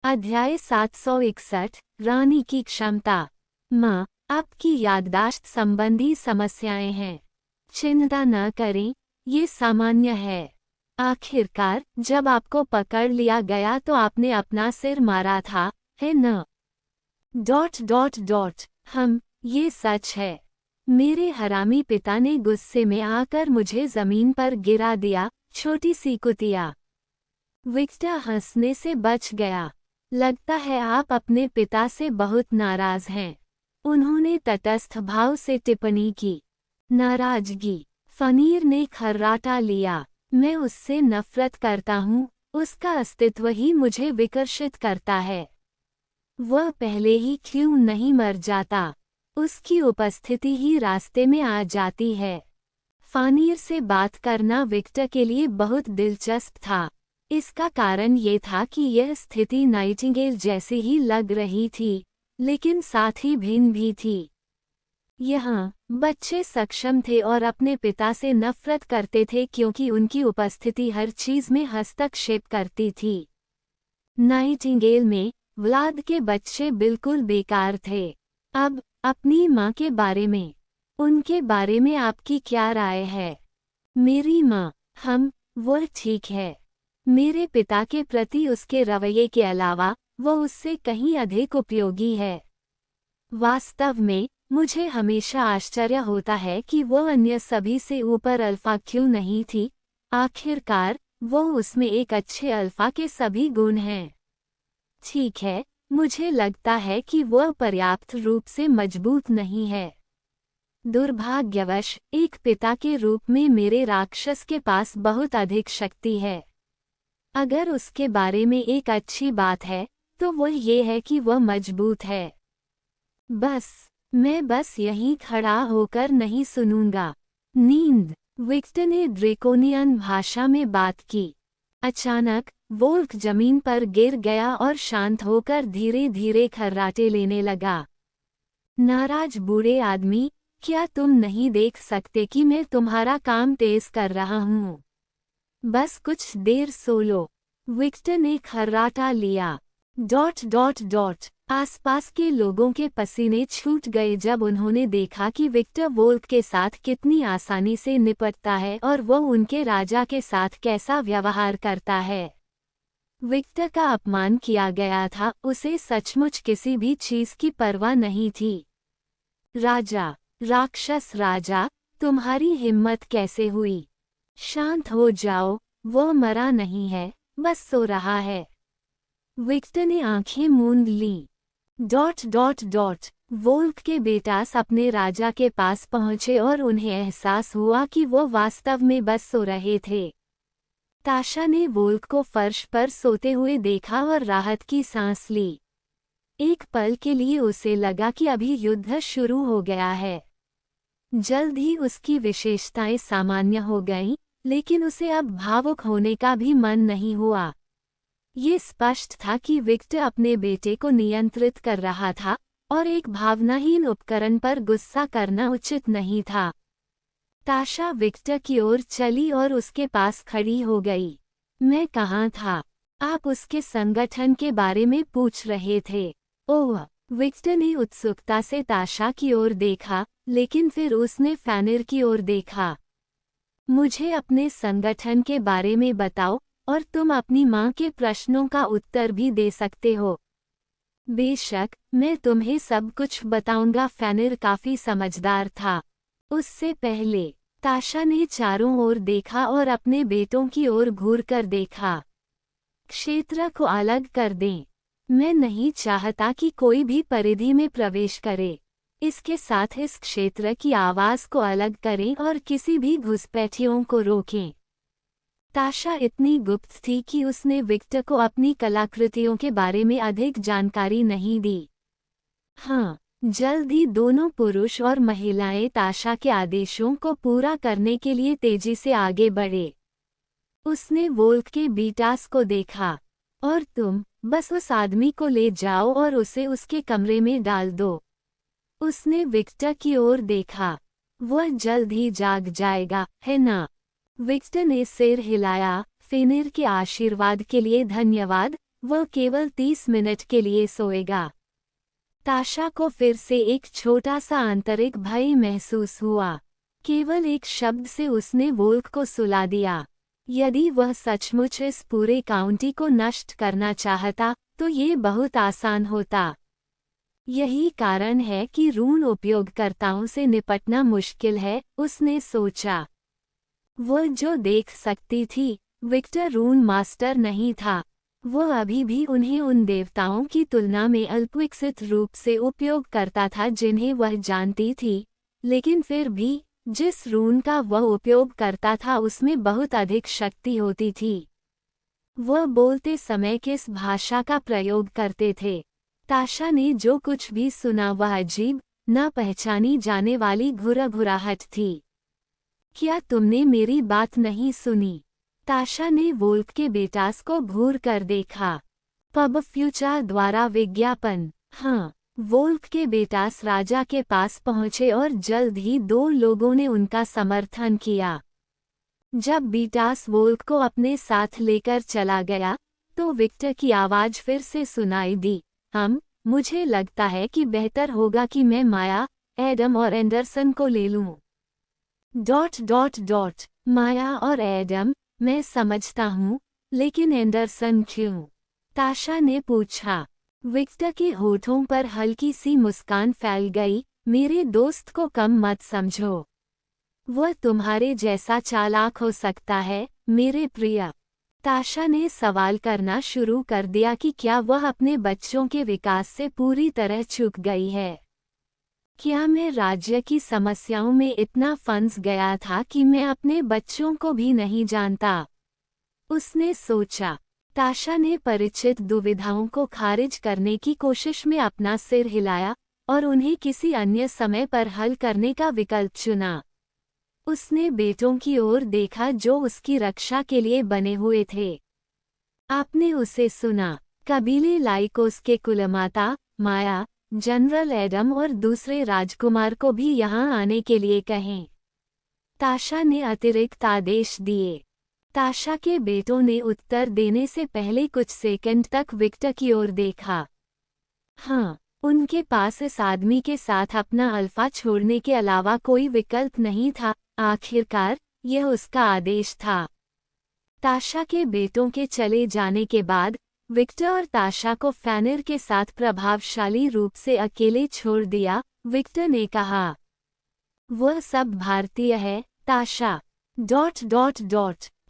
अध्याय 761 रानी की क्षमता। माँ, आपकी याददाश्त संबंधी समस्याएं हैं। चिंता न करें, ये सामान्य है। आखिरकार जब आपको पकड़ लिया गया तो आपने अपना सिर मारा था, है न? ये सच है। मेरे हरामी पिता ने गुस्से में आकर मुझे जमीन पर गिरा दिया, छोटी सी कुतिया। विक्टर हंसने से बच गया। लगता है आप अपने पिता से बहुत नाराज हैं। उन्होंने तटस्थ भाव से टिप्पणी की। नाराजगी? फनीर ने खर्राटा लिया। मैं उससे नफरत करता हूँ, उसका अस्तित्व ही मुझे विकर्षित करता है। वह पहले ही क्यों नहीं मर जाता? उसकी उपस्थिति ही रास्ते में आ जाती है। फनीर से बात करना विक्टर के लिए बहुत दिलचस्प था। इसका कारण ये था कि यह स्थिति नाइटिंगेल जैसी ही लग रही थी, लेकिन साथ ही भिन्न भी थी। यहाँ बच्चे सक्षम थे और अपने पिता से नफरत करते थे क्योंकि उनकी उपस्थिति हर चीज में हस्तक्षेप करती थी। नाइटिंगेल में व्लाद के बच्चे बिल्कुल बेकार थे। अब अपनी माँ के बारे में, उनके बारे में आपकी क्या राय है? मेरी माँ, वो ठीक है। मेरे पिता के प्रति उसके रवैये के अलावा वह उससे कहीं अधिक उपयोगी है। वास्तव में मुझे हमेशा आश्चर्य होता है कि वह अन्य सभी से ऊपर अल्फा क्यों नहीं थी। आखिरकार वह उसमें एक अच्छे अल्फा के सभी गुण हैं। ठीक है, मुझे लगता है कि वह पर्याप्त रूप से मजबूत नहीं है। दुर्भाग्यवश एक पिता के रूप में मेरे राक्षस के पास बहुत अधिक शक्ति है। अगर उसके बारे में एक अच्छी बात है तो वह ये है कि वह मजबूत है। मैं बस यहीं खड़ा होकर नहीं सुनूंगा। नींद। विक्टर ने ड्रेकोनियन भाषा में बात की। अचानक वोल्क जमीन पर गिर गया और शांत होकर धीरे धीरे खर्राटे लेने लगा। नाराज बूढ़े आदमी, क्या तुम नहीं देख सकते कि मैं तुम्हारा काम तेज कर रहा हूँ? बस कुछ देर सो लो। विक्टर ने खर्राटा लिया। आसपास के लोगों के पसीने छूट गए जब उन्होंने देखा कि विक्टर वोल्क के साथ कितनी आसानी से निपटता है और वह उनके राजा के साथ कैसा व्यवहार करता है। विक्टर का अपमान किया गया था, उसे सचमुच किसी भी चीज की परवाह नहीं थी। राजा, राक्षस राजा, तुम्हारी हिम्मत कैसे हुई? शांत हो जाओ, वो मरा नहीं है, बस सो रहा है। विक्टर ने आंखें मूंद ली। वोल्क के बेटास अपने राजा के पास पहुंचे और उन्हें एहसास हुआ कि वो वास्तव में बस सो रहे थे। ताशा ने वोल्क को फर्श पर सोते हुए देखा और राहत की सांस ली। एक पल के लिए उसे लगा कि अभी युद्ध शुरू हो गया है। जल्द ही उसकी विशेषताएं सामान्य हो गईं, लेकिन उसे अब भावुक होने का भी मन नहीं हुआ। ये स्पष्ट था कि विक्टर अपने बेटे को नियंत्रित कर रहा था और एक भावनाहीन उपकरण पर गुस्सा करना उचित नहीं था। ताशा विक्टर की ओर चली और उसके पास खड़ी हो गई। मैं कहाँ था? आप उसके संगठन के बारे में पूछ रहे थे। ओह, विक्टर ने उत्सुकता से ताशा की ओर देखा, लेकिन फिर उसने फैनिर की ओर देखा। मुझे अपने संगठन के बारे में बताओ और तुम अपनी माँ के प्रश्नों का उत्तर भी दे सकते हो। बेशक, मैं तुम्हें सब कुछ बताऊंगा। फैनिर काफी समझदार था। उससे पहले ताशा ने चारों ओर देखा और अपने बेटों की ओर घूरकर देखा। क्षेत्र को अलग कर दें। मैं नहीं चाहता कि कोई भी परिधि में प्रवेश करे। इसके साथ इस क्षेत्र की आवाज को अलग करें और किसी भी घुसपैठियों को रोकें। ताशा इतनी गुप्त थी कि उसने विक्टर को अपनी कलाकृतियों के बारे में अधिक जानकारी नहीं दी। हाँ, जल्द ही दोनों पुरुष और महिलाएं ताशा के आदेशों को पूरा करने के लिए तेजी से आगे बढ़े। उसने वोल्क के बीटास को देखा। और तुम बस उस आदमी को ले जाओ और उसे उसके कमरे में डाल दो। उसने विक्टर की ओर देखा। वह जल्द ही जाग जाएगा, है ना? विक्टर ने सिर हिलाया। फेनिर के आशीर्वाद के लिए धन्यवाद, वह केवल 30 मिनट के लिए सोएगा। ताशा को फिर से एक छोटा सा आंतरिक भय महसूस हुआ। केवल एक शब्द से उसने वोल्क को सुला दिया। यदि वह सचमुच इस पूरे काउंटी को नष्ट करना चाहता तो ये बहुत आसान होता। यही कारण है कि रून उपयोगकर्ताओं से निपटना मुश्किल है, उसने सोचा। वह जो देख सकती थी, विक्टर रून मास्टर नहीं था। वह अभी भी उन्हें उन देवताओं की तुलना में अल्पविकसित रूप से उपयोग करता था जिन्हें वह जानती थी, लेकिन फिर भी जिस रून का वह उपयोग करता था उसमें बहुत अधिक शक्ति होती थी। वह बोलते समय किस भाषा का प्रयोग करते थे? ताशा ने जो कुछ भी सुना वह अजीब, न पहचानी जाने वाली घुरघुराहट थी। क्या तुमने मेरी बात नहीं सुनी? ताशा ने वोल्क के बेटास को घूर कर देखा। पब फ्यूचर द्वारा विज्ञापन। हाँ, वोल्क के बेटास राजा के पास पहुंचे और जल्द ही 2 लोगों ने उनका समर्थन किया। जब बीटास वोल्क को अपने साथ लेकर चला गया, तो विक्टर की आवाज फिर से सुनाई दी। मुझे लगता है कि बेहतर होगा कि मैं माया, एडम और एंडरसन को ले लूं। ... माया और एडम, मैं समझता हूँ, लेकिन एंडरसन क्यों? ताशा ने पूछा। विक्टर के होठों पर हल्की सी मुस्कान फैल गई। मेरे दोस्त को कम मत समझो। वह तुम्हारे जैसा चालाक हो सकता है, मेरे प्रिय। ताशा ने सवाल करना शुरू कर दिया कि क्या वह अपने बच्चों के विकास से पूरी तरह चूक गई है। क्या मैं राज्य की समस्याओं में इतना फंस गया था कि मैं अपने बच्चों को भी नहीं जानता? उसने सोचा। ताशा ने परिचित दुविधाओं को खारिज करने की कोशिश में अपना सिर हिलाया और उन्हें किसी अन्य समय पर हल करने का विकल्प चुना। उसने बेटों की ओर देखा जो उसकी रक्षा के लिए बने हुए थे। आपने उसे सुना। कबीले लाइकोस के कुलमाता, माया, जनरल एडम और दूसरे राजकुमार को भी यहाँ आने के लिए कहें। ताशा ने अतिरिक्त आदेश दिए। ताशा के बेटों ने उत्तर देने से पहले कुछ सेकंड तक विक्टर की ओर देखा। हाँ, उनके पास इस आदमी के साथ अपना अल्फा छोड़ने के अलावा कोई विकल्प नहीं था। आखिरकार, यह उसका आदेश था। ताशा के बेटों के चले जाने के बाद, विक्टर और ताशा को फैनर के साथ प्रभावशाली रूप से अकेले छोड़ दिया। विक्टर ने कहा, वह सब भारतीय है, ताशा... ...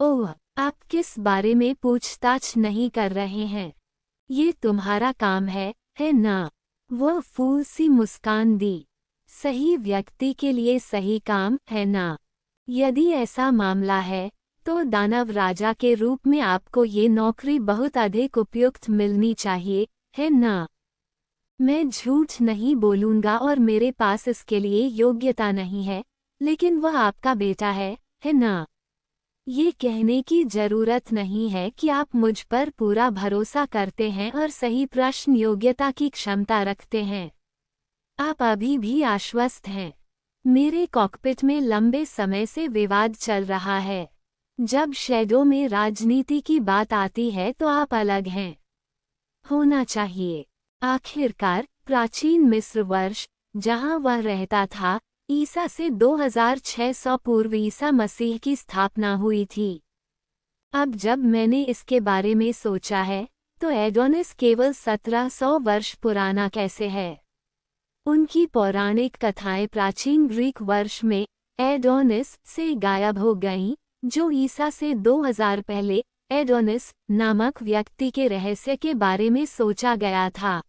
ओह, आप किस बारे में पूछताछ नहीं कर रहे हैं? ये तुम्हारा काम है ना? वह फूल सी मुस्कान दी। सही व्यक्ति के लिए सही काम, है ना? यदि ऐसा मामला है, तो दानव राजा के रूप में आपको ये नौकरी बहुत अधिक उपयुक्त मिलनी चाहिए, है ना? मैं झूठ नहीं बोलूँगा और मेरे पास इसके लिए योग्यता नहीं है, लेकिन वह आपका बेटा है ना? ये कहने की जरूरत नहीं है कि आप मुझ पर पूरा भरोसा करते हैं और सही प्रश्न योग्यता की क्षमता रखते हैं। आप अभी भी आश्वस्त हैं। मेरे कॉकपिट में लंबे समय से विवाद चल रहा है। जब शैडो में राजनीति की बात आती है तो आप अलग हैं। होना चाहिए। आखिरकार, प्राचीन मिस्र वर्ष, जहां वह रहता था, ईसा से 2600 पूर्व ईसा मसीह की स्थापना हुई थी। अब जब मैंने इसके बारे में सोचा है, तो एडोनिस केवल 1700 वर्ष पुराना कैसे है? उनकी पौराणिक कथाएं प्राचीन ग्रीक वर्ष में एडोनिस से गायब हो गईं, जो ईसा से 2000 पहले एडोनिस नामक व्यक्ति के रहस्य के बारे में सोचा गया था।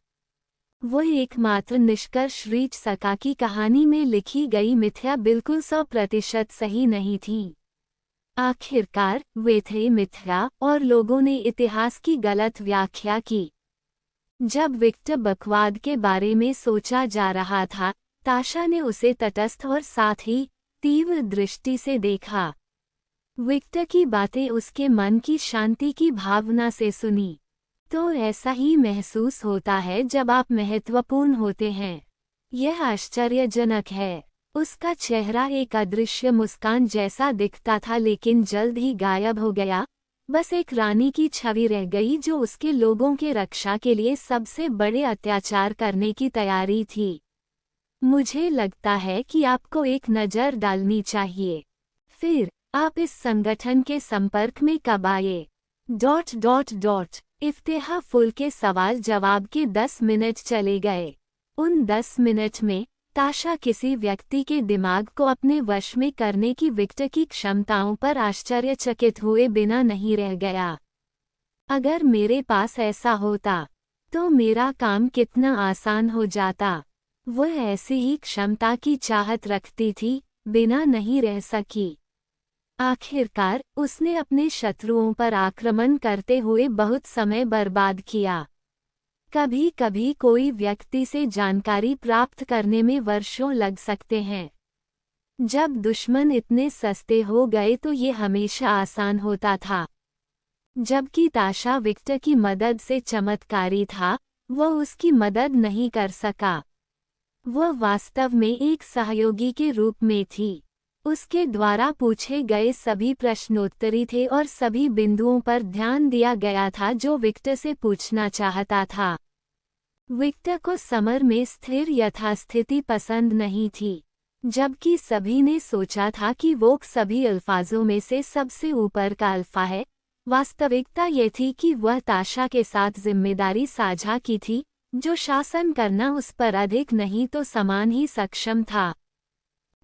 वह एकमात्र निष्कर्ष रीच सका कि कहानी में लिखी गई मिथ्या बिल्कुल 100% सही नहीं थी। आखिरकार, वे थे मिथ्या और लोगों ने इतिहास की गलत व्याख्या की। जब विक्टर बकवाद के बारे में सोचा जा रहा था, ताशा ने उसे तटस्थ और साथ ही तीव्र दृष्टि से देखा। विक्टर की बातें उसके मन की शांति की भावना से सुनी। तो ऐसा ही महसूस होता है जब आप महत्वपूर्ण होते हैं। यह आश्चर्यजनक है। उसका चेहरा एक अदृश्य मुस्कान जैसा दिखता था लेकिन जल्द ही गायब हो गया। बस एक रानी की छवि रह गई जो उसके लोगों के रक्षा के लिए सबसे बड़े अत्याचार करने की तैयारी थी। मुझे लगता है कि आपको एक नज़र डालनी चाहिए। फिर आप इस संगठन के संपर्क में कब आए? इफ्तेहा फुल के सवाल जवाब के 10 मिनट चले गए। उन 10 मिनट में ताशा किसी व्यक्ति के दिमाग को अपने वश में करने की विक्टर की क्षमताओं पर आश्चर्यचकित हुए बिना नहीं रह गया। अगर मेरे पास ऐसा होता तो मेरा काम कितना आसान हो जाता। वह ऐसी ही क्षमता की चाहत रखती थी, बिना नहीं रह सकी। आखिरकार उसने अपने शत्रुओं पर आक्रमण करते हुए बहुत समय बर्बाद किया। कभी कभी कोई व्यक्ति से जानकारी प्राप्त करने में वर्षों लग सकते हैं। जब दुश्मन इतने सस्ते हो गए तो ये हमेशा आसान होता था। जबकि ताशा विक्टर की मदद से चमत्कारी था, वह उसकी मदद नहीं कर सका। वह वास्तव में एक सहयोगी के रूप में थी। उसके द्वारा पूछे गए सभी प्रश्नोत्तरी थे और सभी बिंदुओं पर ध्यान दिया गया था जो विक्टर से पूछना चाहता था। विक्टर को समर में स्थिर यथास्थिति पसंद नहीं थी, जबकि सभी ने सोचा था कि वो सभी अल्फाजों में से सबसे ऊपर का अल्फा है। वास्तविकता ये थी कि वह ताशा के साथ जिम्मेदारी साझा की थी, जो शासन करना उस पर अधिक नहीं तो समान ही सक्षम था।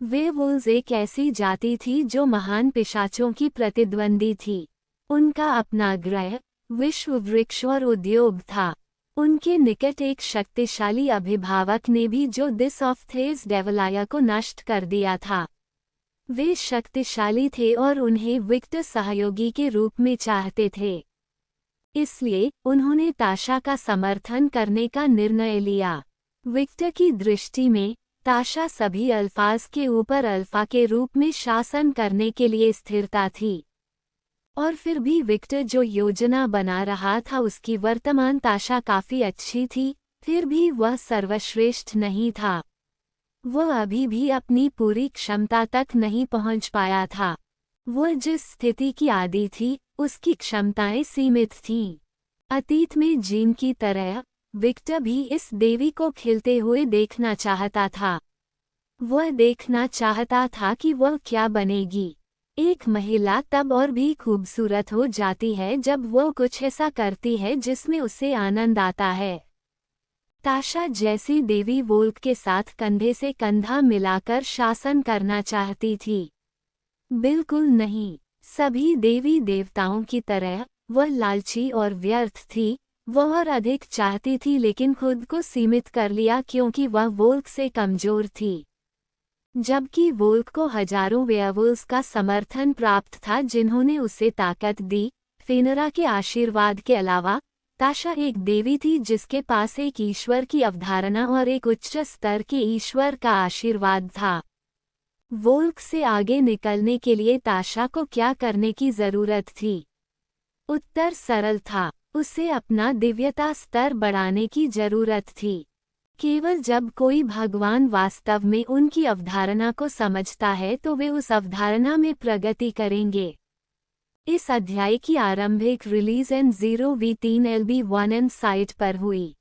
वेयरवुल्व्स एक ऐसी जाति थी जो महान पिशाचों की प्रतिद्वंदी थी। उनका अपना ग्रह, विश्व वृक्ष और उद्योग था। उनके निकट एक शक्तिशाली अभिभावक ने भी जो दिस ऑफ थेस डेवलाया को नष्ट कर दिया था। वे शक्तिशाली थे और उन्हें विक्टर सहयोगी के रूप में चाहते थे। इसलिए उन्होंने ताशा का समर्थन करने का निर्णय लिया। विक्टर की दृष्टि में ताशा सभी अल्फाज के ऊपर अल्फा के रूप में शासन करने के लिए स्थिरता थी। और फिर भी विक्टर जो योजना बना रहा था उसकी वर्तमान ताशा काफी अच्छी थी, फिर भी वह सर्वश्रेष्ठ नहीं था। वह अभी भी अपनी पूरी क्षमता तक नहीं पहुंच पाया था। वह जिस स्थिति की आदी थी, उसकी क्षमताएं सीमित थीं। अतीत में जीन की तरह विक्टर भी इस देवी को खिलते हुए देखना चाहता था। वह देखना चाहता था कि वह क्या बनेगी। एक महिला तब और भी खूबसूरत हो जाती है जब वह कुछ ऐसा करती है जिसमें उसे आनंद आता है। ताशा जैसी देवी वोल्क के साथ कंधे से कंधा मिलाकर शासन करना चाहती थी। बिल्कुल नहीं। सभी देवी देवताओं की तरह वह लालची और व्यर्थ थी। वह और अधिक चाहती थी लेकिन खुद को सीमित कर लिया क्योंकि वह वोल्क से कमजोर थी। जबकि वोल्क को हजारों वेयरवुल्व्स का समर्थन प्राप्त था जिन्होंने उसे ताकत दी। फेनरा के आशीर्वाद के अलावा ताशा एक देवी थी जिसके पास एक ईश्वर की अवधारणा और एक उच्च स्तर के ईश्वर का आशीर्वाद था। वोल्क से आगे निकलने के लिए ताशा को क्या करने की जरूरत थी? उत्तर सरल था, उसे अपना दिव्यता स्तर बढ़ाने की जरूरत थी। केवल जब कोई भगवान वास्तव में उनकी अवधारणा को समझता है तो वे उस अवधारणा में प्रगति करेंगे। इस अध्याय की आरंभिक रिलीज N0V3LB1N साइट पर हुई।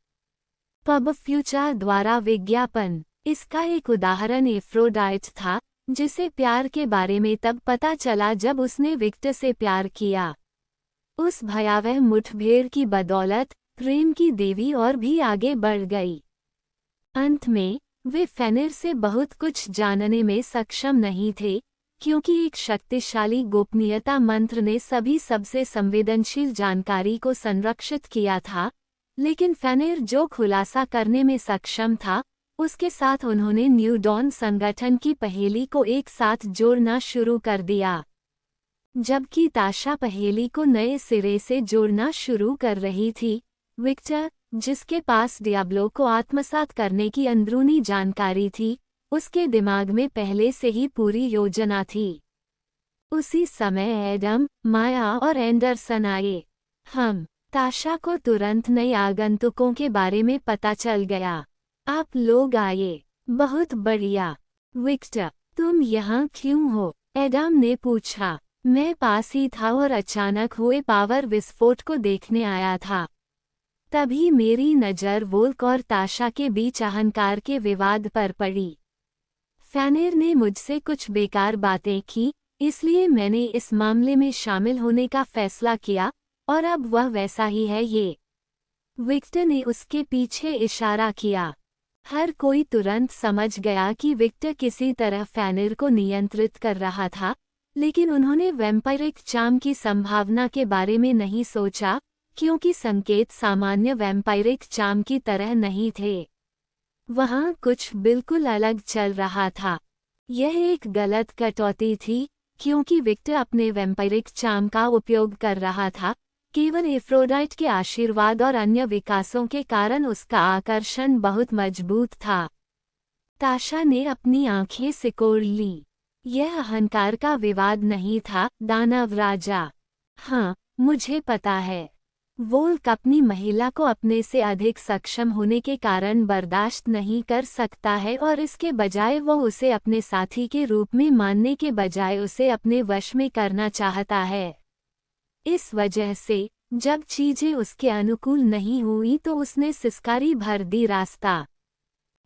पब फ्यूचर द्वारा विज्ञापन। इसका एक उदाहरण एफ्रोडाइट था, जिसे प्यार के बारे में तब पता चला जब उसने विक्टर से प्यार किया। उस भयावह मुठभेड़ की बदौलत प्रेम की देवी और भी आगे बढ़ गई। अंत में वे फेनिर से बहुत कुछ जानने में सक्षम नहीं थे, क्योंकि एक शक्तिशाली गोपनीयता मंत्र ने सभी सबसे संवेदनशील जानकारी को संरक्षित किया था। लेकिन फेनिर जो खुलासा करने में सक्षम था, उसके साथ उन्होंने न्यू डॉन संगठन की पहेली को एक साथ जोड़ना शुरू कर दिया। जबकि ताशा पहेली को नए सिरे से जोड़ना शुरू कर रही थी, विक्टर, जिसके पास डियाब्लो को आत्मसात करने की अंदरूनी जानकारी थी, उसके दिमाग में पहले से ही पूरी योजना थी। उसी समय एडम, माया और एंडरसन आए। ताशा को तुरंत नए आगंतुकों के बारे में पता चल गया। आप लोग आए, बहुत बढ़िया। विक्टर, तुम यहाँ क्यों हो? एडम ने पूछा। मैं पास ही था और अचानक हुए पावर विस्फोट को देखने आया था। तभी मेरी नज़र वोल्क और ताशा के बीच अहंकार के विवाद पर पड़ी। फैनेर ने मुझसे कुछ बेकार बातें की, इसलिए मैंने इस मामले में शामिल होने का फैसला किया, और अब वह वैसा ही है। ये विक्टर ने उसके पीछे इशारा किया। हर कोई तुरंत समझ गया कि विक्टर किसी तरह फैनेर को नियंत्रित कर रहा था, लेकिन उन्होंने वैम्पायरिक चार्म की संभावना के बारे में नहीं सोचा, क्योंकि संकेत सामान्य वैम्पायरिक चार्म की तरह नहीं थे। वहाँ कुछ बिल्कुल अलग चल रहा था। यह एक गलत कटौती थी, क्योंकि विक्टर अपने वैम्पायरिक चार्म का उपयोग कर रहा था, केवल एफ्रोडाइट के आशीर्वाद और अन्य विकासों के कारण उसका आकर्षण बहुत मजबूत था। ताशा ने अपनी आंखें सिकोड़ लीं। यह अहंकार का विवाद नहीं था, दानव राजा। हाँ, मुझे पता है। वोल्क अपनी महिला को अपने से अधिक सक्षम होने के कारण बर्दाश्त नहीं कर सकता है और इसके बजाय वह उसे अपने साथी के रूप में मानने के बजाय उसे अपने वश में करना चाहता है। इस वजह से, जब चीजें उसके अनुकूल नहीं हुई तो उसने सिसकारी भर दी रास्ता।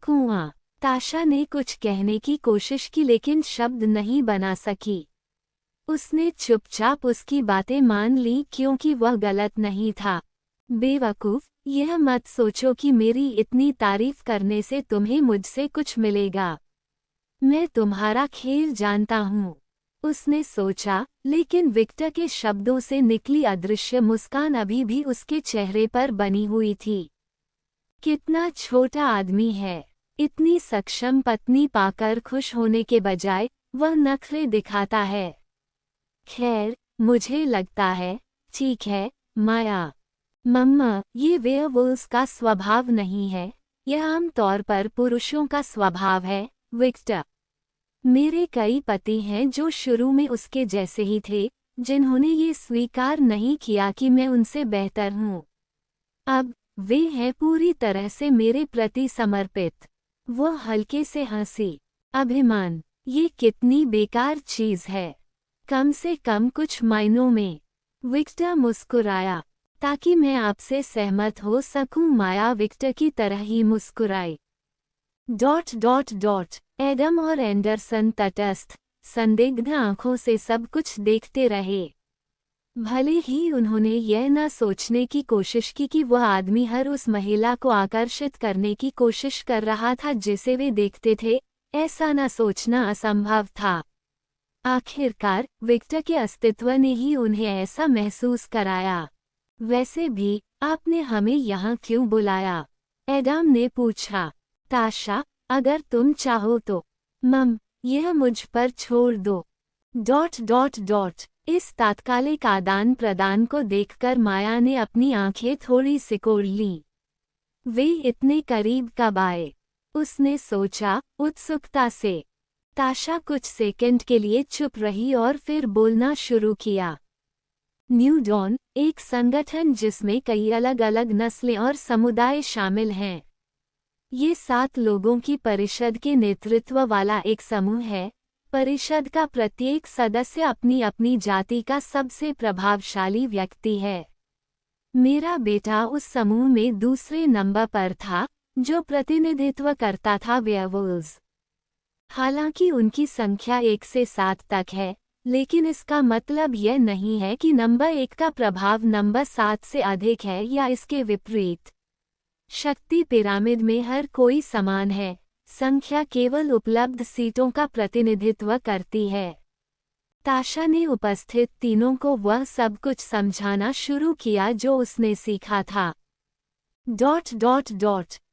कुआं। ताशा ने कुछ कहने की कोशिश की लेकिन शब्द नहीं बना सकी। उसने चुपचाप उसकी बातें मान ली क्योंकि वह गलत नहीं था। बेवकूफ, यह मत सोचो कि मेरी इतनी तारीफ करने से तुम्हें मुझसे कुछ मिलेगा। मैं तुम्हारा खेल जानता हूँ, उसने सोचा, लेकिन विक्टर के शब्दों से निकली अदृश्य मुस्कान अभी भी उसके चेहरे पर बनी हुई थी। कितना छोटा आदमी है। इतनी सक्षम पत्नी पाकर खुश होने के बजाय वह नखरे दिखाता है। खैर, मुझे लगता है, ठीक है, माया। मम्मा, ये वेयरवुल्व्स का स्वभाव नहीं है, यह आमतौर पर पुरुषों का स्वभाव है, विक्टर। मेरे कई पति हैं जो शुरू में उसके जैसे ही थे, जिन्होंने ये स्वीकार नहीं किया कि मैं उनसे बेहतर हूँ। अब, वे हैं पूरी तरह से मेरे प्रति समर्पित। वो हल्के से हंसी। अभिमान, ये कितनी बेकार चीज है। कम से कम कुछ मायनों में। विक्टर मुस्कुराया। ताकि मैं आपसे सहमत हो सकूं, माया विक्टर की तरह ही मुस्कुराई। ... एडम और एंडरसन तटस्थ, संदिग्ध आंखों से सब कुछ देखते रहे। भले ही उन्होंने यह न सोचने की कोशिश की कि वह आदमी हर उस महिला को आकर्षित करने की कोशिश कर रहा था जिसे वे देखते थे, ऐसा न सोचना असंभव था। आखिरकार, विक्टर के अस्तित्व ने ही उन्हें ऐसा महसूस कराया। वैसे भी, आपने हमें यहाँ क्यों बुलाया? एडम ने पूछा। ताशा, अगर तुम चाहो तो। मम, यह मुझ पर छोड़ दो। ... इस तात्कालिक आदान प्रदान को देखकर माया ने अपनी आंखें थोड़ी सिकोड़ लीं। वे इतने करीब कब आए? उसने सोचा, उत्सुकता से। ताशा कुछ सेकंड के लिए चुप रही और फिर बोलना शुरू किया। न्यू डॉन, एक संगठन जिसमें कई अलग अलग नस्लें और समुदाय शामिल हैं। ये 7 लोगों की परिषद के नेतृत्व वाला एक समूह है। परिषद का प्रत्येक सदस्य अपनी अपनी जाति का सबसे प्रभावशाली व्यक्ति है। मेरा बेटा उस समूह में दूसरे नंबर पर था, जो प्रतिनिधित्व करता था वेयरवुल्व्स। हालांकि उनकी संख्या 1 से 7 तक है, लेकिन इसका मतलब यह नहीं है कि नंबर 1 का प्रभाव नंबर 7 से अधिक है या इसके विपरीत। शक्ति पिरामिड में हर कोई समान है, संख्या केवल उपलब्ध सीटों का प्रतिनिधित्व करती है। ताशा ने उपस्थित तीनों को वह सब कुछ समझाना शुरू किया जो उसने सीखा था। ...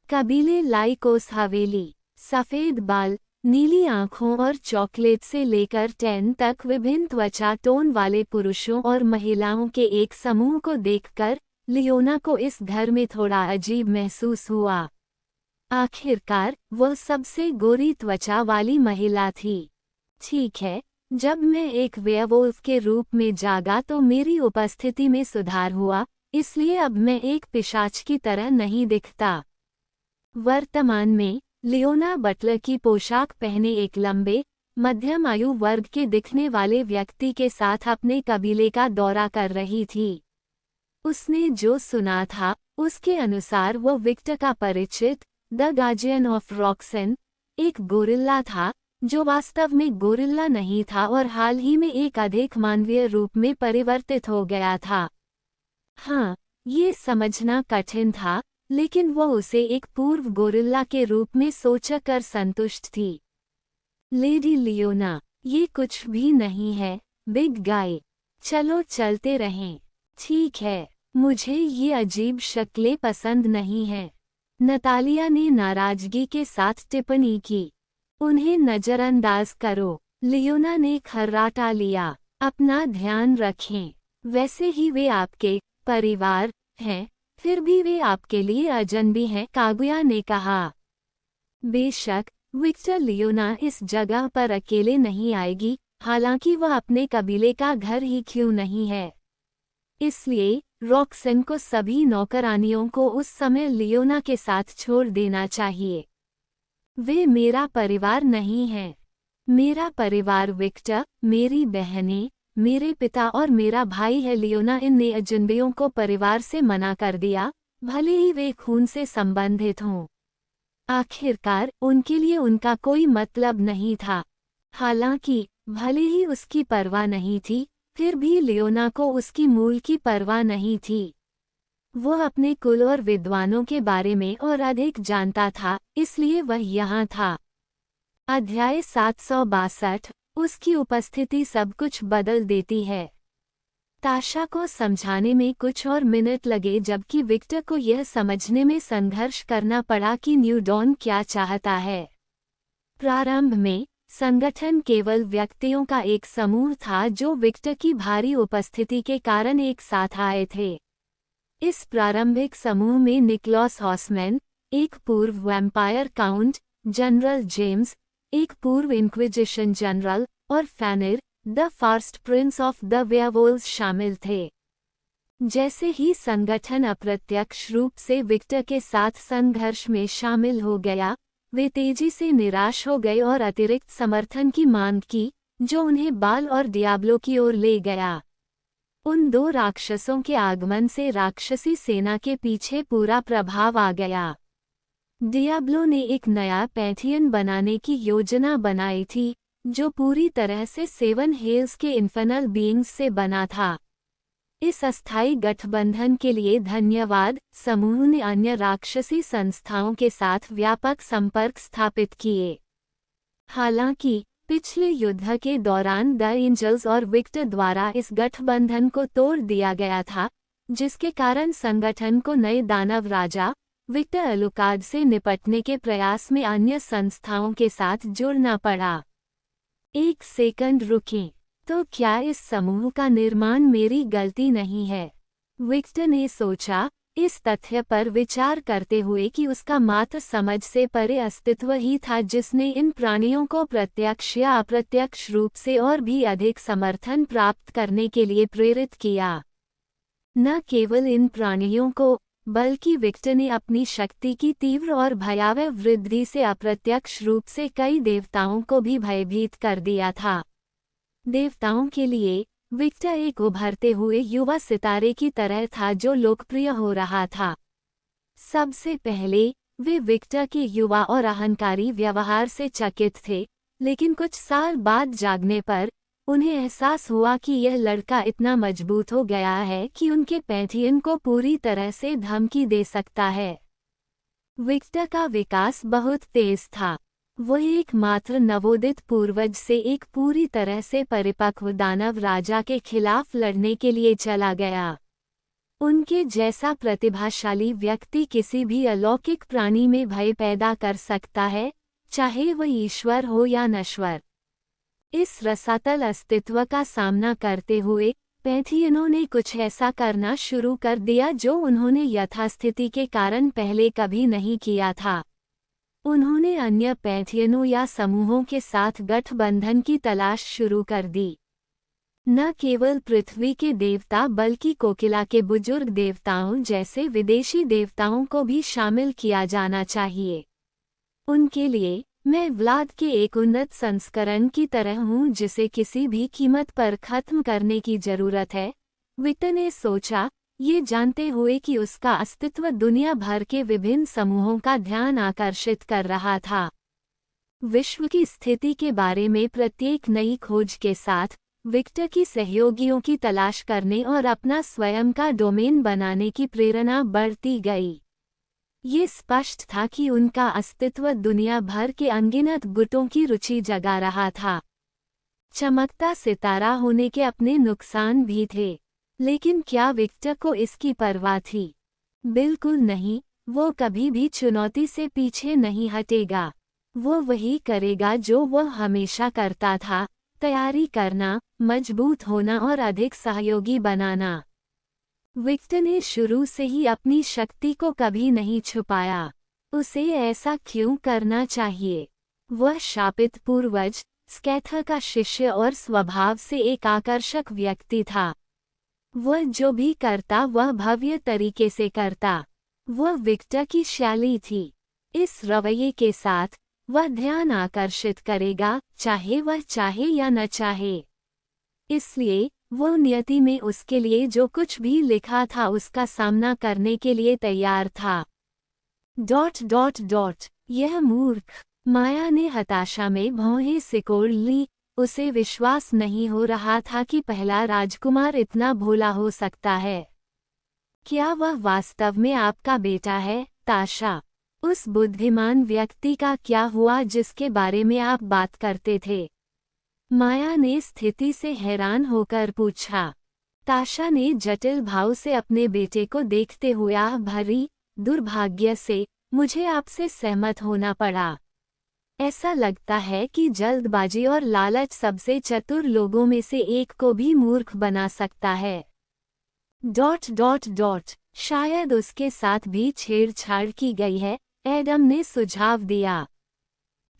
कबीले लाइकोस हवेली, सफ़ेद बाल, नीली आँखों और चॉकलेट से लेकर 10 तक विभिन्न त्वचा टोन वाले पुरुषों और महिलाओं के एक समूह को देखकर लियोना को इस घर में थोड़ा अजीब महसूस हुआ। आखिरकार, वह सबसे गोरी त्वचा वाली महिला थी। ठीक है, जब मैं एक वेयरवुल्फ के रूप में जागा तो मेरी उपस्थिति में सुधार हुआ, इसलिए अब मैं एक पिशाच की तरह नहीं दिखता। वर्तमान में, लियोना बटलर की पोशाक पहने एक लंबे, मध्यम आयु वर्ग के दिखने वाले व्यक्ति के साथ अपने कबीले का दौरा कर रही थी। उसने जो सुना था उसके अनुसार वो विक्टर का परिचित द गार्जियन ऑफ रॉक्सन एक गोरिल्ला था, जो वास्तव में गोरिल्ला नहीं था और हाल ही में एक अधिक मानवीय रूप में परिवर्तित हो गया था। हाँ, ये समझना कठिन था, लेकिन वो उसे एक पूर्व गोरिल्ला के रूप में सोचकर संतुष्ट थी। लेडी लियोना, ये कुछ भी नहीं है, बिग गाय। चलो चलते रहें। ठीक है, मुझे ये अजीब शक्लें पसंद नहीं हैं। नतालिया ने नाराजगी के साथ टिप्पणी की। उन्हें नजरअंदाज करो, लियोना ने खर्राटा लिया। अपना ध्यान रखें। वैसे ही वे आपके परिवार हैं, फिर भी वे आपके लिए अजनबी हैं, कागुया ने कहा। बेशक, विक्टर लियोना इस जगह पर अकेले नहीं आएगी, हालांकि वह अपने कबीले का घर ही क्यों नहीं है। इसलिए रॉक्सन को सभी नौकरानियों को उस समय लियोना के साथ छोड़ देना चाहिए। वे मेरा परिवार नहीं हैं। मेरा परिवार विक्टर, मेरी बहनें, मेरे पिता और मेरा भाई है। लियोना इन अजनबियों को परिवार से मना कर दिया, भले ही वे खून से संबंधित हों। आखिरकार उनके लिए उनका कोई मतलब नहीं था। हालांकि भले ही उसकी परवाह नहीं थी, फिर भी लियोना को उसकी मूल की परवाह नहीं थी। वो अपने कुल और विद्वानों के बारे में और अधिक जानता था, इसलिए वह यहाँ था। अध्याय 762। उसकी उपस्थिति सब कुछ बदल देती है। ताशा को समझाने में कुछ और मिनट लगे, जबकि विक्टर को यह समझने में संघर्ष करना पड़ा कि न्यू डॉन क्या चाहता है। प्रारंभ में संगठन केवल व्यक्तियों का एक समूह था जो विक्टर की भारी उपस्थिति के कारण एक साथ आए थे। इस प्रारंभिक समूह में निकोलस हॉसमैन, एक पूर्व वैम्पायर काउंट, जनरल जेम्स, एक पूर्व इंक्विजिशन जनरल, और Fenrir, the first prince of the werewolves शामिल थे। जैसे ही संगठन अप्रत्यक्ष रूप से विक्टर के साथ संघर्ष में शामिल हो गया, वे तेजी से निराश हो गए और अतिरिक्त समर्थन की मांग की, जो उन्हें बाल और डियाब्लो की ओर ले गया। उन दो राक्षसों के आगमन से राक्षसी सेना के पीछे पूरा प्रभाव आ गया। डियाब्लो ने एक नया पैंथियन बनाने की योजना बनाई थी, जो पूरी तरह से सेवन हेल्स के इन्फर्नल बीइंग्स से बना था। इस अस्थायी गठबंधन के लिए धन्यवाद। समूह ने अन्य राक्षसी संस्थाओं के साथ व्यापक संपर्क स्थापित किए। हालांकि पिछले युद्ध के दौरान द एंजल्स और विक्टर द्वारा इस गठबंधन को तोड़ दिया गया था, जिसके कारण संगठन को नए दानव राजा विक्टर अलुकार्ड से निपटने के प्रयास में अन्य संस्थाओं के साथ जुड़ना पड़ा। एक सेकंड रुकें, तो क्या इस समूह का निर्माण मेरी गलती नहीं है? विक्टर ने सोचा, इस तथ्य पर विचार करते हुए कि उसका मात्र समझ से परे अस्तित्व ही था जिसने इन प्राणियों को प्रत्यक्ष या अप्रत्यक्ष रूप से और भी अधिक समर्थन प्राप्त करने के लिए प्रेरित किया। न केवल इन प्राणियों को, बल्कि विक्टर ने अपनी शक्ति की तीव्र और भयावह वृद्धि से अप्रत्यक्ष रूप से कई देवताओं को भी भयभीत कर दिया था। देवताओं के लिए विक्टर एक उभरते हुए युवा सितारे की तरह था जो लोकप्रिय हो रहा था। सबसे पहले वे विक्टर के युवा और अहंकारी व्यवहार से चकित थे, लेकिन कुछ साल बाद जागने पर उन्हें एहसास हुआ कि यह लड़का इतना मजबूत हो गया है कि उनके पैंथियन को पूरी तरह से धमकी दे सकता है। विक्टर का विकास बहुत तेज था। वह एकमात्र नवोदित पूर्वज से एक पूरी तरह से परिपक्व दानव राजा के खिलाफ लड़ने के लिए चला गया। उनके जैसा प्रतिभाशाली व्यक्ति किसी भी अलौकिक प्राणी में भय पैदा कर सकता है, चाहे वह ईश्वर हो या नश्वर। इस रसातल अस्तित्व का सामना करते हुए पैंथियनों ने कुछ ऐसा करना शुरू कर दिया जो उन्होंने यथास्थिति के कारण पहले कभी नहीं किया था। उन्होंने अन्य पैंथियनों या समूहों के साथ गठबंधन की तलाश शुरू कर दी। न केवल पृथ्वी के देवता बल्कि कोकिला के बुजुर्ग देवताओं जैसे विदेशी देवताओं को भी शामिल किया जाना चाहिए। उनके लिए मैं व्लाद के एक उन्नत संस्करण की तरह हूँ जिसे किसी भी कीमत पर खत्म करने की जरूरत है, विक्टर ने सोचा, ये जानते हुए कि उसका अस्तित्व दुनिया भर के विभिन्न समूहों का ध्यान आकर्षित कर रहा था। विश्व की स्थिति के बारे में प्रत्येक नई खोज के साथ विक्टर की सहयोगियों की तलाश करने और अपना स्वयं का डोमेन बनाने की प्रेरणा बढ़ती गई। ये स्पष्ट था कि उनका अस्तित्व दुनिया भर के अनगिनत गुटों की रुचि जगा रहा था। चमकता सितारा होने के अपने नुकसान भी थे, लेकिन क्या विक्टर को इसकी परवाह थी? बिल्कुल नहीं। वो कभी भी चुनौती से पीछे नहीं हटेगा। वो वही करेगा जो वह हमेशा करता था, तैयारी करना, मजबूत होना और अधिक सहयोगी बनाना। विक्टर ने शुरू से ही अपनी शक्ति को कभी नहीं छुपाया। उसे ऐसा क्यों करना चाहिए? वह शापित पूर्वज, स्कैथर का शिष्य और स्वभाव से एक आकर्षक व्यक्ति था। वह जो भी करता वह भव्य तरीके से करता। वह विक्टर की शैली थी। इस रवैये के साथ वह ध्यान आकर्षित करेगा, चाहे वह चाहे या न चाहे। इसलिए वो नियति में उसके लिए जो कुछ भी लिखा था उसका सामना करने के लिए तैयार था। ... यह मूर्ख, माया ने हताशा में भौहें सिकोड़ ली। उसे विश्वास नहीं हो रहा था कि पहला राजकुमार इतना भोला हो सकता है। क्या वह वास्तव में आपका बेटा है, ताशा? उस बुद्धिमान व्यक्ति का क्या हुआ जिसके बारे में आप बात करते थे? माया ने स्थिति से हैरान होकर पूछा। ताशा ने जटिल भाव से अपने बेटे को देखते हुए आह भरी, दुर्भाग्य से मुझे आपसे सहमत होना पड़ा। ऐसा लगता है कि जल्दबाजी और लालच सबसे चतुर लोगों में से एक को भी मूर्ख बना सकता है। ... शायद उसके साथ भी छेड़छाड़ की गई है, एडम ने सुझाव दिया।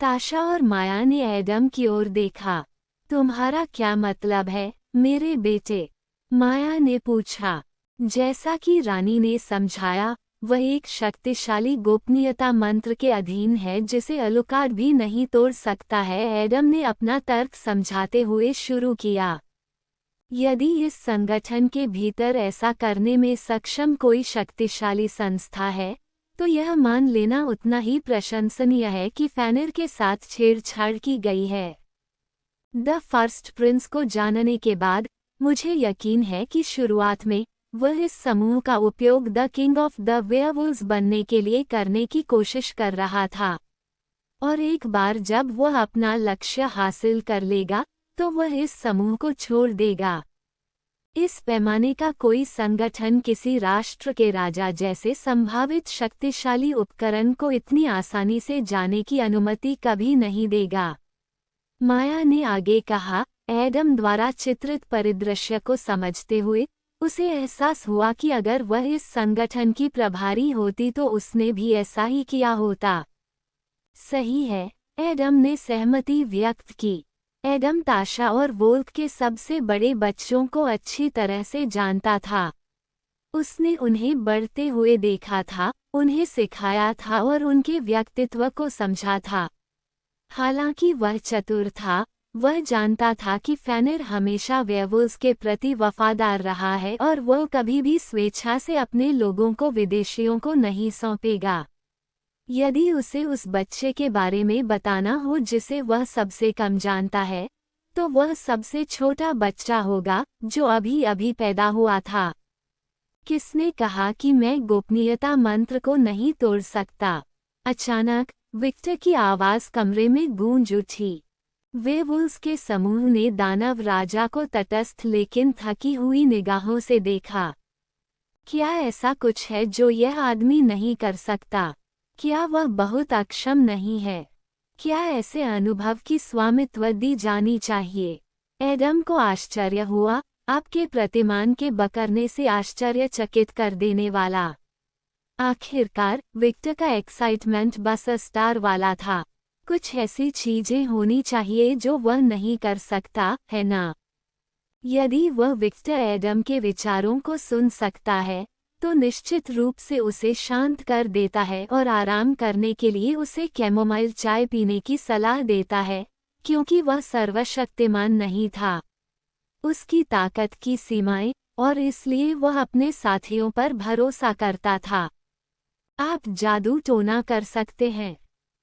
ताशा और माया ने एडम की ओर देखा। तुम्हारा क्या मतलब है, मेरे बेटे? माया ने पूछा। जैसा कि रानी ने समझाया, वह एक शक्तिशाली गोपनीयता मंत्र के अधीन है जिसे अलुकार्ड भी नहीं तोड़ सकता है, एडम ने अपना तर्क समझाते हुए शुरू किया। यदि इस संगठन के भीतर ऐसा करने में सक्षम कोई शक्तिशाली संस्था है, तो यह मान लेना उतना ही प्रशंसनीय है कि फैनर के साथ छेड़छाड़ की गई है। द फर्स्ट प्रिंस को जानने के बाद मुझे यकीन है कि शुरुआत में वह इस समूह का उपयोग the king of the werewolves बनने के लिए करने की कोशिश कर रहा था, और एक बार जब वह अपना लक्ष्य हासिल कर लेगा तो वह इस समूह को छोड़ देगा। इस पैमाने का कोई संगठन किसी राष्ट्र के राजा जैसे संभावित शक्तिशाली उपकरण को इतनी आसानी से जाने की अनुमति कभी नहीं देगा। माया ने आगे कहा। एडम द्वारा चित्रित परिदृश्य को समझते हुए उसे एहसास हुआ कि अगर वह इस संगठन की प्रभारी होती तो उसने भी ऐसा ही किया होता। सही है, एडम ने सहमति व्यक्त की। एडम ताशा और वोल्क के सबसे बड़े बच्चों को अच्छी तरह से जानता था। उसने उन्हें बढ़ते हुए देखा था, उन्हें सिखाया था और उनके व्यक्तित्व को समझा था। हालांकि वह चतुर था, वह जानता था कि फैनर हमेशा वेयरवुल्व्स के प्रति वफादार रहा है और वह कभी भी स्वेच्छा से अपने लोगों को विदेशियों को नहीं सौंपेगा। यदि उसे उस बच्चे के बारे में बताना हो जिसे वह सबसे कम जानता है, तो वह सबसे छोटा बच्चा होगा जो अभी अभी पैदा हुआ था। किसने कहा कि मैं गोपनीयता मंत्र को नहीं तोड़ सकता? अचानक विक्टर की आवाज कमरे में गूंज उठी। वेयरवुल्व्स के समूह ने दानव राजा को तटस्थ लेकिन थकी हुई निगाहों से देखा। क्या ऐसा कुछ है जो यह आदमी नहीं कर सकता? क्या वह बहुत अक्षम नहीं है? क्या ऐसे अनुभव की स्वामित्व दी जानी चाहिए? एडम को आश्चर्य हुआ, आपके प्रतिमान के बकरने से आश्चर्यचकित कर देने वाला। आखिरकार विक्टर का एक्साइटमेंट बस स्टार वाला था। कुछ ऐसी चीजें होनी चाहिए जो वह नहीं कर सकता, है ना? यदि वह विक्टर एडम के विचारों को सुन सकता है, तो निश्चित रूप से उसे शांत कर देता है और आराम करने के लिए उसे कैमोमाइल चाय पीने की सलाह देता है, क्योंकि वह सर्वशक्तिमान नहीं था। उसकी ताकत की सीमाएं, और इसलिए वह अपने साथियों पर भरोसा करता था। आप जादू टोना कर सकते हैं।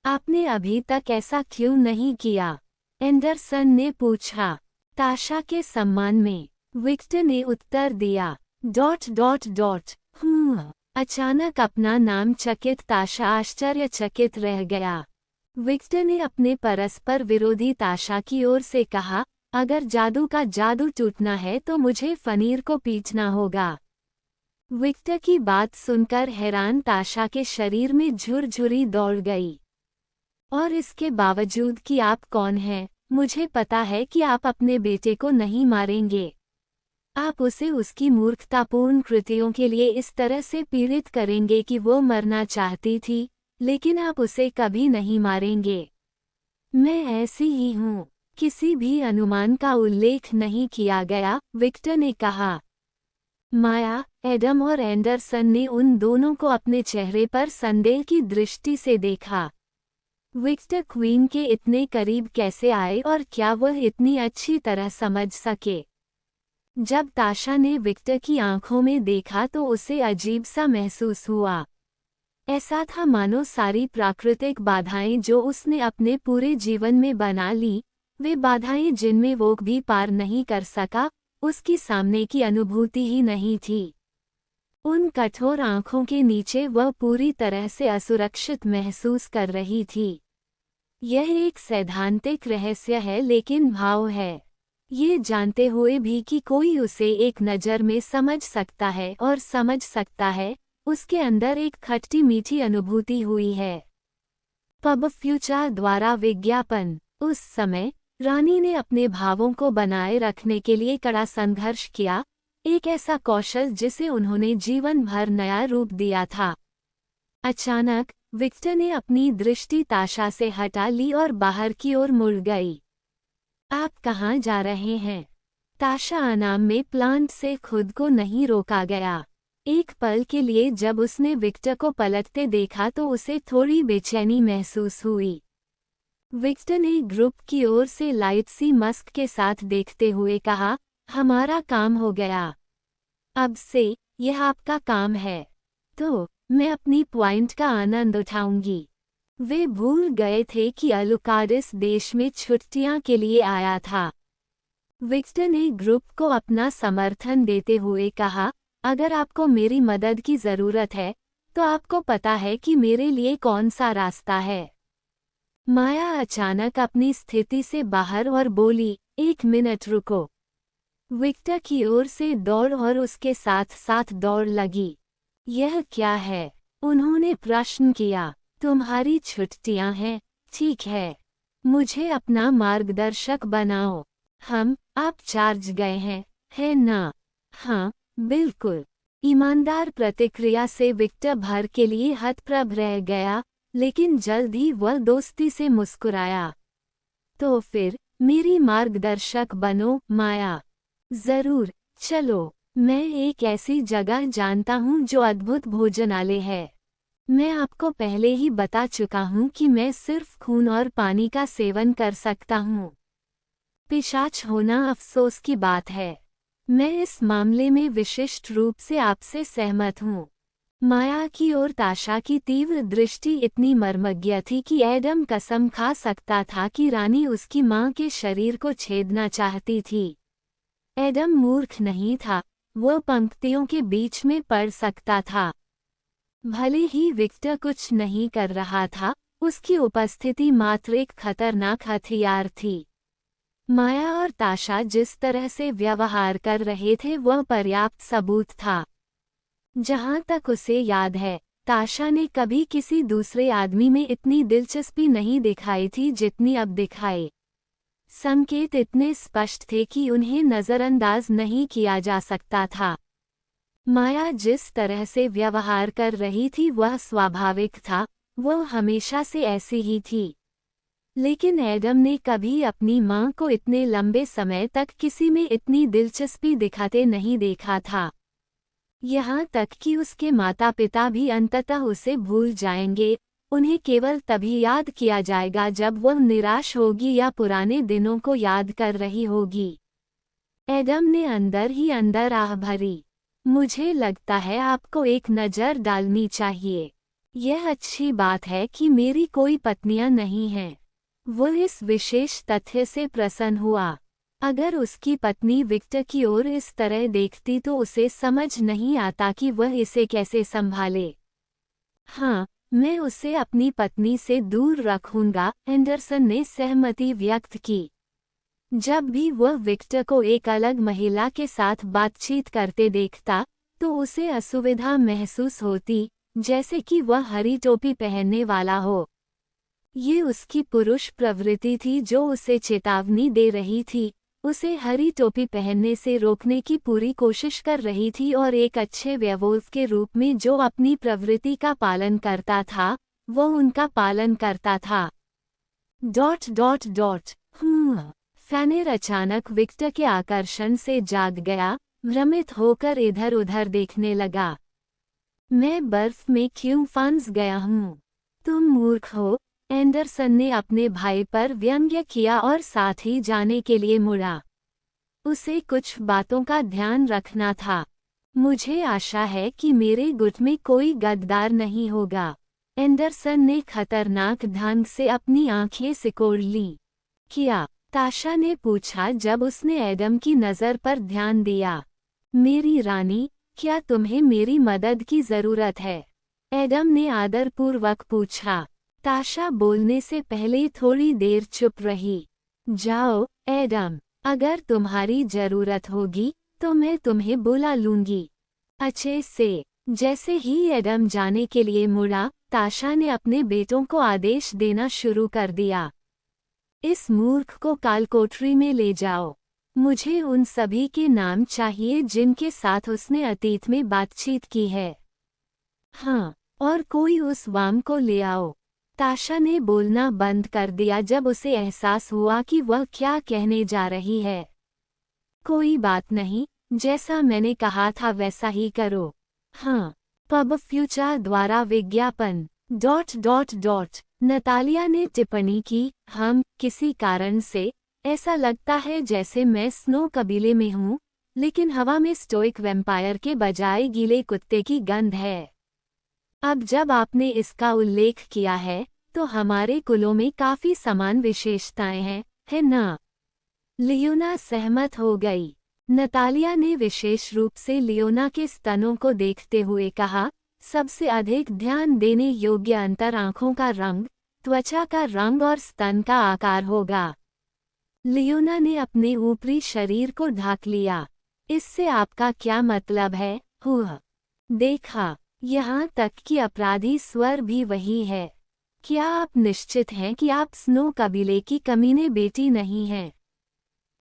आपने अभी तक ऐसा क्यों नहीं किया? एंडरसन ने पूछा। ताशा के सम्मान में, विक्टर ने उत्तर दिया। ... अचानक अपना नाम चकित ताशा आश्चर्यचकित रह गया। विक्टर ने अपने परस्पर विरोधी ताशा की ओर से कहा, अगर जादू का जादू टूटना है तो मुझे फनीर को पीटना होगा। विक्टर की बात सुनकर हैरान ताशा के शरीर में झुरझुरी दौड़ गई। और इसके बावजूद कि आप कौन हैं, मुझे पता है कि आप अपने बेटे को नहीं मारेंगे। आप उसे उसकी मूर्खतापूर्ण कृतियों के लिए इस तरह से पीड़ित करेंगे कि वो मरना चाहती थी, लेकिन आप उसे कभी नहीं मारेंगे। मैं ऐसी ही हूँ। किसी भी अनुमान का उल्लेख नहीं किया गया, विक्टर ने कहा। माया, एडम और एंडरसन ने उन दोनों को अपने चेहरे पर संदेह की दृष्टि से देखा। विक्टर क्वीन के इतने करीब कैसे आए और क्या वह इतनी अच्छी तरह समझ सके? जब ताशा ने विक्टर की आंखों में देखा तो उसे अजीब सा महसूस हुआ। ऐसा था मानो सारी प्राकृतिक बाधाएं जो उसने अपने पूरे जीवन में बना ली, वे बाधाएं जिनमें वो भी पार नहीं कर सका, उसकी सामने की अनुभूति ही नहीं थी। उन कठोर आंखों के नीचे वह पूरी तरह से असुरक्षित महसूस कर रही थी। यह एक सैद्धांतिक रहस्य है, लेकिन भाव है। ये जानते हुए भी कि कोई उसे एक नज़र में समझ सकता है और समझ सकता है, उसके अंदर एक खट्टी मीठी अनुभूति हुई है। पब फ्यूचर द्वारा विज्ञापन। उस समय रानी ने अपने भावों को बनाए रखने के लिए कड़ा संघर्ष किया, एक ऐसा कौशल जिसे उन्होंने जीवन भर नया रूप दिया था। अचानक विक्टर ने अपनी दृष्टि ताशा से हटा ली और बाहर की ओर मुड़ गई। आप कहाँ जा रहे हैं? ताशा अनाम में प्लांट से खुद को नहीं रोका गया। एक पल के लिए जब उसने विक्टर को पलटते देखा तो उसे थोड़ी बेचैनी महसूस हुई। विक्टर ने ग्रुप की ओर से लाइट सी मस्क के साथ देखते हुए कहा, हमारा काम हो गया। अब से यह आपका काम है। तो मैं अपनी पॉइंट का आनंद उठाऊंगी। वे भूल गए थे कि अलुकाडिस देश में छुट्टियां के लिए आया था। विक्टर ने ग्रुप को अपना समर्थन देते हुए कहा, अगर आपको मेरी मदद की ज़रूरत है, तो आपको पता है कि मेरे लिए कौन सा रास्ता है। माया अचानक अपनी स्थिति से बाहर और बोली, 1 मिनट रुको। विक्टर की ओर से दौड़ और उसके साथ साथ दौड़ लगी। यह क्या है? उन्होंने प्रश्न किया। तुम्हारी छुट्टियां हैं, ठीक है। मुझे अपना मार्गदर्शक बनाओ। आप चार्ज गए हैं, है ना? हाँ, बिल्कुल। ईमानदार प्रतिक्रिया से विक्टर भर के लिए हतप्रभ रह गया, लेकिन जल्द ही वह दोस्ती से मुस्कुराया। तो फिर मेरी मार्गदर्शक बनो, माया। जरूर, चलो। मैं एक ऐसी जगह जानता हूँ जो अद्भुत भोजनालय है। मैं आपको पहले ही बता चुका हूँ कि मैं सिर्फ खून और पानी का सेवन कर सकता हूँ। पिशाच होना अफसोस की बात है। मैं इस मामले में विशिष्ट रूप से आपसे सहमत हूँ। माया की ओर ताशा की तीव्र दृष्टि इतनी मर्मज्ञ थी कि एडम कसम खा सकता था कि रानी उसकी मां के शरीर को छेदना चाहती थी। एडम मूर्ख नहीं था, वह पंक्तियों के बीच में पढ़ सकता था। भले ही विक्टर कुछ नहीं कर रहा था, उसकी उपस्थिति मात्र एक खतरनाक हथियार थी। माया और ताशा जिस तरह से व्यवहार कर रहे थे वह पर्याप्त सबूत था। जहां तक उसे याद है, ताशा ने कभी किसी दूसरे आदमी में इतनी दिलचस्पी नहीं दिखाई थी जितनी अब दिखाए। संकेत इतने स्पष्ट थे कि उन्हें नज़रअंदाज नहीं किया जा सकता था। माया जिस तरह से व्यवहार कर रही थी वह स्वाभाविक था, वह हमेशा से ऐसी ही थी। लेकिन एडम ने कभी अपनी मां को इतने लंबे समय तक किसी में इतनी दिलचस्पी दिखाते नहीं देखा था। यहाँ तक कि उसके माता पिता भी अंततः उसे भूल जाएंगे। उन्हें केवल तभी याद किया जाएगा जब वह निराश होगी या पुराने दिनों को याद कर रही होगी। एडम ने अंदर ही अंदर आह भरी। मुझे लगता है आपको एक नज़र डालनी चाहिए। यह अच्छी बात है कि मेरी कोई पत्नियां नहीं हैं। वह इस विशेष तथ्य से प्रसन्न हुआ। अगर उसकी पत्नी विक्टर की ओर इस तरह देखती तो उसे समझ नहीं आता कि वह इसे कैसे संभाले। हाँ, मैं उसे अपनी पत्नी से दूर रखूंगा, एंडरसन ने सहमति व्यक्त की। जब भी वह विक्टर को एक अलग महिला के साथ बातचीत करते देखता तो उसे असुविधा महसूस होती, जैसे कि वह हरी टोपी पहनने वाला हो। ये उसकी पुरुष प्रवृत्ति थी जो उसे चेतावनी दे रही थी, उसे हरी टोपी पहनने से रोकने की पूरी कोशिश कर रही थी और एक अच्छे वेयरवुल्फ के रूप में जो अपनी प्रवृत्ति का पालन करता था, वह उनका पालन करता था। ... फैनर अचानक विक्टर के आकर्षण से जाग गया, भ्रमित होकर इधर उधर देखने लगा। मैं बर्फ में क्यों फंस गया हूँ? तुम मूर्ख हो, एंडरसन ने अपने भाई पर व्यंग्य किया और साथ ही जाने के लिए मुड़ा। उसे कुछ बातों का ध्यान रखना था। मुझे आशा है कि मेरे गुट में कोई गद्दार नहीं होगा। एंडरसन ने खतरनाक ढंग से अपनी आंखें सिकोड़ लीं। क्या? ताशा ने पूछा जब उसने एडम की नज़र पर ध्यान दिया। मेरी रानी, क्या तुम्हें मेरी मदद की ज़रूरत है? एडम ने आदरपूर्वक पूछा। ताशा बोलने से पहले थोड़ी देर चुप रही। जाओ, एडम, अगर तुम्हारी ज़रूरत होगी तो मैं तुम्हें बुला लूंगी। अच्छे से। जैसे ही एडम जाने के लिए मुड़ा, ताशा ने अपने बेटों को आदेश देना शुरू कर दिया। इस मूर्ख को कालकोठरी में ले जाओ। मुझे उन सभी के नाम चाहिए जिनके साथ उसने अतीत में बातचीत की है। हाँ, और कोई उस वाम को ले आओ। ताशा ने बोलना बंद कर दिया जब उसे एहसास हुआ कि वह क्या कहने जा रही है। कोई बात नहीं, जैसा मैंने कहा था वैसा ही करो। हाँ। पब फ्यूचर द्वारा विज्ञापन ... नतालिया ने टिप्पणी की, हम किसी कारण से ऐसा लगता है जैसे मैं स्नो कबीले में हूँ, लेकिन हवा में स्टोइक वैम्पायर के बजाय गीले कुत्ते की गंध है। अब जब आपने इसका उल्लेख किया है, तो हमारे कुलों में काफी समान विशेषताएं हैं, है ना? लियोना सहमत हो गई। नतालिया ने विशेष रूप से लियोना के स्तनों को देखते हुए कहा, सबसे अधिक ध्यान देने योग्य अंतर आंखों का रंग, त्वचा का रंग और स्तन का आकार होगा। लियोना ने अपने ऊपरी शरीर को ढक लिया। इससे आपका क्या मतलब है? हुआ। देखा, यहाँ तक कि अपराधी स्वर भी वही है। क्या आप निश्चित हैं कि आप स्नो कबीले की कमीने बेटी नहीं हैं?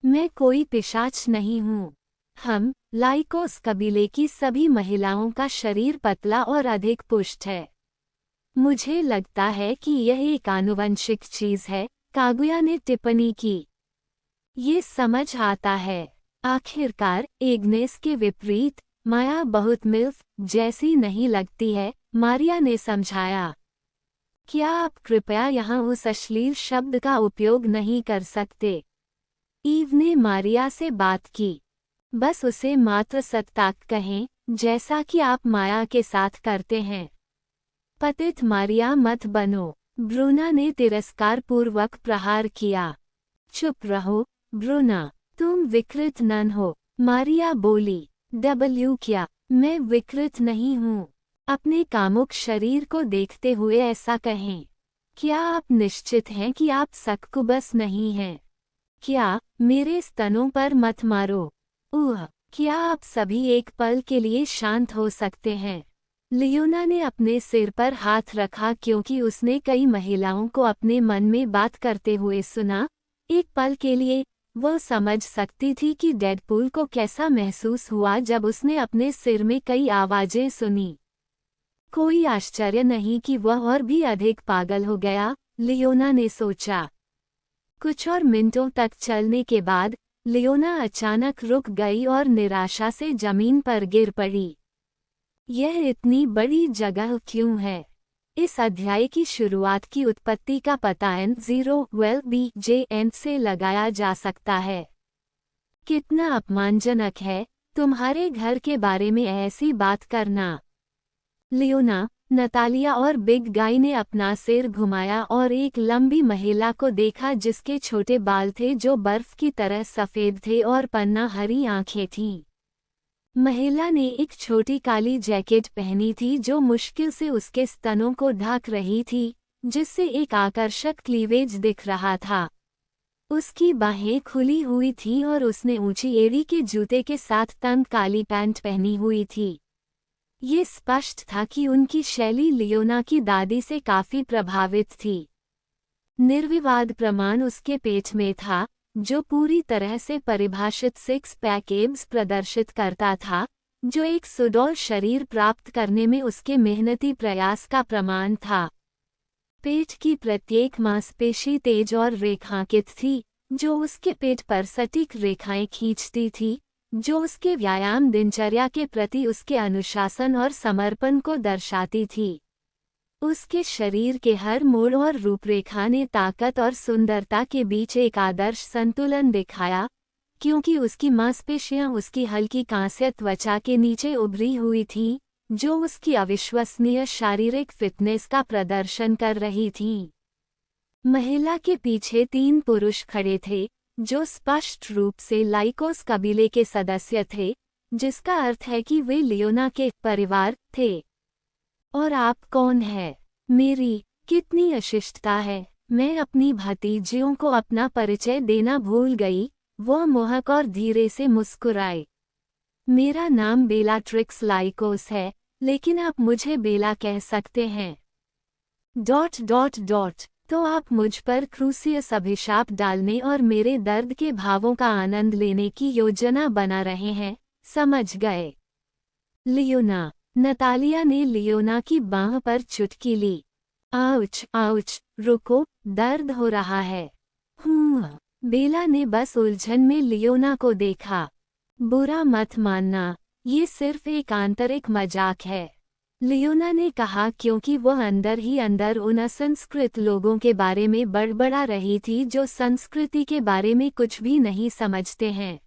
मैं कोई पिशाच नहीं हूँ। हम लाइकोस कबीले की सभी महिलाओं का शरीर पतला और अधिक पुष्ट है। मुझे लगता है कि यह एक आनुवंशिक चीज है, कागुया ने टिप्पणी की। ये समझ आता है। आखिरकार एग्नेस के विपरीत माया बहुत मिल्फ जैसी नहीं लगती है, मारिया ने समझाया। क्या आप कृपया यहाँ उस अश्लील शब्द का उपयोग नहीं कर सकते? ईव ने मारिया से बात की। बस उसे मात्र सत्ताक कहें, जैसा कि आप माया के साथ करते हैं। पतित मारिया मत बनो, ब्रूना ने तिरस्कारपूर्वक प्रहार किया। चुप रहो, ब्रूना, तुम विकृत नन हो, मारिया बोली। क्या? मैं विकृत नहीं हूँ। अपने कामुक शरीर को देखते हुए ऐसा कहें। क्या आप निश्चित हैं कि आप सक्कुबस नहीं हैं? क्या? मेरे स्तनों पर मत मारो। क्या आप सभी एक पल के लिए शांत हो सकते हैं? लियोना ने अपने सिर पर हाथ रखा क्योंकि उसने कई महिलाओं को अपने मन में बात करते हुए सुना। एक पल के लिए वह समझ सकती थी कि डेडपूल को कैसा महसूस हुआ जब उसने अपने सिर में कई आवाजें सुनी। कोई आश्चर्य नहीं कि वह और भी अधिक पागल हो गया, लियोना ने सोचा। कुछ और मिनटों तक चलने के बाद लियोना अचानक रुक गई और निराशा से जमीन पर गिर पड़ी। यह इतनी बड़ी जगह क्यों है? इस अध्याय की शुरुआत की उत्पत्ति का पता N0BJN से लगाया जा सकता है। कितना अपमानजनक है तुम्हारे घर के बारे में ऐसी बात करना। लियोना, नतालिया और बिग गाई ने अपना सिर घुमाया और एक लंबी महिला को देखा जिसके छोटे बाल थे जो बर्फ की तरह सफ़ेद थे और पन्ना हरी आंखें थीं। महिला ने एक छोटी काली जैकेट पहनी थी जो मुश्किल से उसके स्तनों को ढक रही थी, जिससे एक आकर्षक क्लीवेज दिख रहा था। उसकी बाहें खुली हुई थीं और उसने ऊंची एड़ी के जूते के साथ तंग काली पैंट पहनी हुई थी। ये स्पष्ट था कि उनकी शैली लियोना की दादी से काफी प्रभावित थी। निर्विवाद प्रमाण उसके पेट में था, जो पूरी तरह से परिभाषित सिक्स पैक एब्स प्रदर्शित करता था, जो एक सुडौल शरीर प्राप्त करने में उसके मेहनती प्रयास का प्रमाण था। पेट की प्रत्येक मांसपेशी तेज और रेखांकित थी, जो उसके पेट पर सटीक रेखाएं खींचती थी, जो उसके व्यायाम दिनचर्या के प्रति उसके अनुशासन और समर्पण को दर्शाती थी। उसके शरीर के हर मोड़ और रूपरेखा ने ताकत और सुंदरता के बीच एक आदर्श संतुलन दिखाया, क्योंकि उसकी मांसपेशियां उसकी हल्की कांस्य त्वचा के नीचे उभरी हुई थीं, जो उसकी अविश्वसनीय शारीरिक फिटनेस का प्रदर्शन कर रही थीं। महिला के पीछे 3 पुरुष खड़े थे, जो स्पष्ट रूप से लाइकोस कबीले के सदस्य थे, जिसका अर्थ है कि वे लियोना के परिवार थे। और आप कौन है? मेरी कितनी अशिष्टता है। मैं अपनी भतीजियों को अपना परिचय देना भूल गई। वह मोहक और धीरे से मुस्कुराए। मेरा नाम बेलाट्रिक्स लाइकोस है, लेकिन आप मुझे बेला कह सकते हैं। ... तो आप मुझ पर क्रूसियस अभिशाप डालने और मेरे दर्द के भावों का आनंद लेने की योजना बना रहे हैं, समझ गए? लियोना। नतालिया ने लियोना की बांह पर चुटकी ली। आउच आउच, रुको, दर्द हो रहा है। बेला ने बस उलझन में लियोना को देखा। बुरा मत मानना, ये सिर्फ एक आंतरिक मजाक है, लियोना ने कहा, क्योंकि वह अंदर ही अंदर उन असंस्कृत लोगों के बारे में बड़बड़ा रही थी जो संस्कृति के बारे में कुछ भी नहीं समझते हैं।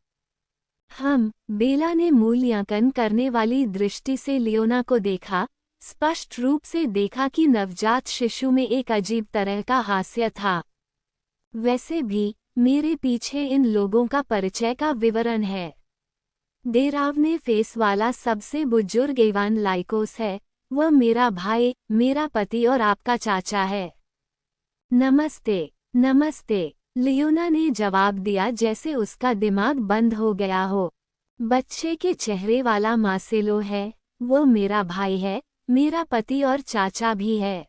बेला ने मूल्यांकन करने वाली दृष्टि से लियोना को देखा, स्पष्ट रूप से देखा कि नवजात शिशु में एक अजीब तरह का हास्य था। वैसे भी, मेरे पीछे इन लोगों का परिचय का विवरण है। डेरावने फेस वाला सबसे बुजुर्ग इवान लाइकोस है। वह मेरा भाई, मेरा पति और आपका चाचा है। नमस्ते। नमस्ते, लियोना ने जवाब दिया जैसे उसका दिमाग बंद हो गया हो। बच्चे के चेहरे वाला मार्सेलो है। वो मेरा भाई है, मेरा पति और चाचा भी है।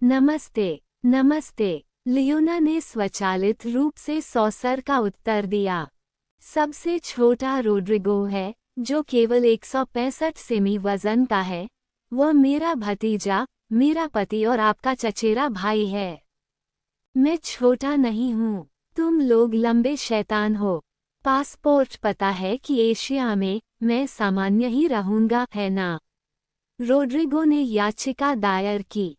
नमस्ते। नमस्ते, लियोना ने स्वचालित रूप से सौसर का उत्तर दिया। सबसे छोटा रोड्रिगो है, जो केवल 165 सेमी वजन का है। वह मेरा भतीजा, मेरा पति और आपका चचेरा भाई है। मैं छोटा नहीं हूँ। तुम लोग लंबे शैतान हो। पासपोर्ट पता है कि एशिया में मैं सामान्य ही रहूंगा, है ना? रोड्रिगो ने याचिका दायर की।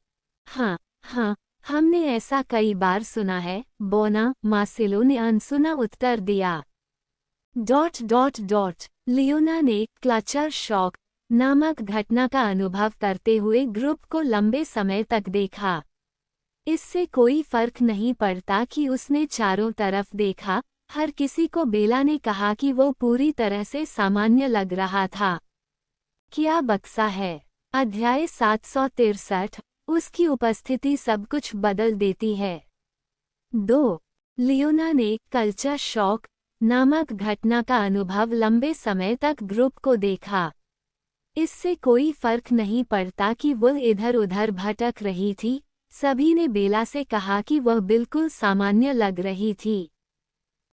हाँ, हमने ऐसा कई बार सुना है, बोना, मार्सेलो ने अनसुना उत्तर दिया। ... लियोना ने क्लचर शॉक नामक घटना का अनुभव करते हुए ग्रुप को लंबे समय तक देखा। इससे कोई फर्क नहीं पड़ता कि उसने चारों तरफ देखा, हर किसी को बेला ने कहा कि वो पूरी तरह से सामान्य लग रहा था। क्या बक्सा है? अध्याय 763, उसकी उपस्थिति सब कुछ बदल देती है। 2. लियोना ने कल्चर शॉक नामक घटना का अनुभव लंबे समय तक ग्रुप को देखा। इससे कोई फर्क नहीं पड़ता कि वह इधर उधर भटक रही थी, सभी ने बेला से कहा कि वह बिल्कुल सामान्य लग रही थी।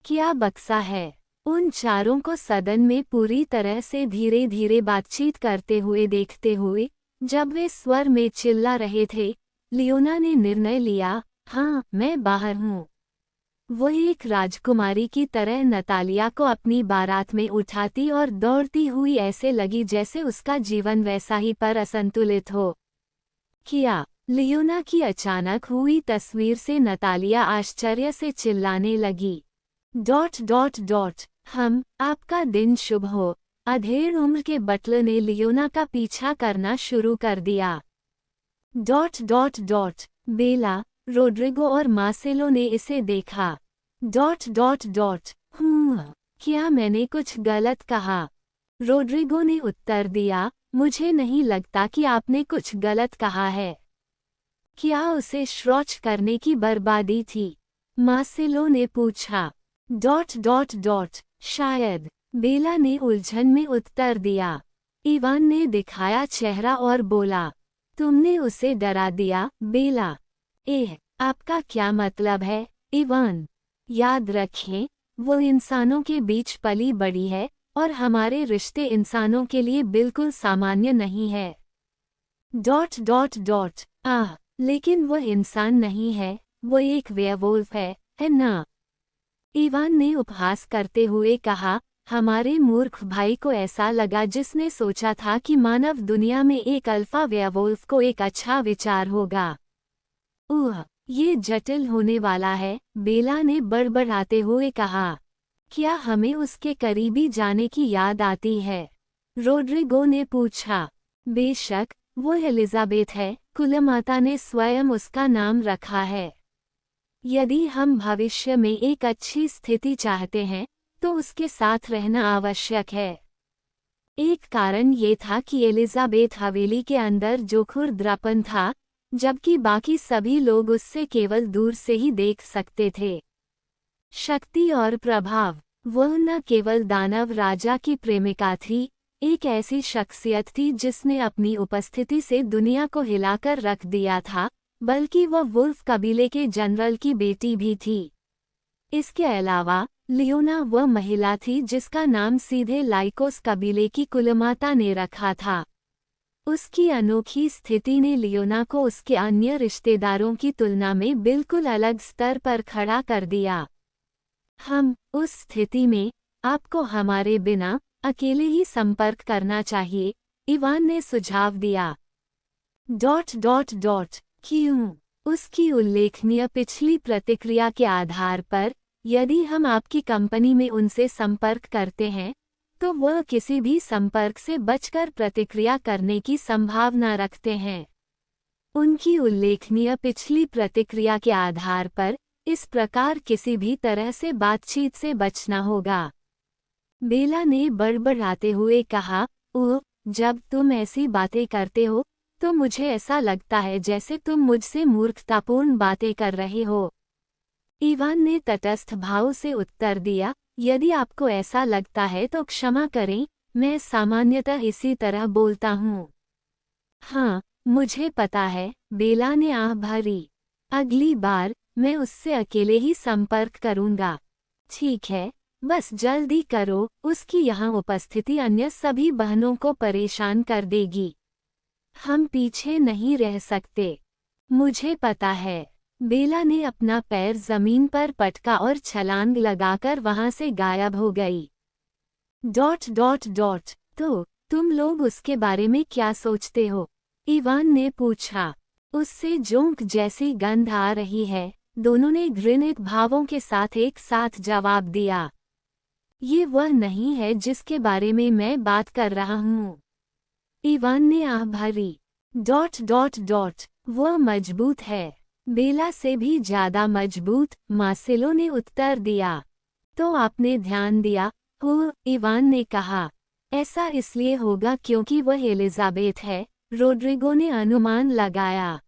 क्या बक्सा है? उन चारों को सदन में पूरी तरह से धीरे धीरे बातचीत करते हुए देखते हुए, जब वे स्वर में चिल्ला रहे थे, लियोना ने निर्णय लिया, हाँ, मैं बाहर हूँ। वो एक राजकुमारी की तरह नतालिया को अपनी बारात में उठाती और दौड़ती हुई ऐसे लगी जैसे उसका जीवन वैसा ही पर असंतुलित हो। क्या? लियोना की अचानक हुई तस्वीर से नतालिया आश्चर्य से चिल्लाने लगी। हम, आपका दिन शुभ हो। अधेड़ उम्र के बटलर ने लियोना का पीछा करना शुरू कर दिया। बेला, रोड्रिगो और मार्सेलो ने इसे देखा। क्या मैंने कुछ गलत कहा? रोड्रिगो ने उत्तर दिया, मुझे नहीं लगता कि आपने कुछ गलत कहा है। क्या उसे श्रौच करने की बर्बादी थी? मार्सेलो ने पूछा। शायद, बेला ने उलझन में उत्तर दिया। इवान ने दिखाया चेहरा और बोला, तुमने उसे डरा दिया, बेला। आपका क्या मतलब है, इवान? याद रखें, वो इंसानों के बीच पली बड़ी है और हमारे रिश्ते इंसानों के लिए बिल्कुल सामान्य नहीं है। लेकिन वो इंसान नहीं है, वो एक वेयरवुल्फ है ना? इवान ने उपहास करते हुए कहा, हमारे मूर्ख भाई को ऐसा लगा जिसने सोचा था कि मानव दुनिया में एक अल्फा वेयरवुल्फ को एक अच्छा विचार होगा। ये जटिल होने वाला है, बेला ने बड़बड़ाते हुए कहा। क्या हमें उसके करीबी जाने की याद आती है? रोड्रिगो ने पूछा। बेशक, वो एलिजाबेथ है, कुलमाता ने स्वयं उसका नाम रखा है। यदि हम भविष्य में एक अच्छी स्थिति चाहते हैं, तो उसके साथ रहना आवश्यक है। एक कारण ये था कि एलिजाबेथ हवेली के अंदर जो खुरदरापन था, जबकि बाकी सभी लोग उससे केवल दूर से ही देख सकते थे। शक्ति और प्रभाव, वह न केवल दानव राजा की प्रेमिका थी, एक ऐसी शख्सियत थी जिसने अपनी उपस्थिति से दुनिया को हिलाकर रख दिया था, बल्कि वह वुल्फ कबीले के जनरल की बेटी भी थी। इसके अलावा, लियोना वह महिला थी जिसका नाम सीधे लाइकोस कबीले की कुलमाता ने रखा था। उसकी अनोखी स्थिति ने लियोना को उसके अन्य रिश्तेदारों की तुलना में बिल्कुल अलग स्तर पर खड़ा कर दिया। उस स्थिति में, आपको हमारे बिना अकेले ही संपर्क करना चाहिए, इवान ने सुझाव दिया। क्यों? उसकी उल्लेखनीय पिछली प्रतिक्रिया के आधार पर, यदि हम आपकी कंपनी में उनसे संपर्क करते हैं, तो वह किसी भी संपर्क से बचकर प्रतिक्रिया करने की संभावना रखते हैं। उनकी उल्लेखनीय पिछली प्रतिक्रिया के आधार पर, इस प्रकार किसी भी तरह से बातचीत से बचना होगा। बेला ने बड़बड़ाते हुए कहा, जब तुम ऐसी बातें करते हो, तो मुझे ऐसा लगता है जैसे तुम मुझसे मूर्खतापूर्ण बातें कर रहे हो। इवान ने तटस्थ भाव से उत्तर दिया, यदि आपको ऐसा लगता है तो क्षमा करें, मैं सामान्यतः इसी तरह बोलता हूँ। हाँ, मुझे पता है, बेला ने आह भरी। अगली बार, मैं उससे अकेले ही संपर्क करूँगा। ठीक है, बस जल्दी करो, उसकी यहाँ उपस्थिति अन्य सभी बहनों को परेशान कर देगी। हम पीछे नहीं रह सकते। मुझे पता है। बेला ने अपना पैर जमीन पर पटका और छलांग लगाकर वहां से गायब हो गई। तो तुम लोग उसके बारे में क्या सोचते हो? इवान ने पूछा। उससे जोंक जैसी गंध आ रही है, दोनों ने घृणित भावों के साथ एक साथ जवाब दिया। ये वह नहीं है जिसके बारे में मैं बात कर रहा हूँ। इवान ने आह भरी। वह मजबूत है। बेला से भी ज्यादा मजबूत, मार्सेलो ने उत्तर दिया। तो आपने ध्यान दिया, इवान ने कहा। ऐसा इसलिए होगा क्योंकि वह एलिजाबेथ है, रोड्रिगो ने अनुमान लगाया।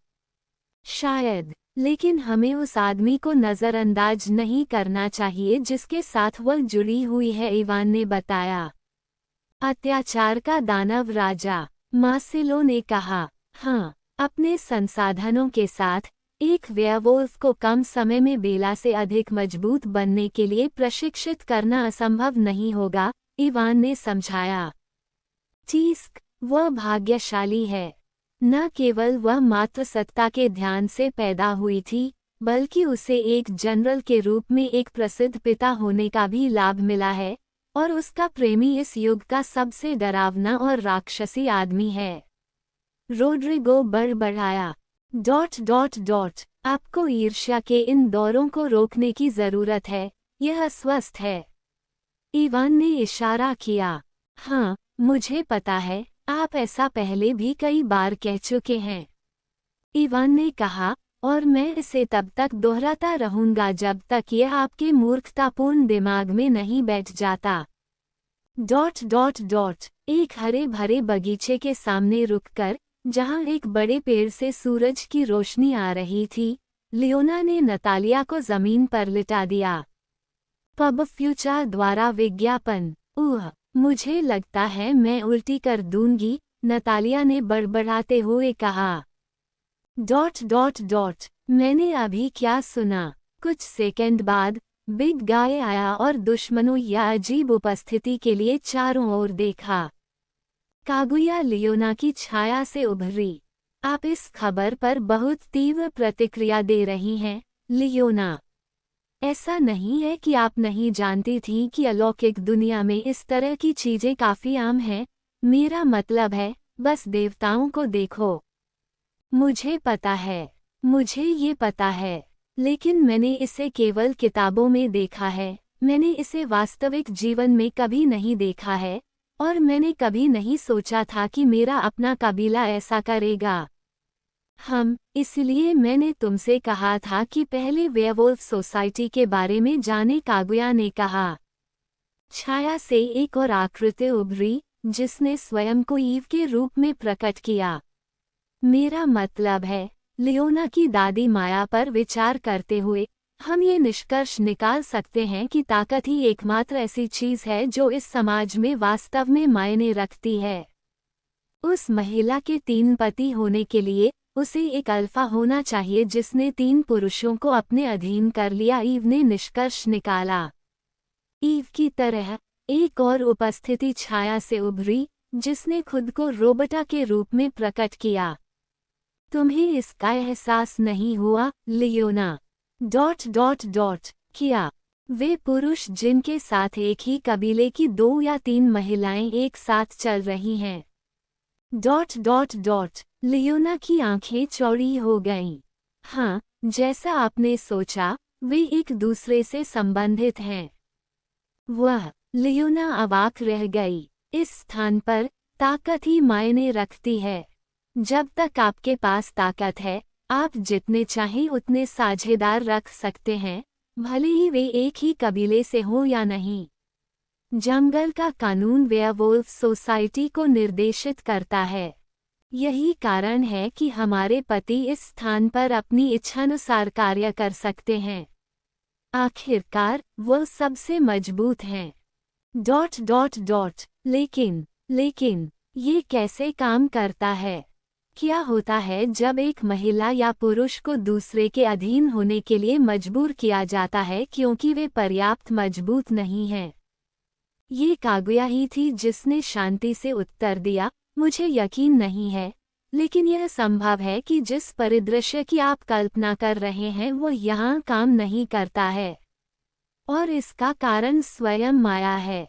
शायद, लेकिन हमें उस आदमी को नज़रअंदाज नहीं करना चाहिए जिसके साथ वह जुड़ी हुई है, इवान ने बताया। अत्याचार का दानव राजा, मार्सेलो ने कहा। हाँ, अपने संसाधनों के साथ, एक वेयरवुल्फ को कम समय में बेला से अधिक मजबूत बनने के लिए प्रशिक्षित करना असंभव नहीं होगा, इवान ने समझाया। वह भाग्यशाली है। न केवल वह मातृसत्ता के ध्यान से पैदा हुई थी, बल्कि उसे एक जनरल के रूप में एक प्रसिद्ध पिता होने का भी लाभ मिला है, और उसका प्रेमी इस युग का सबसे डरावना और राक्षसी आदमी है। रोड्रिगो बड़बड़ाया। आपको ईर्ष्या के इन दौरों को रोकने की जरूरत है, यह अस्वस्थ है। इवान ने इशारा किया। हाँ, मुझे पता है, आप ऐसा पहले भी कई बार कह चुके हैं, इवान ने कहा, और मैं इसे तब तक दोहराता रहूंगा जब तक यह आपके मूर्खतापूर्ण दिमाग में नहीं बैठ जाता। एक हरे भरे बगीचे के सामने रुककर, जहां एक बड़े पेड़ से सूरज की रोशनी आ रही थी, लियोना ने नतालिया को जमीन पर लिटा दिया। पब फ्यूचर द्वारा विज्ञापन। मुझे लगता है मैं उल्टी कर दूंगी, नतालिया ने बड़बड़ाते हुए कहा। मैंने अभी क्या सुना? कुछ सेकंड बाद बिग गाय आया और दुश्मनों या अजीब उपस्थिति के लिए चारों ओर देखा। कागुया लियोना की छाया से उभरी। आप इस खबर पर बहुत तीव्र प्रतिक्रिया दे रही हैं, लियोना। ऐसा नहीं है कि आप नहीं जानती थी कि अलौकिक दुनिया में इस तरह की चीजें काफी आम हैं। मेरा मतलब है, बस देवताओं को देखो। मुझे ये पता है, लेकिन मैंने इसे केवल किताबों में देखा है। मैंने इसे वास्तविक जीवन में कभी नहीं देखा है, और मैंने कभी नहीं सोचा था कि मेरा अपना कबीला ऐसा करेगा। इसलिए मैंने तुमसे कहा था कि पहले वेयरवुल्फ सोसाइटी के बारे में जाने, कागुया ने कहा। छाया से एक और आकृति उभरी, जिसने स्वयं को ईव के रूप में प्रकट किया। मेरा मतलब है, लियोना की दादी माया पर विचार करते हुए, हम ये निष्कर्ष निकाल सकते हैं कि ताकत ही एकमात्र ऐसी चीज है जो इस समाज में वास्तव में मायने रखती है। उस महिला के 3 पति होने के लिए, उसे एक अल्फा होना चाहिए जिसने 3 पुरुषों को अपने अधीन कर लिया, ईव ने निष्कर्ष निकाला। ईव की तरह, एक और उपस्थिति छाया से उभरी, जिसने खुद को रोबोटा के रूप में प्रकट किया। तुम्हें इसका एहसास नहीं हुआ, लियोना? किया। वे पुरुष जिनके साथ एक ही कबीले की 2 या 3 महिलाएं एक साथ चल रही हैं। लियोना की आंखें चौड़ी हो गईं। हाँ, जैसा आपने सोचा, वे एक दूसरे से संबंधित हैं। लियोना अवाक रह गई। इस स्थान पर, ताकत ही मायने रखती है। जब तक आपके पास ताकत है, आप जितने चाहें उतने साझेदार रख सकते हैं, भले ही वे एक ही कबीले से हों या नहीं। जंगल का कानून वेयरवुल्फ सोसाइटी को निर्देशित करता है। यही कारण है कि हमारे पति इस स्थान पर अपनी इच्छानुसार कार्य कर सकते हैं। आखिरकार, वो सबसे मजबूत हैं। लेकिन, ये कैसे काम करता है? क्या होता है जब एक महिला या पुरुष को दूसरे के अधीन होने के लिए मजबूर किया जाता है क्योंकि वे पर्याप्त मजबूत नहीं हैं? ये कागुया ही थी जिसने शांति से उत्तर दिया, मुझे यकीन नहीं है, लेकिन यह संभव है कि जिस परिदृश्य की आप कल्पना कर रहे हैं वो यहाँ काम नहीं करता है। और इसका कारण स्वयं माया है।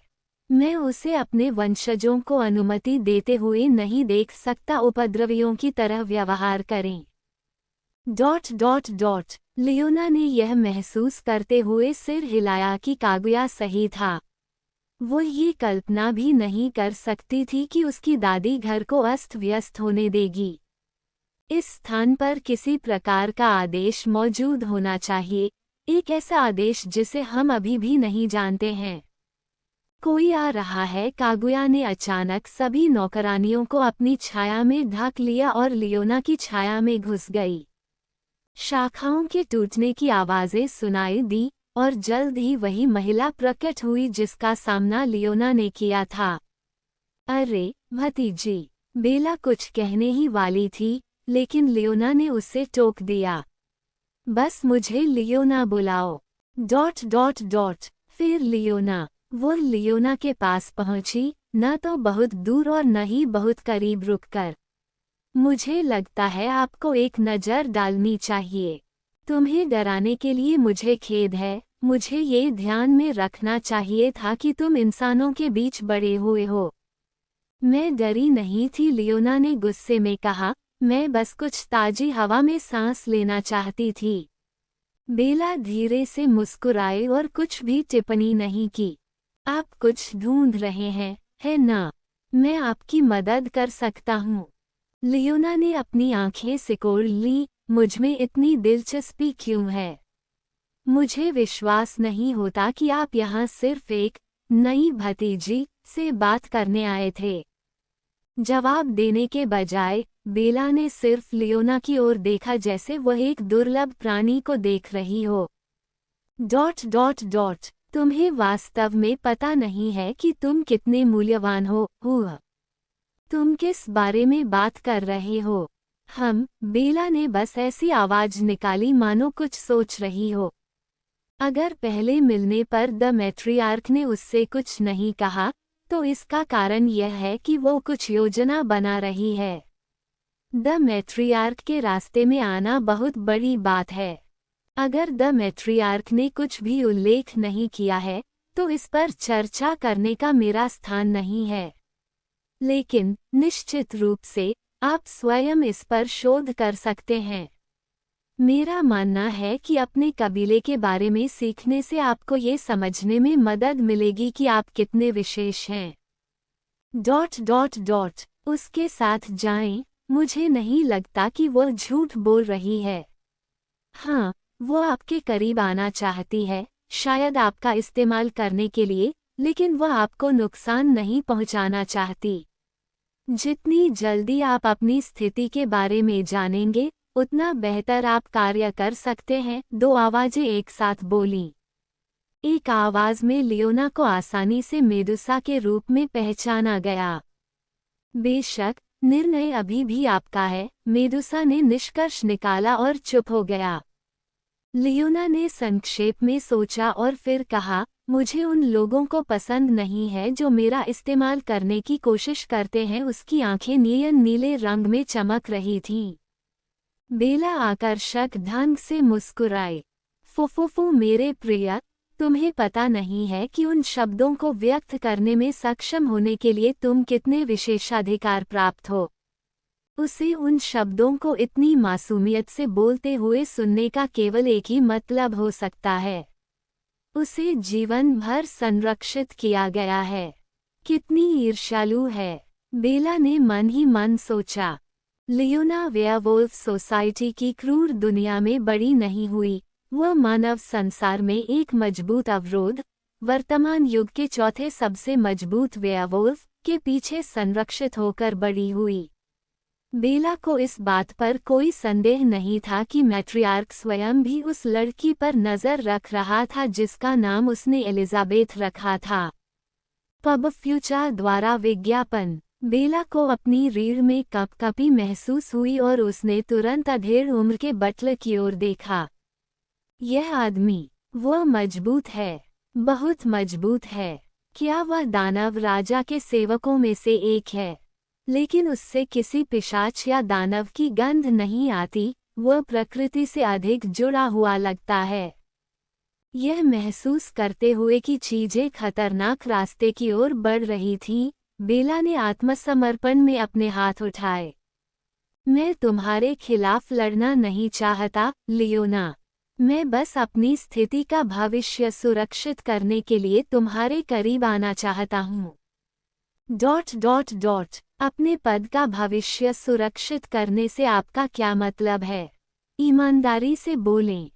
मैं उसे अपने वंशजों को अनुमति देते हुए नहीं देख सकता उपद्रवियों की तरह व्यवहार करें। लियोना ने यह महसूस करते हुए सिर हिलाया कि कागुया सही था। वो ये कल्पना भी नहीं कर सकती थी कि उसकी दादी घर को अस्त व्यस्त होने देगी। इस स्थान पर किसी प्रकार का आदेश मौजूद होना चाहिए, एक ऐसा आदेश जिसे हम अभी भी नहीं जानते हैं। कोई आ रहा है, कागुया ने अचानक सभी नौकरानियों को अपनी छाया में ढक लिया और लियोना की छाया में घुस गई। शाखाओं के टूटने की आवाजें सुनाई दी, और जल्द ही वही महिला प्रकट हुई जिसका सामना लियोना ने किया था। अरे, भतीजी! बेला कुछ कहने ही वाली थी, लेकिन लियोना ने उसे टोक दिया। बस मुझे लियोना बुलाओ। फिर लियोना। वो लियोना के पास पहुंची, न तो बहुत दूर और न ही बहुत करीब रुककर। मुझे लगता है आपको एक नज़र डालनी चाहिए। तुम्हें डराने के लिए मुझे खेद है। मुझे ये ध्यान में रखना चाहिए था कि तुम इंसानों के बीच बड़े हुए हो। मैं डरी नहीं थी, लियोना ने गुस्से में कहा। मैं बस कुछ ताजी हवा में सांस लेना चाहती थी। बेला धीरे से मुस्कुराए और कुछ भी टिप्पणी नहीं की। आप कुछ ढूंढ रहे हैं, है ना? मैं आपकी मदद कर सकता हूँ। लियोना ने अपनी आंखें सिकोड़ ली। मुझमें इतनी दिलचस्पी क्यों है? मुझे विश्वास नहीं होता कि आप यहाँ सिर्फ एक नई भतीजी से बात करने आए थे। जवाब देने के बजाय बेला ने सिर्फ लियोना की ओर देखा, जैसे वह एक दुर्लभ प्राणी को देख रही हो। डॉट डॉट डॉट तुम्हें वास्तव में पता नहीं है कि तुम कितने मूल्यवान हो। तुम किस बारे में बात कर रहे हो? बेला ने बस ऐसी आवाज निकाली मानो कुछ सोच रही हो। अगर पहले मिलने पर द मैट्रियार्क ने उससे कुछ नहीं कहा, तो इसका कारण यह है कि वो कुछ योजना बना रही है। द मैट्रियार्क के रास्ते में आना बहुत बड़ी बात है। अगर द मैट्रियार्क ने कुछ भी उल्लेख नहीं किया है, तो इस पर चर्चा करने का मेरा स्थान नहीं है। लेकिन निश्चित रूप से आप स्वयं इस पर शोध कर सकते हैं। मेरा मानना है कि अपने कबीले के बारे में सीखने से आपको ये समझने में मदद मिलेगी कि आप कितने विशेष हैं। डॉट डॉट डॉट उसके साथ जाएं। मुझे नहीं लगता कि वह झूठ बोल रही है। हाँ, वो आपके करीब आना चाहती है, शायद आपका इस्तेमाल करने के लिए, लेकिन वह आपको नुकसान नहीं पहुंचाना चाहती। जितनी जल्दी आप अपनी स्थिति के बारे में जानेंगे, उतना बेहतर आप कार्य कर सकते हैं। दो आवाजें एक साथ बोलीं। एक आवाज में लियोना को आसानी से मेडुसा के रूप में पहचाना गया। बेशक, निर्णय अभी भी आपका है, मेडुसा ने निष्कर्ष निकाला और चुप हो गया। लियोना ने संक्षेप में सोचा और फिर कहा, मुझे उन लोगों को पसंद नहीं है जो मेरा इस्तेमाल करने की कोशिश करते हैं। उसकी आंखें नियन नीले रंग में चमक रही थीं। बेला आकर्षक ढंग से मुस्कुराए। फुफुफु मेरे प्रिय, तुम्हें पता नहीं है कि उन शब्दों को व्यक्त करने में सक्षम होने के लिए तुम कितने विशेषाधिकार प्राप्त हो। उसे उन शब्दों को इतनी मासूमियत से बोलते हुए सुनने का केवल एक ही मतलब हो सकता है। उसे जीवन भर संरक्षित किया गया है। कितनी ईर्ष्यालु है, बेला ने मन ही मन सोचा। लियोना वेयरवुल्फ सोसाइटी की क्रूर दुनिया में बड़ी नहीं हुई। वह मानव संसार में एक मजबूत अवरोध, वर्तमान युग के चौथे सबसे मजबूत वेयरवुल्फ के पीछे संरक्षित होकर बड़ी हुई। बेला को इस बात पर कोई संदेह नहीं था कि मैट्रियार्क स्वयं भी उस लड़की पर नजर रख रहा था जिसका नाम उसने एलिजाबेथ रखा था। पब फ्यूचर द्वारा विज्ञापन। बेला को अपनी रीढ़ में कपकपी महसूस हुई और उसने तुरंत अधेड़ उम्र के बटलर की ओर देखा। यह आदमी, वह मजबूत है, बहुत मजबूत है। क्या वह दानव राजा के सेवकों में से एक है? लेकिन उससे किसी पिशाच या दानव की गंध नहीं आती। वह प्रकृति से अधिक जुड़ा हुआ लगता है। यह महसूस करते हुए कि चीजें खतरनाक रास्ते की ओर बढ़ रही थीं, बेला ने आत्मसमर्पण में अपने हाथ उठाए। मैं तुम्हारे खिलाफ लड़ना नहीं चाहता, लियोना। मैं बस अपनी स्थिति का भविष्य सुरक्षित करने के लिए तुम्हारे करीब आना चाहता हूँ। डॉट डॉट डॉट अपने पद का भविष्य सुरक्षित करने से आपका क्या मतलब है? ईमानदारी से बोलें।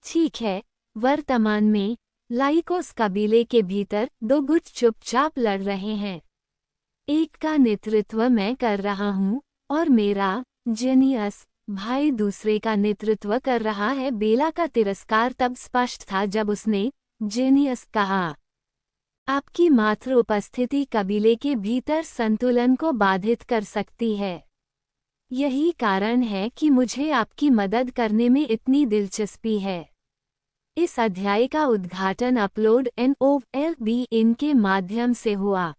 ठीक है। वर्तमान में लाइकोस कबीले के भीतर दो गुट चुपचाप लड़ रहे हैं। एक का नेतृत्व मैं कर रहा हूँ और मेरा जेनियस भाई दूसरे का नेतृत्व कर रहा है। बेला का तिरस्कार तब स्पष्ट था जब उसने जेनियस कहा। आपकी मात्र उपस्थिति कबीले के भीतर संतुलन को बाधित कर सकती है। यही कारण है कि मुझे आपकी मदद करने में इतनी दिलचस्पी है। इस अध्याय का उद्घाटन अपलोड NOLB के माध्यम से हुआ।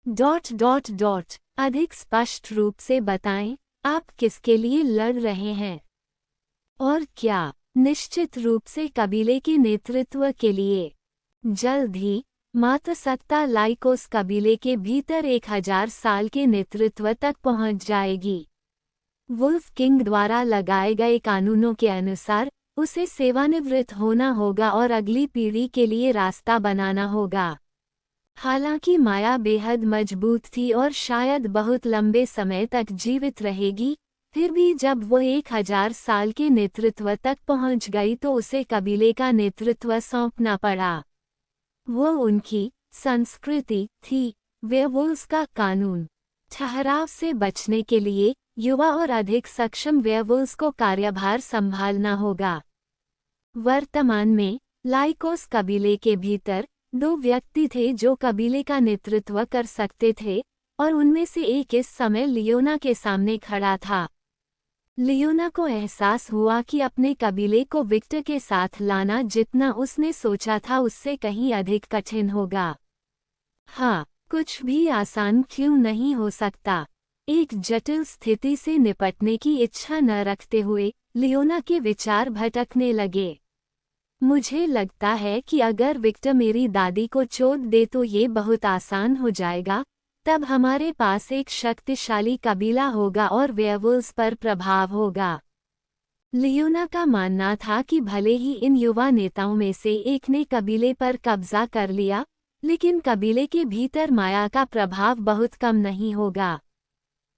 डॉट डॉट डॉट अधिक स्पष्ट रूप से बताएं, आप किसके लिए लड़ रहे हैं? और क्या, निश्चित रूप से कबीले के नेतृत्व के लिए। जल्द ही मातसत्ता लाइकोस कबीले के भीतर 1000 साल के नेतृत्व तक पहुंच जाएगी। वुल्फ किंग द्वारा लगाए गए कानूनों के अनुसार उसे सेवानिवृत्त होना होगा और अगली पीढ़ी के लिए रास्ता बनाना होगा। हालांकि माया बेहद मजबूत थी और शायद बहुत लंबे समय तक जीवित रहेगी, फिर भी जब वो 1000 साल के नेतृत्व तक पहुंच गई तो उसे कबीले का नेतृत्व सौंपना पड़ा। वो उनकी संस्कृति थी, वेयरवुल्व्स का कानून। ठहराव से बचने के लिए युवा और अधिक सक्षम वेयरवुल्व्स को कार्यभार संभालना होगा। वर्तमान में लाइकोस कबीले के भीतर 2 व्यक्ति थे जो कबीले का नेतृत्व कर सकते थे, और उनमें से एक इस समय लियोना के सामने खड़ा था। लियोना को एहसास हुआ कि अपने कबीले को विक्टर के साथ लाना जितना उसने सोचा था उससे कहीं अधिक कठिन होगा। हाँ, कुछ भी आसान क्यों नहीं हो सकता। एक जटिल स्थिति से निपटने की इच्छा न रखते हुए लियोना के विचार भटकने लगे। मुझे लगता है कि अगर विक्टर मेरी दादी को चोट दे तो ये बहुत आसान हो जाएगा, तब हमारे पास एक शक्तिशाली कबीला होगा और वेयरवुल्व्स पर प्रभाव होगा। लियोना का मानना था कि भले ही इन युवा नेताओं में से एक ने कबीले पर कब्जा कर लिया, लेकिन कबीले के भीतर माया का प्रभाव बहुत कम नहीं होगा।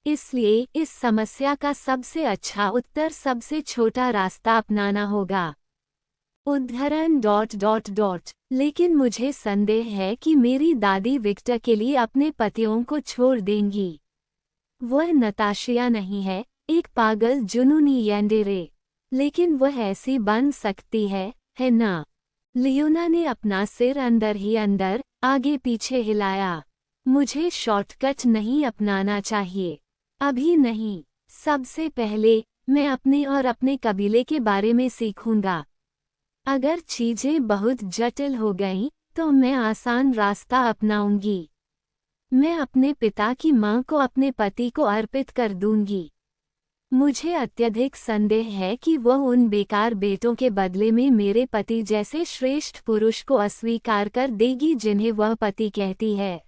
इसलिए इस समस्या का सबसे अच्छा उत्तर सबसे छोटा रास्ता अपनाना होगा। उद्धरण ... लेकिन मुझे संदेह है कि मेरी दादी विक्टर के लिए अपने पतियों को छोड़ देंगी। वह नताशिया नहीं है, एक पागल जुनूनी यैंडेरे, लेकिन वह ऐसी बन सकती है ना? लियोना ने अपना सिर अंदर ही अंदर आगे पीछे हिलाया। मुझे शॉर्टकट नहीं अपनाना चाहिए, अभी नहीं। सबसे पहले मैं अपने और अपने कबीले के बारे में सीखूंगा। अगर चीजें बहुत जटिल हो गईं, तो मैं आसान रास्ता अपनाऊंगी। मैं अपने पिता की मां को अपने पति को अर्पित कर दूंगी। मुझे अत्यधिक संदेह है कि वह उन बेकार बेटों के बदले में मेरे पति जैसे श्रेष्ठ पुरुष को अस्वीकार कर देगी जिन्हें वह पति कहती है।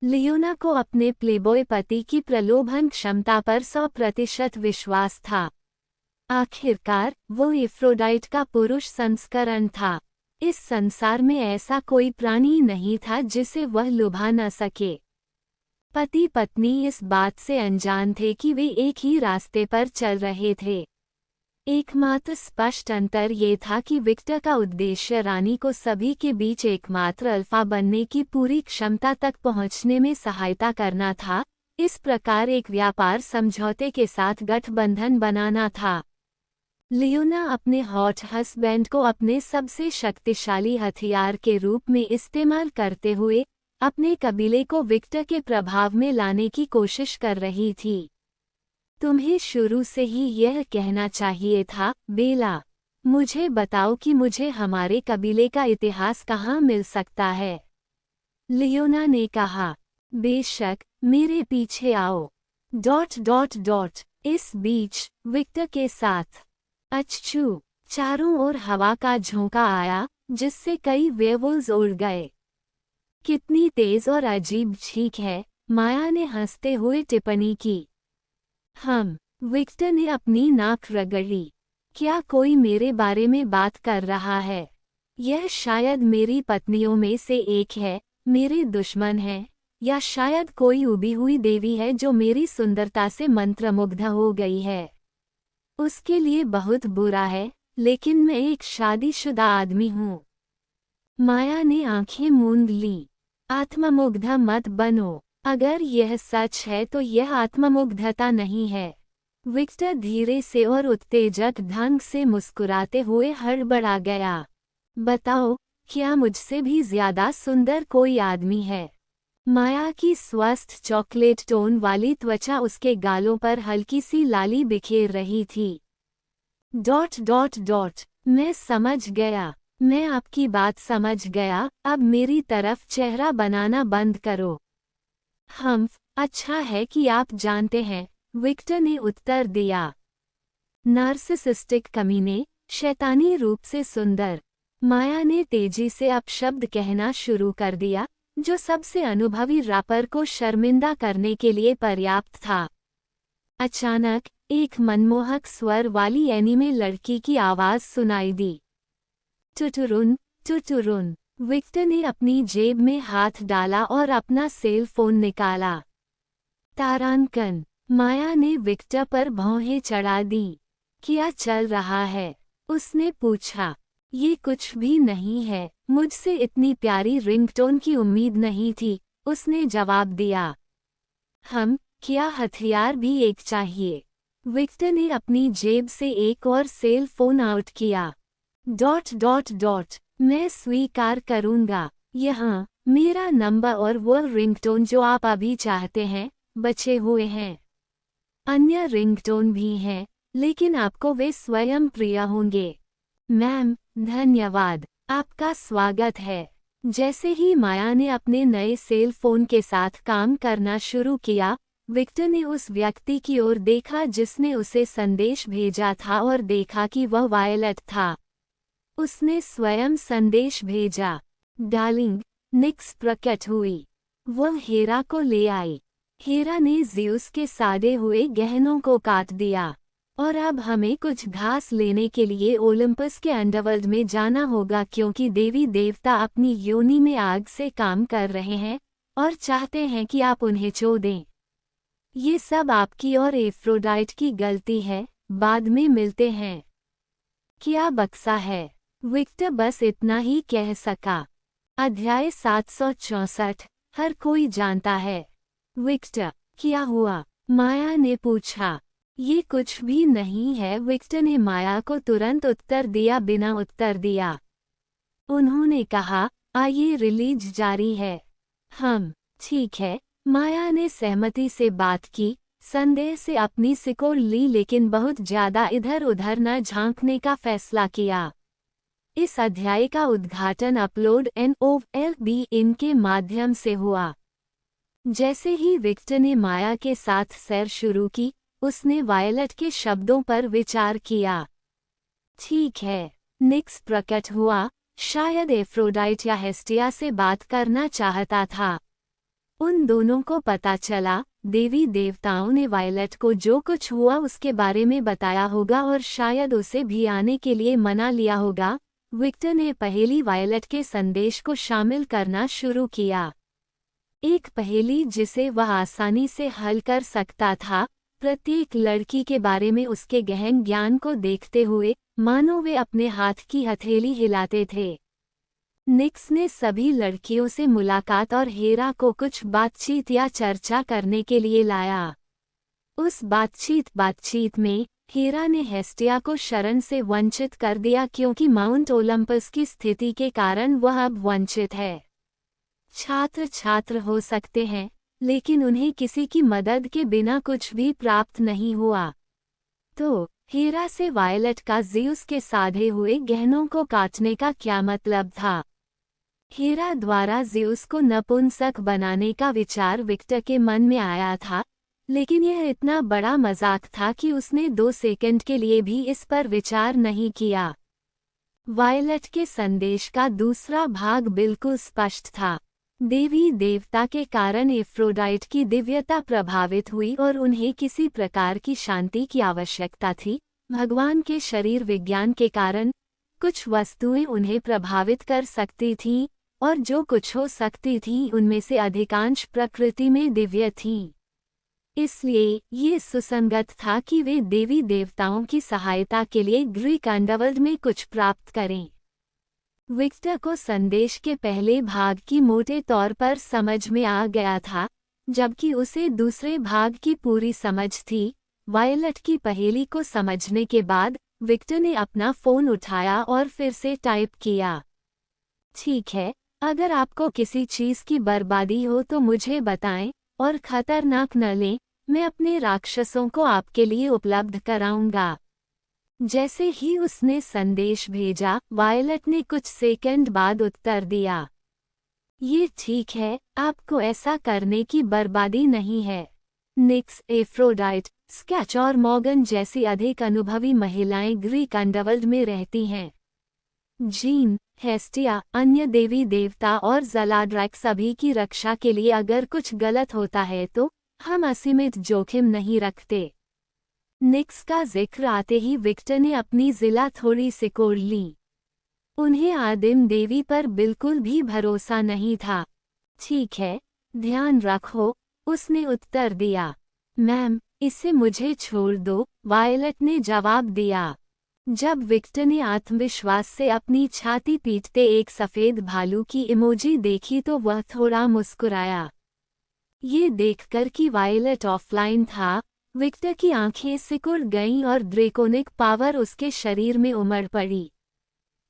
लियोना को अपने प्लेबॉय पति की प्रलोभन क्षमता पर 100% विश्वास था। आखिरकार वो एफ्रोडाइट का पुरुष संस्करण था। इस संसार में ऐसा कोई प्राणी नहीं था जिसे वह लुभा न सके। पति पत्नी इस बात से अनजान थे कि वे एक ही रास्ते पर चल रहे थे। एकमात्र स्पष्ट अंतर ये था कि विक्टर का उद्देश्य रानी को सभी के बीच एकमात्र अल्फा बनने की पूरी क्षमता तक पहुंचने में सहायता करना था, इस प्रकार एक व्यापार समझौते के साथ गठबंधन बनाना था। लियोना अपने हॉट हस्बैंड को अपने सबसे शक्तिशाली हथियार के रूप में इस्तेमाल करते हुए अपने कबीले को विक्टर के प्रभाव में लाने की कोशिश कर रही थी। तुम्हें शुरू से ही यह कहना चाहिए था, बेला। मुझे बताओ कि मुझे हमारे कबीले का इतिहास कहाँ मिल सकता है। लियोना ने कहा, बेशक, मेरे पीछे आओ... इस बीच विक्टर के साथ अच्छू चारों ओर हवा का झोंका आया, जिससे कई वेयरवुल्व्स उड़ गए। कितनी तेज और अजीब छींक है, माया ने हंसते हुए टिप्पणी की। विक्टर ने अपनी नाक रगड़ी। क्या कोई मेरे बारे में बात कर रहा है? यह शायद मेरी पत्नियों में से एक है, मेरे दुश्मन है, या शायद कोई उबी हुई देवी है जो मेरी सुंदरता से मंत्रमुग्ध हो गई है। उसके लिए बहुत बुरा है, लेकिन मैं एक शादीशुदा आदमी हूँ। माया ने आंखें मूंद लीं। आत्ममुग्ध मत बनो। अगर यह सच है तो यह आत्ममुग्धता नहीं है। विक्टर धीरे से और उत्तेजक ढंग से मुस्कुराते हुए हड़बड़ा गया। बताओ, क्या मुझसे भी ज्यादा सुंदर कोई आदमी है? माया की स्वस्थ चॉकलेट टोन वाली त्वचा उसके गालों पर हल्की सी लाली बिखेर रही थी। मैं समझ गया। मैं आपकी बात समझ गया, अब मेरी तरफ चेहरा बनाना बंद करो। अच्छा है कि आप जानते हैं, विक्टर ने उत्तर दिया। नार्सिसिस्टिक कमीने, शैतानी रूप से सुंदर। माया ने तेजी से अपशब्द कहना शुरू कर दिया, जो सबसे अनुभवी रैपर को शर्मिंदा करने के लिए पर्याप्त था। अचानक एक मनमोहक स्वर वाली एनीमे लड़की की आवाज सुनाई दी। टुटुरुन, टुटुरुन। विक्टर ने अपनी जेब में हाथ डाला और अपना सेल फोन निकाला। तारांकन। माया ने विक्टर पर भौहें चढ़ा दी। क्या चल रहा है? उसने पूछा। ये कुछ भी नहीं है, मुझसे इतनी प्यारी रिंगटोन की उम्मीद नहीं थी, उसने जवाब दिया। क्या हथियार भी एक चाहिए? विक्टर ने अपनी जेब से एक और सेल फोन आउट किया। ... मैं स्वीकार करूंगा। यहाँ मेरा नंबर और वो रिंगटोन जो आप अभी चाहते हैं बचे हुए हैं। अन्य रिंगटोन भी हैं, लेकिन आपको वे स्वयं प्रिय होंगे। मैम, धन्यवाद। आपका स्वागत है। जैसे ही माया ने अपने नए सेल फोन के साथ काम करना शुरू किया, विक्टर ने उस व्यक्ति की ओर देखा जिसने उसे संदेश भेजा था और देखा कि वह वायलेट था। उसने स्वयं संदेश भेजा। डार्लिंग, निक्स प्रकट हुई। वह हेरा को ले आई। हेरा ने ज़्यूस के सादे हुए गहनों को काट दिया। और अब हमें कुछ घास लेने के लिए ओलंपस के अंडरवर्ल्ड में जाना होगा क्योंकि देवी देवता अपनी योनि में आग से काम कर रहे हैं और चाहते हैं कि आप उन्हें छो दें। ये सब आपकी और एफ्रोडाइट की गलती है, बाद में मिलते हैं। क्या बक्सा है? विक्टर बस इतना ही कह सका। अध्याय 764, हर कोई जानता है। विक्टर, क्या हुआ? माया ने पूछा। ये कुछ भी नहीं है, विक्टर ने माया को तुरंत उत्तर दिया बिना उत्तर दिया। उन्होंने कहा, आइए रिलीज जारी है। ठीक है। माया ने सहमति से बात की, संदेह से अपनी सिकोड़ ली लेकिन बहुत ज्यादा इधर उधर न झांकने का फैसला किया। इस अध्याय का उद्घाटन अपलोड NOLB के माध्यम से हुआ। जैसे ही विक्टर ने माया के साथ सैर शुरू की, उसने वायलेट के शब्दों पर विचार किया। ठीक है, निक्स प्रकट हुआ, शायद एफ्रोडाइट या हेस्टिया से बात करना चाहता था। उन दोनों को पता चला, देवी देवताओं ने वायलेट को जो कुछ हुआ उसके बारे में बताया होगा और शायद उसे भी आने के लिए मना लिया होगा। विक्टर ने पहेली वायलेट के संदेश को शामिल करना शुरू किया। एक पहेली जिसे वह आसानी से हल कर सकता था, प्रत्येक लड़की के बारे में उसके गहन ज्ञान को देखते हुए, मानो वे अपने हाथ की हथेली हिलाते थे। निक्स ने सभी लड़कियों से मुलाकात और हेरा को कुछ बातचीत या चर्चा करने के लिए लाया। उस बातचीत में हेरा ने हेस्टिया को शरण से वंचित कर दिया क्योंकि माउंट ओलंपस की स्थिति के कारण वह अब वंचित है। छात्र हो सकते हैं, लेकिन उन्हें किसी की मदद के बिना कुछ भी प्राप्त नहीं हुआ। तो हेरा से वायलेट का ज़्यूस के साधे हुए गहनों को काटने का क्या मतलब था? हेरा द्वारा ज़्यूस को नपुंसक बनाने का विचार विक्टर के मन में आया था, लेकिन यह इतना बड़ा मजाक था कि उसने 2 सेकंड के लिए भी इस पर विचार नहीं किया। वायलेट के संदेश का दूसरा भाग बिल्कुल स्पष्ट था। देवी देवता के कारण एफ्रोडाइट की दिव्यता प्रभावित हुई और उन्हें किसी प्रकार की शांति की आवश्यकता थी। भगवान के शरीर विज्ञान के कारण कुछ वस्तुएं उन्हें प्रभावित कर सकती थीं, और जो कुछ हो सकती थीं उनमें से अधिकांश प्रकृति में दिव्य थीं। इसलिए ये सुसंगत था कि वे देवी देवताओं की सहायता के लिए ग्रीक अंडरवर्ल्ड में कुछ प्राप्त करें। विक्टर को संदेश के पहले भाग की मोटे तौर पर समझ में आ गया था, जबकि उसे दूसरे भाग की पूरी समझ थी। वायलेट की पहेली को समझने के बाद विक्टर ने अपना फोन उठाया और फिर से टाइप किया। ठीक है, अगर आपको किसी चीज की बर्बादी हो तो मुझे बताएं, और खतरनाक न लें, मैं अपने राक्षसों को आपके लिए उपलब्ध कराऊंगा। जैसे ही उसने संदेश भेजा, वायलेट ने कुछ सेकंड बाद उत्तर दिया। ये ठीक है, आपको ऐसा करने की बर्बादी नहीं है। निक्स, एफ्रोडाइट, स्केच और मॉर्गन जैसी अधिक अनुभवी महिलाएं ग्रीक अंडरवर्ल्ड में रहती हैं। जीन, हेस्टिया, अन्य देवी देवता और ज़लाड्रैक सभी की रक्षा के लिए अगर कुछ गलत होता है तो हम असीमित जोखिम नहीं रखते। निक्स का जिक्र आते ही विक्टर ने अपनी जिला थोड़ी सिकोड़ ली। उन्हें आदिम देवी पर बिल्कुल भी भरोसा नहीं था। ठीक है, ध्यान रखो, उसने उत्तर दिया। मैम, इसे मुझे छोड़ दो, वायलट ने जवाब दिया। जब विक्टर ने आत्मविश्वास से अपनी छाती पीटते एक सफ़ेद भालू की इमोजी देखी तो वह थोड़ा मुस्कुराया। ये देखकर कि वायलट ऑफलाइन था, विक्टर की आंखें सिकुड़ गईं और ड्रेकोनिक पावर उसके शरीर में उमड़ पड़ी।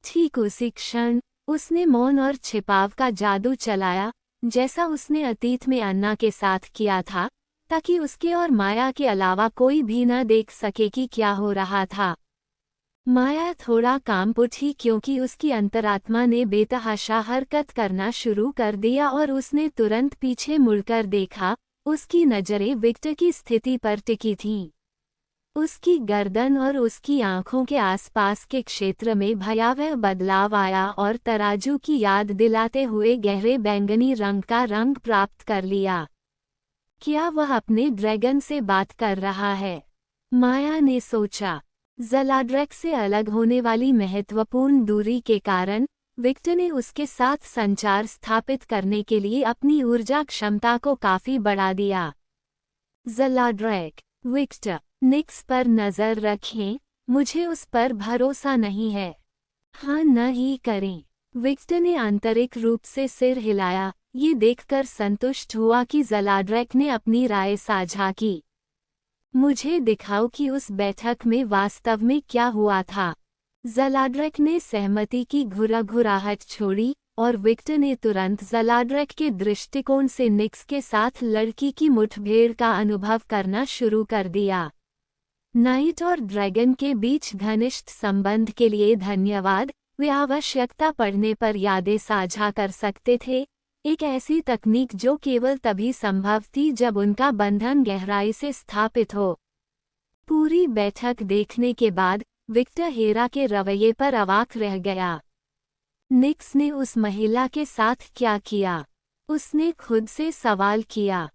ठीक उसी क्षण उसने मौन और छिपाव का जादू चलाया, जैसा उसने अतीत में अन्ना के साथ किया था, ताकि उसके और माया के अलावा कोई भी न देख सके कि क्या हो रहा था। माया थोड़ा कांप उठी क्योंकि उसकी अंतरात्मा ने बेतहाशा हरकत करना शुरू कर दिया और उसने तुरंत पीछे मुड़कर देखा। उसकी नज़रें विक्टर की स्थिति पर टिकी थीं। उसकी गर्दन और उसकी आंखों के आसपास के क्षेत्र में भयावह बदलाव आया और तराजू की याद दिलाते हुए गहरे बैंगनी रंग का रंग प्राप्त कर लिया। क्या वह अपने ड्रैगन से बात कर रहा है? माया ने सोचा। ज़लाड्रैक से अलग होने वाली महत्वपूर्ण दूरी के कारण विक्टर ने उसके साथ संचार स्थापित करने के लिए अपनी ऊर्जा क्षमता को काफी बढ़ा दिया। ज़लाड्रैक, विक्टर, निक्स पर नज़र रखें, मुझे उस पर भरोसा नहीं है। हाँ, न ही करें। विक्टर ने आंतरिक रूप से सिर हिलाया, ये देखकर संतुष्ट हुआ कि ज़लाड्रैक ने अपनी राय साझा की। मुझे दिखाओ कि उस बैठक में वास्तव में क्या हुआ था। ज़लाड्रैक ने सहमति की घुराघुराहट छोड़ी और विक्टर ने तुरंत ज़लाड्रैक के दृष्टिकोण से निक्स के साथ लड़की की मुठभेड़ का अनुभव करना शुरू कर दिया। नाइट और ड्रैगन के बीच घनिष्ठ संबंध के लिए धन्यवाद। वे आवश्यकता पड़ने पर यादें साझा कर सकते थे, एक ऐसी तकनीक जो केवल तभी संभव थी जब उनका बंधन गहराई से स्थापित हो। पूरी बैठक देखने के बाद विक्टर हेरा के रवैये पर अवाक रह गया। निक्स ने उस महिला के साथ क्या किया? उसने खुद से सवाल किया।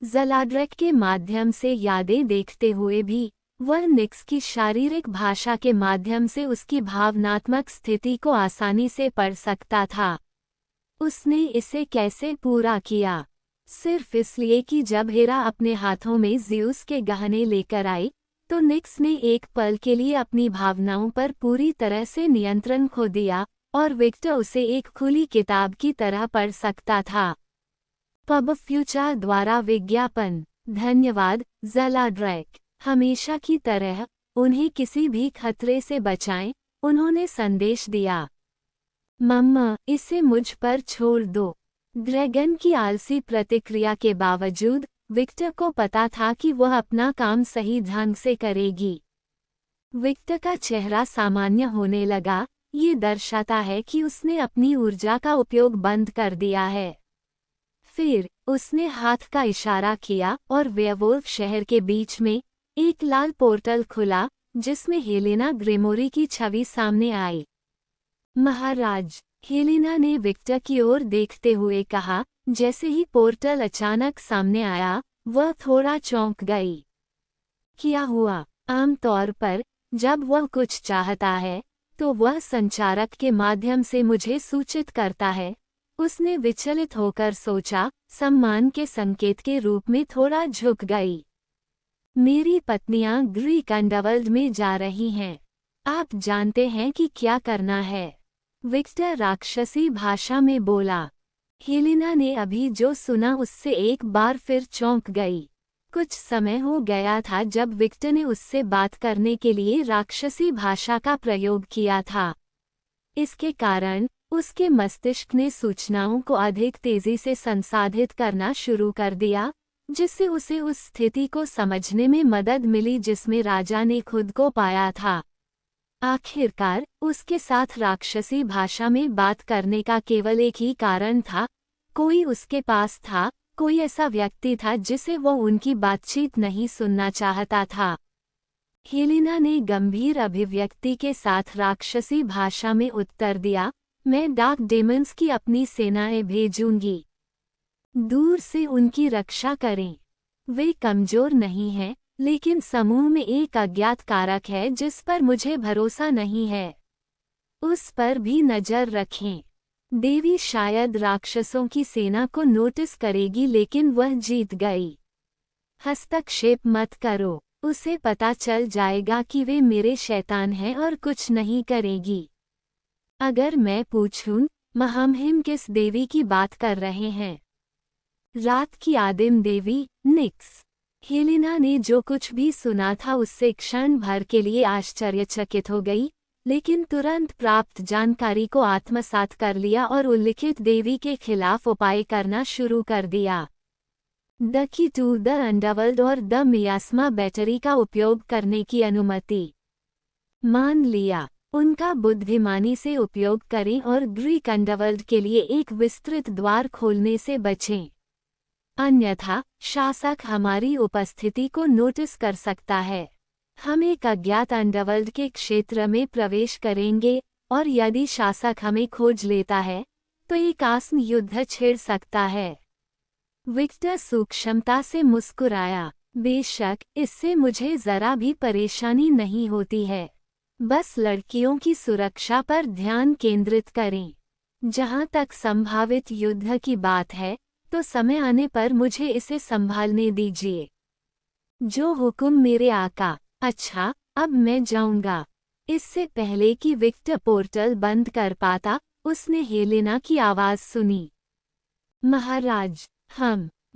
ज़लाड्रैक के माध्यम से यादें देखते हुए भी वह निक्स की शारीरिक भाषा के माध्यम से उसकी भावनात्मक स्थिति को आसानी से पढ़ सकता था। उसने इसे कैसे पूरा किया? सिर्फ इसलिए कि जब हेरा अपने हाथों में ज़्यूस के गहने लेकर आई, तो निक्स ने एक पल के लिए अपनी भावनाओं पर पूरी तरह से नियंत्रण खो दिया और विक्टर उसे एक खुली किताब की तरह पढ़ सकता था। पब फ्यूचर द्वारा विज्ञापन। धन्यवाद ज़लाड्रैक। हमेशा की तरह उन्हें किसी भी खतरे से बचाएं, उन्होंने संदेश दिया। मम्मा, इसे मुझ पर छोड़ दो। ड्रैगन की आलसी प्रतिक्रिया के बावजूद विक्टर को पता था कि वह अपना काम सही ढंग से करेगी। विक्टर का चेहरा सामान्य होने लगा, ये दर्शाता है कि उसने अपनी ऊर्जा का उपयोग बंद कर दिया है। फिर उसने हाथ का इशारा किया और वेयरवुल्फ शहर के बीच में एक लाल पोर्टल खुला, जिसमें हेलेना ग्रेमोरी की छवि सामने आई। महाराज, हेलेना ने विक्टर की ओर देखते हुए कहा। जैसे ही पोर्टल अचानक सामने आया, वह थोड़ा चौंक गई। क्या हुआ? आमतौर पर जब वह कुछ चाहता है तो वह संचारक के माध्यम से मुझे सूचित करता है। उसने विचलित होकर सोचा, सम्मान के संकेत के रूप में थोड़ा झुक गई। मेरी पत्नियां ग्रीक अंडरवर्ल्ड में जा रही हैं। आप जानते हैं कि क्या करना है। विक्टर राक्षसी भाषा में बोला। हेलेना ने अभी जो सुना उससे एक बार फिर चौंक गई। कुछ समय हो गया था जब विक्टर ने उससे बात करने के लिए राक्षसी भाषा का प्रयोग किया था। इसके कारण उसके मस्तिष्क ने सूचनाओं को अधिक तेजी से संसाधित करना शुरू कर दिया, जिससे उसे उस स्थिति को समझने में मदद मिली जिसमें राजा ने खुद को पाया था। आखिरकार उसके साथ राक्षसी भाषा में बात करने का केवल एक ही कारण था, कोई उसके पास था, कोई ऐसा व्यक्ति था जिसे वो उनकी बातचीत नहीं सुनना चाहता था। हेलेना ने गंभीर अभिव्यक्ति के साथ राक्षसी भाषा में उत्तर दिया, मैं डार्क डेमन्स की अपनी सेनाएं भेजूंगी। दूर से उनकी रक्षा करें। वे कमजोर नहीं हैं, लेकिन समूह में एक अज्ञात कारक है जिस पर मुझे भरोसा नहीं है। उस पर भी नजर रखें। देवी शायद राक्षसों की सेना को नोटिस करेगी, लेकिन वह जीत गई। हस्तक्षेप मत करो, उसे पता चल जाएगा कि वे मेरे शैतान हैं और कुछ नहीं करेगी। अगर मैं पूछूं, महामहिम किस देवी की बात कर रहे हैं? रात की आदिम देवी, निक्स। हेलेना ने जो कुछ भी सुना था उससे क्षण भर के लिए आश्चर्यचकित हो गई, लेकिन तुरंत प्राप्त जानकारी को आत्मसात कर लिया और उल्लिखित देवी के खिलाफ उपाय करना शुरू कर दिया। The key to the underworld और द मियास्मा बैटरी का उपयोग करने की अनुमति मान लिया। उनका बुद्धिमानी से उपयोग करें और ग्रीक अंडरवर्ल्ड के लिए एक विस्तृत द्वार खोलने से बचें। अन्यथा शासक हमारी उपस्थिति को नोटिस कर सकता है। हम एक अज्ञात अंडरवर्ल्ड के क्षेत्र में प्रवेश करेंगे और यदि शासक हमें खोज लेता है तो एक आसन युद्ध छेड़ सकता है। विक्टर सूक्ष्मता से मुस्कुराया, बेशक इससे मुझे जरा भी परेशानी नहीं होती है। बस लड़कियों की सुरक्षा पर ध्यान केंद्रित करें। जहां तक संभावित युद्ध की बात है तो समय आने पर मुझे इसे संभालने दीजिए। जो हुक्म मेरे आका। अच्छा, अब मैं जाऊंगा। इससे पहले कि विक्टर पोर्टल बंद कर पाता, उसने हेलेना की आवाज सुनी। महाराज,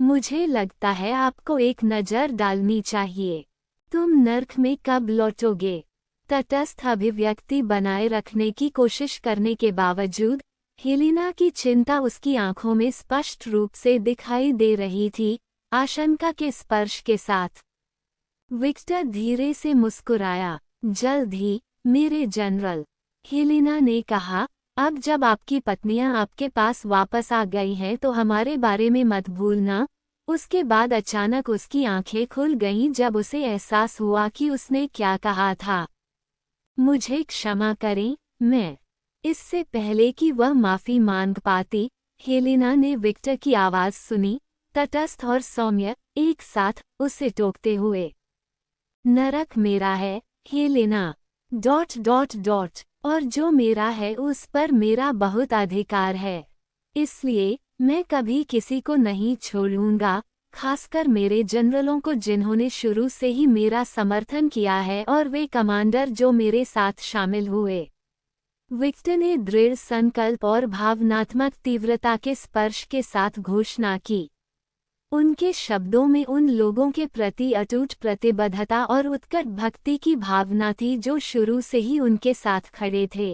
मुझे लगता है आपको एक नज़र डालनी चाहिए। तुम नर्क में कब लौटोगे? तटस्थ अभिव्यक्ति बनाए रखने की कोशिश करने के बावजूद हेलेना की चिंता उसकी आंखों में स्पष्ट रूप से दिखाई दे रही थी, आशंका के स्पर्श के साथ। विक्टर धीरे से मुस्कुराया। जल्द ही, मेरे जनरल, हेलेना ने कहा। अब जब आपकी पत्नियां आपके पास वापस आ गई हैं तो हमारे बारे में मत भूलना। उसके बाद अचानक उसकी आंखें खुल गईं जब उसे एहसास हुआ कि उसने क्या कहा था। मुझे क्षमा करें, मैं। इससे पहले कि वह माफी मांग पाती, हेलेना ने विक्टर की आवाज सुनी, तटस्थ और सौम्य, एक साथ, उसे टोकते हुए। नरक मेरा है, हेलेना। ... और जो मेरा है उस पर मेरा बहुत अधिकार है। इसलिए मैं कभी किसी को नहीं छोड़ूंगा, खासकर मेरे जनरलों को जिन्होंने शुरू से ही मेरा समर्थन किया है और वे कमांडर जो मेरे साथ शामिल हुए। विक्टर ने दृढ़ संकल्प और भावनात्मक तीव्रता के स्पर्श के साथ घोषणा की। उनके शब्दों में उन लोगों के प्रति अटूट प्रतिबद्धता और उत्कट भक्ति की भावना थी जो शुरू से ही उनके साथ खड़े थे।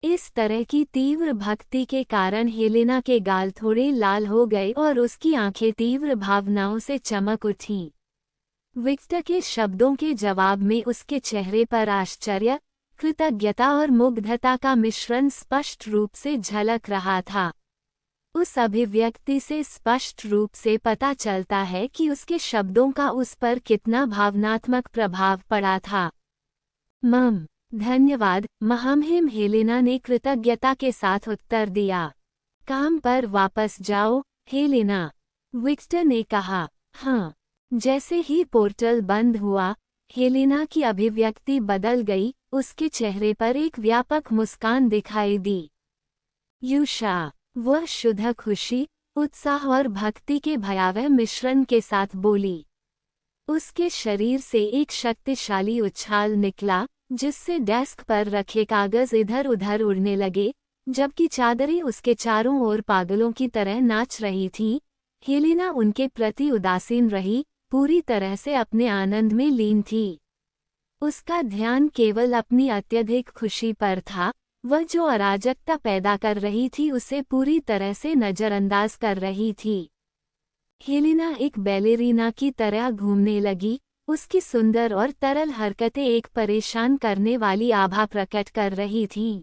इस तरह की तीव्र भक्ति के कारण हेलेना के गाल थोड़े लाल हो गए और उसकी आंखें तीव्र भावनाओं से चमक उठीं। विक्टर के शब्दों के जवाब में उसके चेहरे पर आश्चर्य, कृतज्ञता और मुग्धता का मिश्रण स्पष्ट रूप से झलक रहा था। उस अभिव्यक्ति से स्पष्ट रूप से पता चलता है कि उसके शब्दों का उस पर कितना भावनात्मक प्रभाव पड़ा था। धन्यवाद, महामहिम, हेलेना ने कृतज्ञता के साथ उत्तर दिया। काम पर वापस जाओ, हेलेना, विक्टर ने कहा। हाँ। जैसे ही पोर्टल बंद हुआ, हेलेना की अभिव्यक्ति बदल गई, उसके चेहरे पर एक व्यापक मुस्कान दिखाई दी। यूशा, वह शुद्ध खुशी, उत्साह और भक्ति के भयावह मिश्रण के साथ बोली। उसके शरीर से एक शक्तिशाली उछाल निकला, जिससे डेस्क पर रखे कागज इधर उधर उड़ने लगे, जबकि चादरें उसके चारों ओर पागलों की तरह नाच रही थीं। हेलेना उनके प्रति उदासीन रही, पूरी तरह से अपने आनंद में लीन थी। उसका ध्यान केवल अपनी अत्यधिक खुशी पर था। वह जो अराजकता पैदा कर रही थी उसे पूरी तरह से नजरअंदाज कर रही थी। हेलेना एक बैलेरीना की तरह घूमने लगी, उसकी सुंदर और तरल हरकतें एक परेशान करने वाली आभा प्रकट कर रही थीं।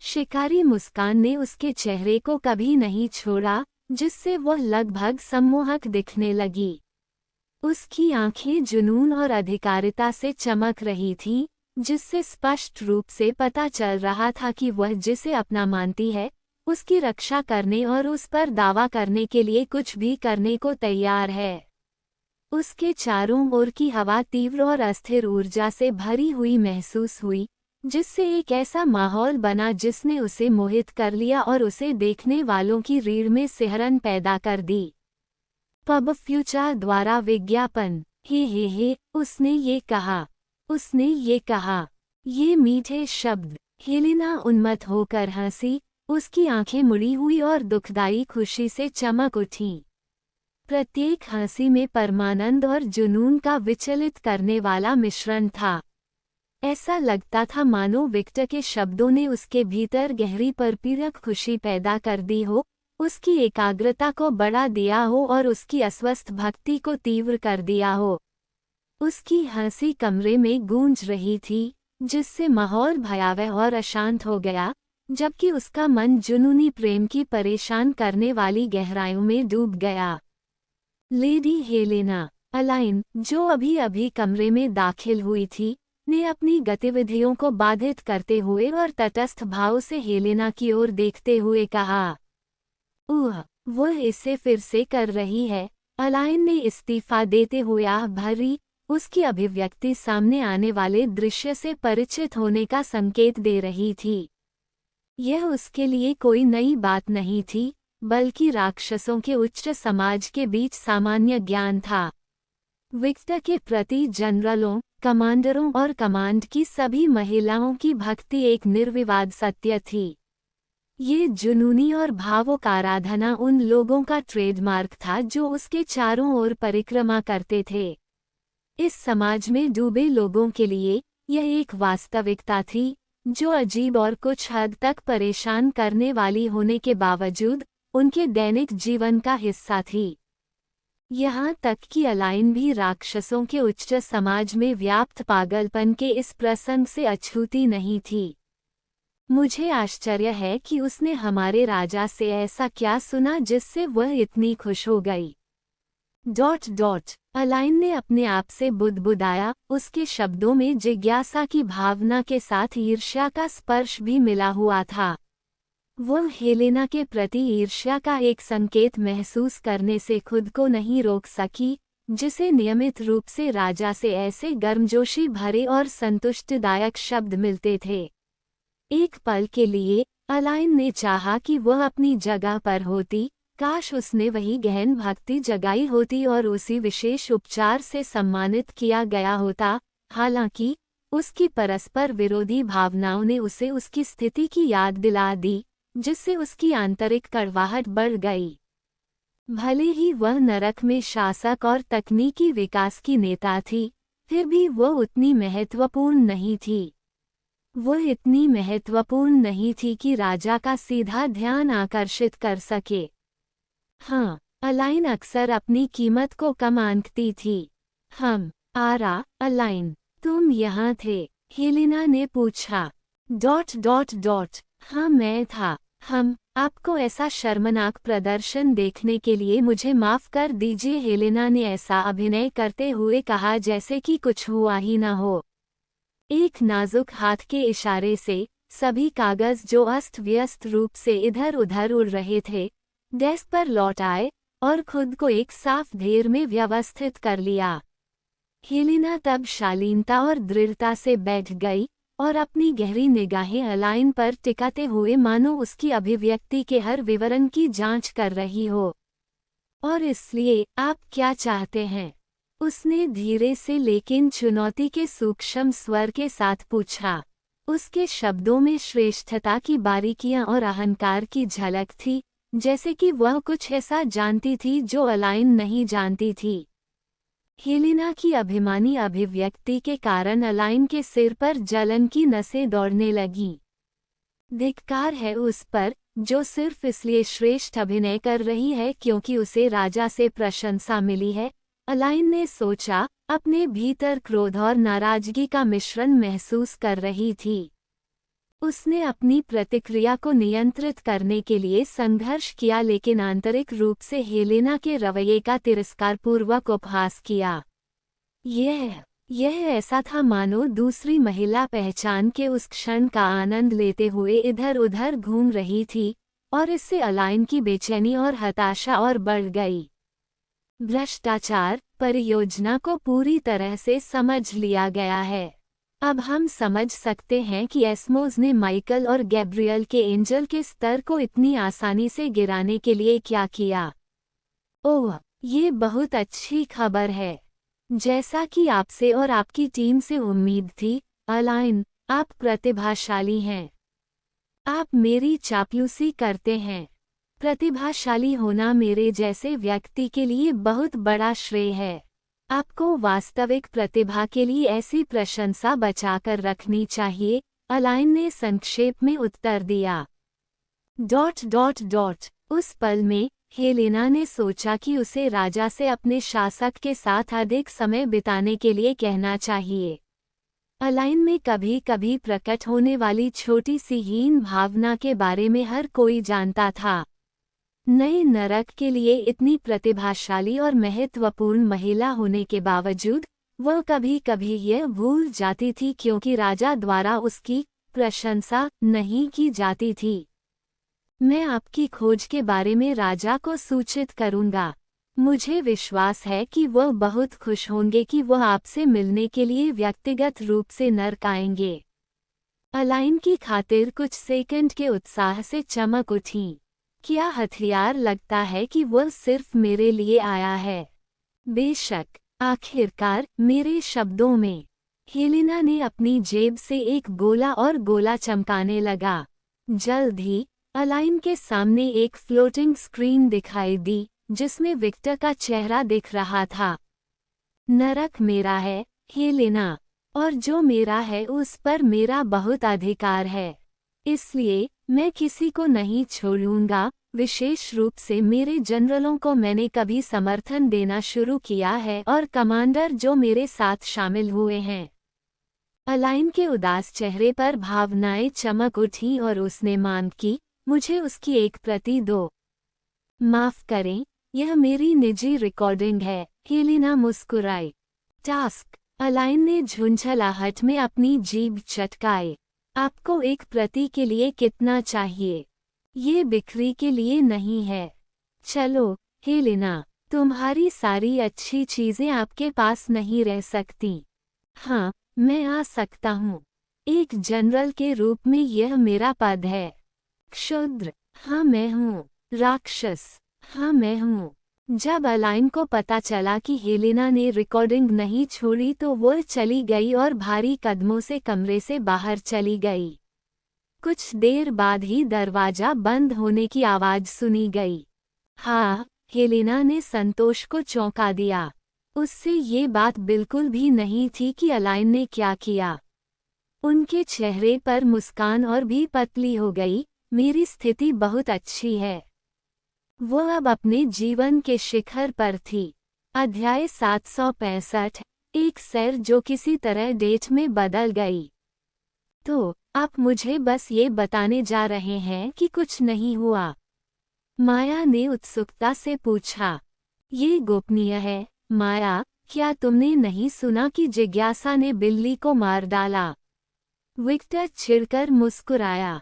शिकारी मुस्कान ने उसके चेहरे को कभी नहीं छोड़ा, जिससे वह लगभग सम्मोहक दिखने लगी। उसकी आंखें जुनून और अधिकारिता से चमक रही थीं, जिससे स्पष्ट रूप से पता चल रहा था कि वह जिसे अपना मानती है, उसकी रक्षा करने और उस पर दावा करने के लिए कुछ भी करने को तैयार है। उसके चारों ओर की हवा तीव्र और अस्थिर ऊर्जा से भरी हुई महसूस हुई, जिससे एक ऐसा माहौल बना जिसने उसे मोहित कर लिया और उसे देखने वालों की रीढ़ में सिहरन पैदा कर दी। पब फ्यूचर द्वारा विज्ञापन। हे, उसने ये कहा। उसने ये कहा। ये मीठे शब्द। हेलेना उन्मत्त होकर हंसी, उसकी आंखें मुड़ी हुई और दुखदाई खुशी से चमक उठीं। प्रत्येक हंसी में परमानंद और जुनून का विचलित करने वाला मिश्रण था। ऐसा लगता था मानो विक्टर के शब्दों ने उसके भीतर गहरी परपीड़क खुशी पैदा कर दी हो, उसकी एकाग्रता को बढ़ा दिया हो और उसकी अस्वस्थ भक्ति को तीव्र कर दिया हो। उसकी हंसी कमरे में गूंज रही थी, जिससे माहौल भयावह और अशांत हो गया, जबकि उसका मन जुनूनी प्रेम की परेशान करने वाली गहराइयों में डूब गया। लेडी हेलेना अलाइन, जो अभी अभी कमरे में दाखिल हुई थी, ने अपनी गतिविधियों को बाधित करते हुए और तटस्थ भाव से हेलेना की ओर देखते हुए कहा, वह इसे फिर से कर रही है। अलाइन ने इस्तीफा देते हुए आह भरी, उसकी अभिव्यक्ति सामने आने वाले दृश्य से परिचित होने का संकेत दे रही थी। यह उसके लिए कोई नई बात नहीं थी, बल्कि राक्षसों के उच्च समाज के बीच सामान्य ज्ञान था। विक्टर के प्रति जनरलों, कमांडरों और कमांड की सभी महिलाओं की भक्ति एक निर्विवाद सत्य थी। ये जुनूनी और भावुक आराधना उन लोगों का ट्रेडमार्क था जो उसके चारों ओर परिक्रमा करते थे। इस समाज में डूबे लोगों के लिए यह एक वास्तविकता थी, जो अजीब और कुछ हद तक परेशान करने वाली होने के बावजूद उनके दैनिक जीवन का हिस्सा थी। यहाँ तक कि अलाइन भी राक्षसों के उच्च समाज में व्याप्त पागलपन के इस प्रसंग से अछूती नहीं थी। मुझे आश्चर्य है कि उसने हमारे राजा से ऐसा क्या सुना जिससे वह इतनी खुश हो गई। अलाइन ने अपने आप से बुदबुदाया, उसके शब्दों में जिज्ञासा की भावना के साथ ईर्ष्या का स्पर्श भी मिला हुआ था। वह हेलेना के प्रति ईर्ष्या का एक संकेत महसूस करने से खुद को नहीं रोक सकी, जिसे नियमित रूप से राजा से ऐसे गर्मजोशी भरे और संतुष्टिदायक शब्द मिलते थे। एक पल के लिए अलाइन ने चाहा कि वह अपनी जगह पर होती, काश उसने वही गहन भक्ति जगाई होती और उसी विशेष उपचार से सम्मानित किया गया होता। हालांकि उसकी परस्पर विरोधी भावनाओं ने उसे उसकी स्थिति की याद दिला दी, जिससे उसकी आंतरिक कड़वाहट बढ़ गई। भले ही वह नरक में शासक और तकनीकी विकास की नेता थी, फिर भी वह उतनी महत्वपूर्ण नहीं थी। वह इतनी महत्वपूर्ण नहीं थी कि राजा का सीधा ध्यान आकर्षित कर सके। हाँ, अलाइन अक्सर अपनी कीमत को कम आंकती थी। अलाइन, तुम यहाँ थे? हेलेना ने पूछा। हाँ, मैं था। आपको ऐसा शर्मनाक प्रदर्शन देखने के लिए मुझे माफ कर दीजिए, हेलेना ने ऐसा अभिनय करते हुए कहा जैसे कि कुछ हुआ ही न हो। एक नाजुक हाथ के इशारे से सभी कागज जो अस्त व्यस्त रूप से इधर उधर उड़ रहे थे, डेस्क पर लौट आए और खुद को एक साफ ढेर में व्यवस्थित कर लिया। हेलेना तब शालीनता और दृढ़ता से बैठ गई और अपनी गहरी निगाहें अलाइन पर टिकाते हुए मानो उसकी अभिव्यक्ति के हर विवरण की जांच कर रही हो। और इसलिए आप क्या चाहते हैं? उसने धीरे से लेकिन चुनौती के सूक्ष्म स्वर के साथ पूछा। उसके शब्दों में श्रेष्ठता की बारीकियां और अहंकार की झलक थी, जैसे कि वह कुछ ऐसा जानती थी जो अलाइन नहीं जानती थी। हेलेना की अभिमानी अभिव्यक्ति के कारण अलाइन के सिर पर जलन की नसें दौड़ने लगीं। धिक्कार है उस पर, जो सिर्फ इसलिए श्रेष्ठ अभिनय कर रही है क्योंकि उसे राजा से प्रशंसा मिली है, अलाइन ने सोचा, अपने भीतर क्रोध और नाराजगी का मिश्रण महसूस कर रही थी। उसने अपनी प्रतिक्रिया को नियंत्रित करने के लिए संघर्ष किया, लेकिन आंतरिक रूप से हेलेना के रवैये का तिरस्कारपूर्वक उपहास किया। यह ऐसा था मानो दूसरी महिला पहचान के उस क्षण का आनंद लेते हुए इधर उधर घूम रही थी, और इससे अलाइन की बेचैनी और हताशा और बढ़ गई। भ्रष्टाचार परियोजना को पूरी तरह से समझ लिया गया है। अब हम समझ सकते हैं कि एस्मोस ने माइकल और गैब्रियल के एंजल के स्तर को इतनी आसानी से गिराने के लिए क्या किया। ओह, ये बहुत अच्छी खबर है। जैसा कि आपसे और आपकी टीम से उम्मीद थी, अलाइन, आप प्रतिभाशाली हैं। आप मेरी चापलूसी करते हैं। प्रतिभाशाली होना मेरे जैसे व्यक्ति के लिए बहुत बड़ा श्रेय है। आपको वास्तविक प्रतिभा के लिए ऐसी प्रशंसा बचाकर रखनी चाहिए, अलाइन ने संक्षेप में उत्तर दिया। उस पल में हेलेना ने सोचा कि उसे राजा से अपने शासक के साथ अधिक समय बिताने के लिए कहना चाहिए। अलाइन में कभी कभी प्रकट होने वाली छोटी सी हीन भावना के बारे में हर कोई जानता था। नए नरक के लिए इतनी प्रतिभाशाली और महत्वपूर्ण महिला होने के बावजूद वह कभी कभी यह भूल जाती थी क्योंकि राजा द्वारा उसकी प्रशंसा नहीं की जाती थी। मैं आपकी खोज के बारे में राजा को सूचित करूंगा। मुझे विश्वास है कि वह बहुत खुश होंगे कि वह आपसे मिलने के लिए व्यक्तिगत रूप से नर्क आएंगे। अलाइन की खातिर कुछ सेकंड के उत्साह से चमक उठी। क्या हथियार लगता है कि वह सिर्फ मेरे लिए आया है? बेशक, आखिरकार मेरे शब्दों में। हेलेना ने अपनी जेब से एक गोला चमकाने लगा। जल्द ही अलाइन के सामने एक फ्लोटिंग स्क्रीन दिखाई दी जिसमें विक्टर का चेहरा दिख रहा था। नरक मेरा है, हेलेना, और जो मेरा है उस पर मेरा बहुत अधिकार है। इसलिए मैं किसी को नहीं छोड़ूंगा, विशेष रूप से मेरे जनरलों को मैंने कभी समर्थन देना शुरू किया है और कमांडर जो मेरे साथ शामिल हुए हैं। अलाइन के उदास चेहरे पर भावनाएं चमक उठी और उसने मांग की, मुझे उसकी एक प्रति दो। माफ करें, यह मेरी निजी रिकॉर्डिंग है, हेलेना मुस्कुराई। टास्क, अलाइन ने झुंझलाहट में अपनी जीभ चटकाई। आपको एक प्रति के लिए कितना चाहिए? ये बिक्री के लिए नहीं है। चलो, हेलेना, तुम्हारी सारी अच्छी चीजें आपके पास नहीं रह सकती। हाँ, मैं आ सकता हूँ। एक जनरल के रूप में यह मेरा पद है। क्षुद्र, हाँ मैं हूँ। राक्षस, हाँ मैं हूँ। जब अलाइन को पता चला कि हेलेना ने रिकॉर्डिंग नहीं छोड़ी तो वो चली गई और भारी कदमों से कमरे से बाहर चली गई। कुछ देर बाद ही दरवाजा बंद होने की आवाज सुनी गई। हाँ, हेलेना ने संतोष को चौंका दिया। उससे ये बात बिल्कुल भी नहीं थी कि अलाइन ने क्या किया। उनके चेहरे पर मुस्कान और भी पतली हो गई। मेरी स्थिति बहुत अच्छी है। वो अब अपने जीवन के शिखर पर थी। अध्याय 765, एक सैर जो किसी तरह डेट में बदल गई। तो आप मुझे बस ये बताने जा रहे हैं कि कुछ नहीं हुआ? माया ने उत्सुकता से पूछा। ये गोपनीय है, माया, क्या तुमने नहीं सुना कि जिज्ञासा ने बिल्ली को मार डाला? विक्टर चिढ़कर मुस्कुराया।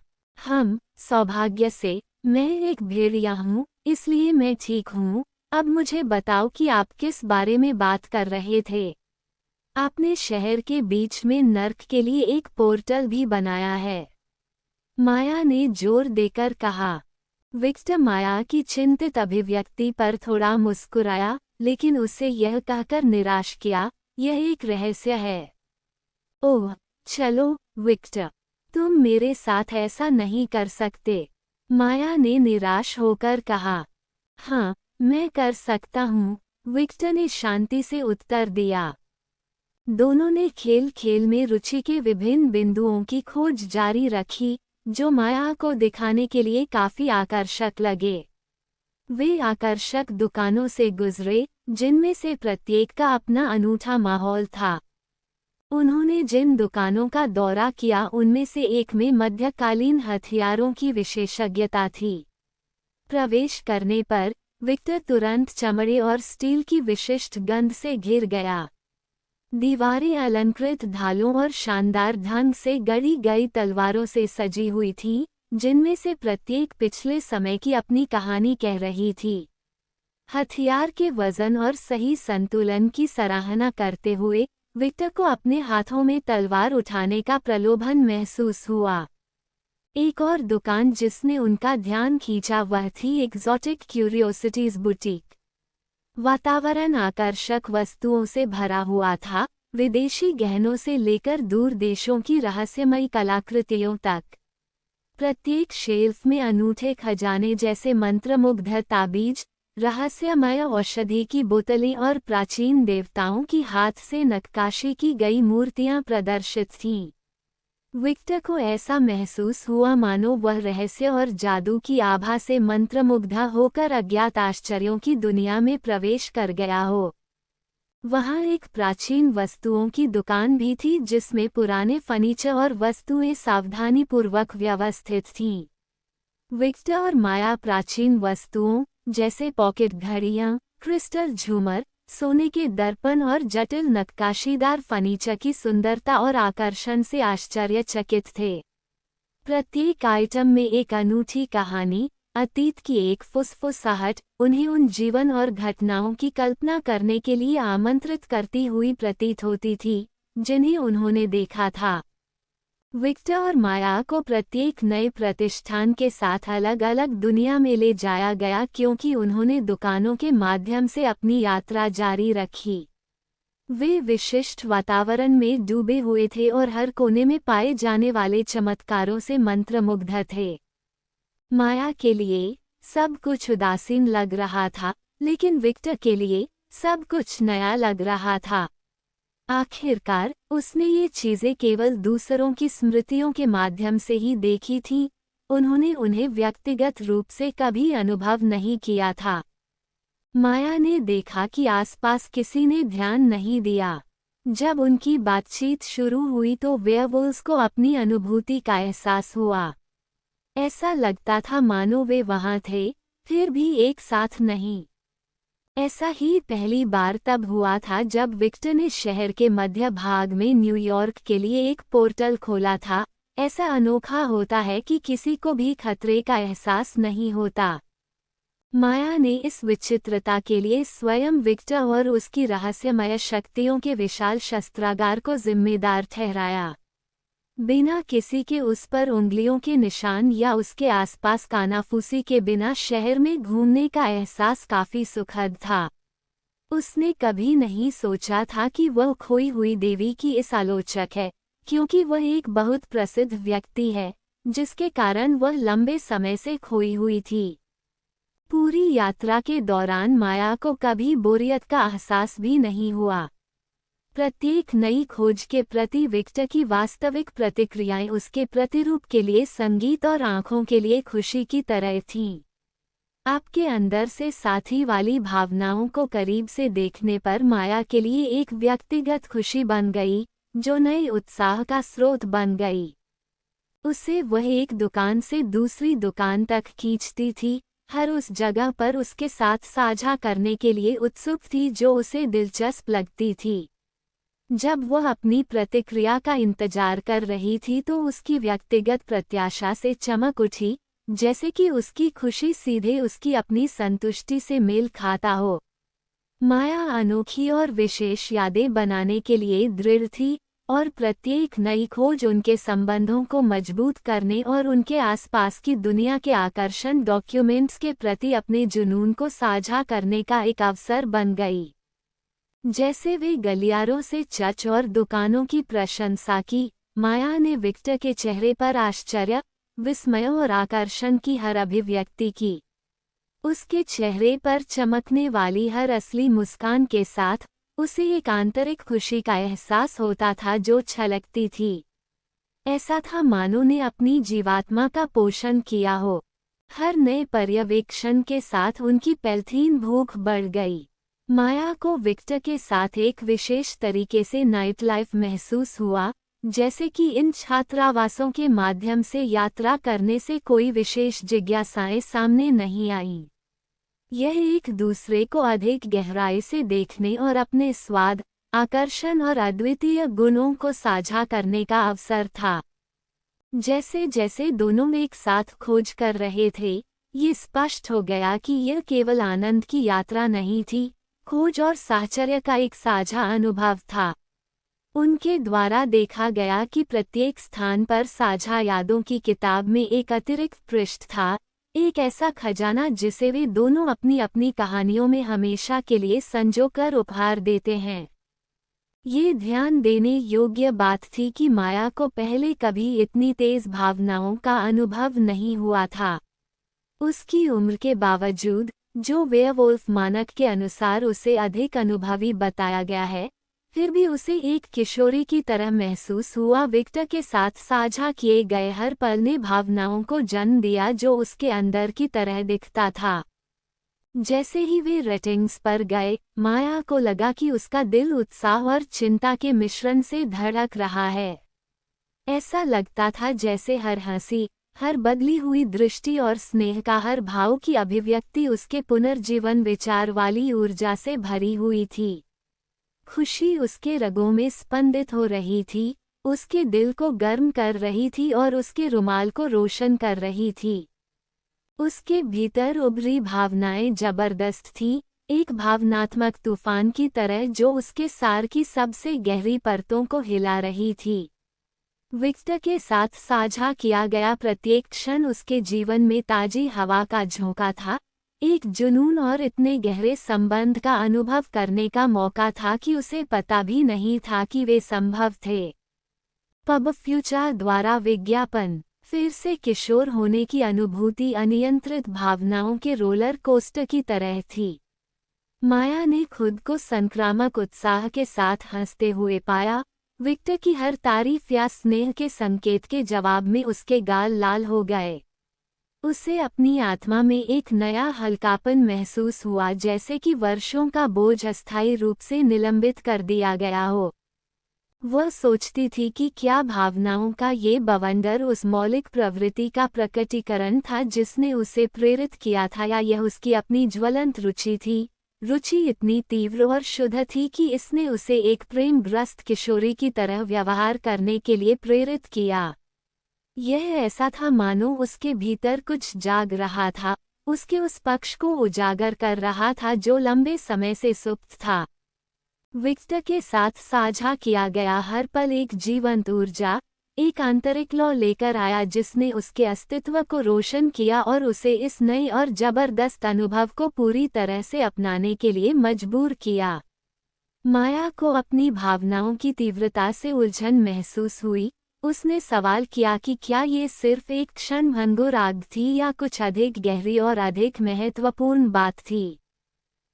सौभाग्य से, मैं एक भेड़िया हूँ, इसलिए मैं ठीक हूँ। अब मुझे बताओ कि आप किस बारे में बात कर रहे थे? आपने शहर के बीच में नर्क के लिए एक पोर्टल भी बनाया है। माया ने जोर देकर कहा। विक्टर माया की चिंतित अभिव्यक्ति पर थोड़ा मुस्कुराया, लेकिन उसे यह कहकर निराश किया, यह एक रहस्य है। ओह, चलो, विक्टर, तुम मेरे साथ ऐसा नहीं कर सकते। माया ने निराश होकर कहा। हाँ, मैं कर सकता हूँ, विक्टर ने शांति से उत्तर दिया। दोनों ने खेल खेल में रुचि के विभिन्न बिंदुओं की खोज जारी रखी, जो माया को दिखाने के लिए काफी आकर्षक लगे। वे आकर्षक दुकानों से गुजरे, जिनमें से प्रत्येक का अपना अनूठा माहौल था। उन्होंने जिन दुकानों का दौरा किया उनमें से एक में मध्यकालीन हथियारों की विशेषज्ञता थी। प्रवेश करने पर विक्टर तुरंत चमड़े और स्टील की विशिष्ट गंध से घिर गया। दीवारें अलंकृत ढालों और शानदार ढंग से गढ़ी गई तलवारों से सजी हुई थीं, जिनमें से प्रत्येक पिछले समय की अपनी कहानी कह रही थी। हथियार के वजन और सही संतुलन की सराहना करते हुए विक्टर को अपने हाथों में तलवार उठाने का प्रलोभन महसूस हुआ। एक और दुकान जिसने उनका ध्यान खींचा वह थी एक्सोटिक क्यूरियोसिटीज बुटीक। वातावरण आकर्षक वस्तुओं से भरा हुआ था, विदेशी गहनों से लेकर दूर देशों की रहस्यमयी कलाकृतियों तक। प्रत्येक शेल्फ में अनूठे खजाने जैसे मंत्रमुग्ध ताबीज, रहस्यमय औषधि की बोतलें और प्राचीन देवताओं की हाथ से नक्काशी की गई मूर्तियां प्रदर्शित थीं। विक्टर को ऐसा महसूस हुआ मानो वह रहस्य और जादू की आभा से मंत्रमुग्ध होकर अज्ञात आश्चर्यों की दुनिया में प्रवेश कर गया हो। वहाँ एक प्राचीन वस्तुओं की दुकान भी थी जिसमें पुराने फर्नीचर और वस्तुएं सावधानीपूर्वक व्यवस्थित थीं। विक्टर और माया प्राचीन वस्तुओं जैसे पॉकेट घड़ियां, क्रिस्टल झूमर, सोने के दर्पण और जटिल नक्काशीदार फर्नीचर की सुंदरता और आकर्षण से आश्चर्यचकित थे। प्रत्येक आइटम में एक अनूठी कहानी, अतीत की एक फुसफुसाहट उन्हें उन जीवन और घटनाओं की कल्पना करने के लिए आमंत्रित करती हुई प्रतीत होती थी, जिन्हें उन्होंने देखा था। विक्टर और माया को प्रत्येक नए प्रतिष्ठान के साथ अलग अलग दुनिया में ले जाया गया क्योंकि उन्होंने दुकानों के माध्यम से अपनी यात्रा जारी रखी। वे विशिष्ट वातावरण में डूबे हुए थे और हर कोने में पाए जाने वाले चमत्कारों से मंत्रमुग्ध थे। माया के लिए सब कुछ उदासीन लग रहा था, लेकिन विक्टर के लिए सब कुछ नया लग रहा था। आखिरकार उसने ये चीजें केवल दूसरों की स्मृतियों के माध्यम से ही देखी थीं, उन्होंने उन्हें व्यक्तिगत रूप से कभी अनुभव नहीं किया था। माया ने देखा कि आसपास किसी ने ध्यान नहीं दिया। जब उनकी बातचीत शुरू हुई तो वेयरवुल्व्स को अपनी अनुभूति का एहसास हुआ। ऐसा लगता था मानो वे वहां थे, फिर भी एक साथ नहीं। ऐसा ही पहली बार तब हुआ था जब विक्टर ने शहर के मध्य भाग में न्यूयॉर्क के लिए एक पोर्टल खोला था। ऐसा अनोखा होता है कि किसी को भी खतरे का एहसास नहीं होता। माया ने इस विचित्रता के लिए स्वयं विक्टर और उसकी रहस्यमय शक्तियों के विशाल शस्त्रागार को जिम्मेदार ठहराया। बिना किसी के उस पर उंगलियों के निशान या उसके आसपास कानाफूसी के बिना शहर में घूमने का एहसास काफी सुखद था। उसने कभी नहीं सोचा था कि वह खोई हुई देवी की इस आलोचक है, क्योंकि वह एक बहुत प्रसिद्ध व्यक्ति है, जिसके कारण वह लंबे समय से खोई हुई थी। पूरी यात्रा के दौरान माया को कभी बोरियत का एहसास भी नहीं हुआ। प्रत्येक नई खोज के प्रति विक्टर की वास्तविक प्रतिक्रियाएं उसके प्रतिरूप के लिए संगीत और आंखों के लिए खुशी की तरह थीं। आपके अंदर से साथी वाली भावनाओं को करीब से देखने पर माया के लिए एक व्यक्तिगत खुशी बन गई, जो नए उत्साह का स्रोत बन गई। उसे वह एक दुकान से दूसरी दुकान तक खींचती थी, हर उस जगह पर उसके साथ साझा करने के लिए उत्सुक थी जो उसे दिलचस्प लगती थी। जब वह अपनी प्रतिक्रिया का इंतजार कर रही थी तो उसकी व्यक्तिगत प्रत्याशा से चमक उठी, जैसे कि उसकी खुशी सीधे उसकी अपनी संतुष्टि से मेल खाता हो। माया अनोखी और विशेष यादें बनाने के लिए दृढ़ थी, और प्रत्येक नई खोज उनके संबंधों को मजबूत करने और उनके आसपास की दुनिया के आकर्षण डॉक्यूमेंट्स के प्रति अपने जुनून को साझा करने का एक अवसर बन गई। जैसे वे गलियारों से चर्च और दुकानों की प्रशंसा की, माया ने विक्टर के चेहरे पर आश्चर्य, विस्मय और आकर्षण की हर अभिव्यक्ति की। उसके चेहरे पर चमकने वाली हर असली मुस्कान के साथ उसे एक आंतरिक खुशी का एहसास होता था जो छलकती थी। ऐसा था मानो ने अपनी जीवात्मा का पोषण किया हो। हर नए पर्यवेक्षण के साथ उनकी पैल्थीन भूख बढ़ गई। माया को विक्टर के साथ एक विशेष तरीके से नाइट लाइफ महसूस हुआ, जैसे कि इन छात्रावासों के माध्यम से यात्रा करने से कोई विशेष जिज्ञासाएं सामने नहीं आईं। यह एक दूसरे को अधिक गहराई से देखने और अपने स्वाद, आकर्षण और अद्वितीय गुणों को साझा करने का अवसर था। जैसे जैसे दोनों एक साथ खोज कर रहे थे, ये स्पष्ट हो गया कि यह केवल आनंद की यात्रा नहीं थी, खोज और साहचर्य का एक साझा अनुभव था। उनके द्वारा देखा गया कि प्रत्येक स्थान पर साझा यादों की किताब में एक अतिरिक्त पृष्ठ था, एक ऐसा खजाना जिसे वे दोनों अपनी अपनी कहानियों में हमेशा के लिए संजोकर उपहार देते हैं। ये ध्यान देने योग्य बात थी कि माया को पहले कभी इतनी तेज भावनाओं का अनुभव नहीं हुआ था। उसकी उम्र के बावजूद, जो वेयरवुल्फ मानक के अनुसार उसे अधिक अनुभवी बताया गया है, फिर भी उसे एक किशोरी की तरह महसूस हुआ। विक्टर के साथ साझा किए गए हर पल ने भावनाओं को जन्म दिया जो उसके अंदर की तरह दिखता था। जैसे ही वे रेटिंग्स पर गए, माया को लगा कि उसका दिल उत्साह और चिंता के मिश्रण से धड़क रहा है। ऐसा लगता था जैसे हर हंसी, हर बदली हुई दृष्टि और स्नेह का हर भाव की अभिव्यक्ति उसके पुनर्जीवन विचार वाली ऊर्जा से भरी हुई थी। खुशी उसके रगों में स्पंदित हो रही थी, उसके दिल को गर्म कर रही थी और उसके रुमाल को रोशन कर रही थी। उसके भीतर उभरी भावनाएं जबरदस्त थीं, एक भावनात्मक तूफान की तरह जो उसके सार की सबसे गहरी परतों को हिला रही थी। विक्टर के साथ साझा किया गया प्रत्येक क्षण उसके जीवन में ताजी हवा का झोंका था, एक जुनून और इतने गहरे संबंध का अनुभव करने का मौका था कि उसे पता भी नहीं था कि वे संभव थे। पब फ्यूचर द्वारा विज्ञापन। फिर से किशोर होने की अनुभूति अनियंत्रित भावनाओं के रोलर कोस्टर की तरह थी। माया ने खुद को संक्रामक उत्साह के साथ हंसते हुए पाया। विक्टर की हर तारीफ या स्नेह के संकेत के जवाब में उसके गाल लाल हो गए। उसे अपनी आत्मा में एक नया हल्कापन महसूस हुआ, जैसे कि वर्षों का बोझ अस्थायी रूप से निलंबित कर दिया गया हो। वह सोचती थी कि क्या भावनाओं का ये बवंडर उस मौलिक प्रवृत्ति का प्रकटीकरण था जिसने उसे प्रेरित किया था, या यह उसकी अपनी ज्वलंत रुचि थी। रुचि इतनी तीव्र और शुद्ध थी कि इसने उसे एक प्रेमग्रस्त किशोरी की तरह व्यवहार करने के लिए प्रेरित किया। यह ऐसा था मानो उसके भीतर कुछ जाग रहा था, उसके उस पक्ष को उजागर कर रहा था जो लंबे समय से सुप्त था। विक्टर के साथ साझा किया गया हर पल एक जीवंत ऊर्जा, एक आंतरिक लौ लेकर आया जिसने उसके अस्तित्व को रोशन किया और उसे इस नए और जबरदस्त अनुभव को पूरी तरह से अपनाने के लिए मजबूर किया। माया को अपनी भावनाओं की तीव्रता से उलझन महसूस हुई। उसने सवाल किया कि क्या ये सिर्फ एक क्षणभंगुर आग थी या कुछ अधिक गहरी और अधिक महत्वपूर्ण बात थी।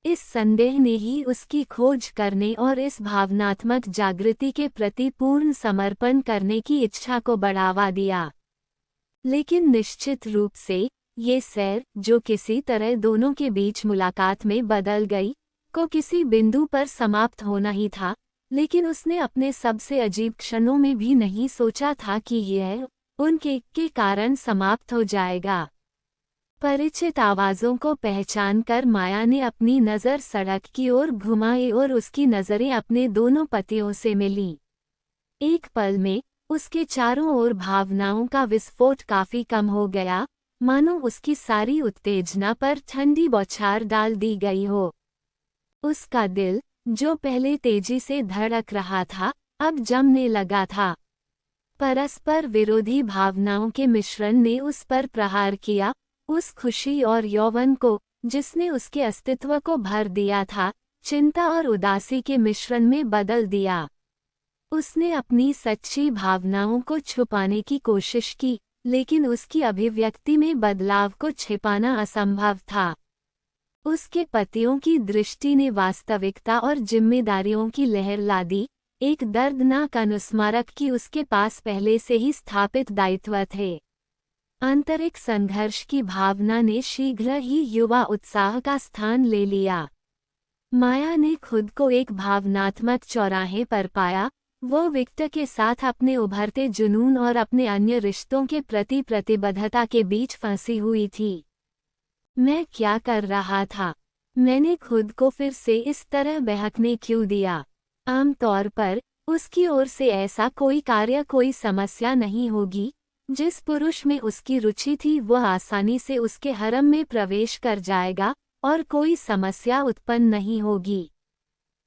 इस संदेह ने ही उसकी खोज करने और इस भावनात्मक जागृति के प्रति पूर्ण समर्पण करने की इच्छा को बढ़ावा दिया। लेकिन निश्चित रूप से, ये सैर, जो किसी तरह दोनों के बीच मुलाकात में बदल गई, को किसी बिंदु पर समाप्त होना ही था, लेकिन उसने अपने सबसे अजीब क्षणों में भी नहीं सोचा था कि यह उनके के कारण समाप्त हो जाएगा। परिचित आवाज़ों को पहचानकर माया ने अपनी नज़र सड़क की ओर घुमाई और उसकी नज़रें अपने दोनों पतियों से मिलीं। एक पल में, उसके चारों ओर भावनाओं का विस्फोट काफ़ी कम हो गया, मानो उसकी सारी उत्तेजना पर ठंडी बौछार डाल दी गई हो। उसका दिल, जो पहले तेजी से धड़क रहा था, अब जमने लगा था। परस्पर विरोधी भावनाओं के मिश्रण ने उस पर प्रहार किया, उस खुशी और यौवन को, जिसने उसके अस्तित्व को भर दिया था, चिंता और उदासी के मिश्रण में बदल दिया। उसने अपनी सच्ची भावनाओं को छुपाने की कोशिश की, लेकिन उसकी अभिव्यक्ति में बदलाव को छिपाना असंभव था। उसके पतियों की दृष्टि ने वास्तविकता और जिम्मेदारियों की लहर ला दी, एक दर्दनाक अनुस्मारक कि उसके पास पहले से ही स्थापित दायित्व थे। आंतरिक संघर्ष की भावना ने शीघ्र ही युवा उत्साह का स्थान ले लिया। माया ने खुद को एक भावनात्मक चौराहे पर पाया। वो विक्टर के साथ अपने उभरते जुनून और अपने अन्य रिश्तों के प्रति प्रतिबद्धता के बीच फंसी हुई थी। मैं क्या कर रहा था? मैंने खुद को फिर से इस तरह बहकने क्यों दिया? आमतौर पर उसकी ओर से ऐसा कोई कार्य, कोई समस्या नहीं होगी। जिस पुरुष में उसकी रुचि थी वह आसानी से उसके हरम में प्रवेश कर जाएगा और कोई समस्या उत्पन्न नहीं होगी।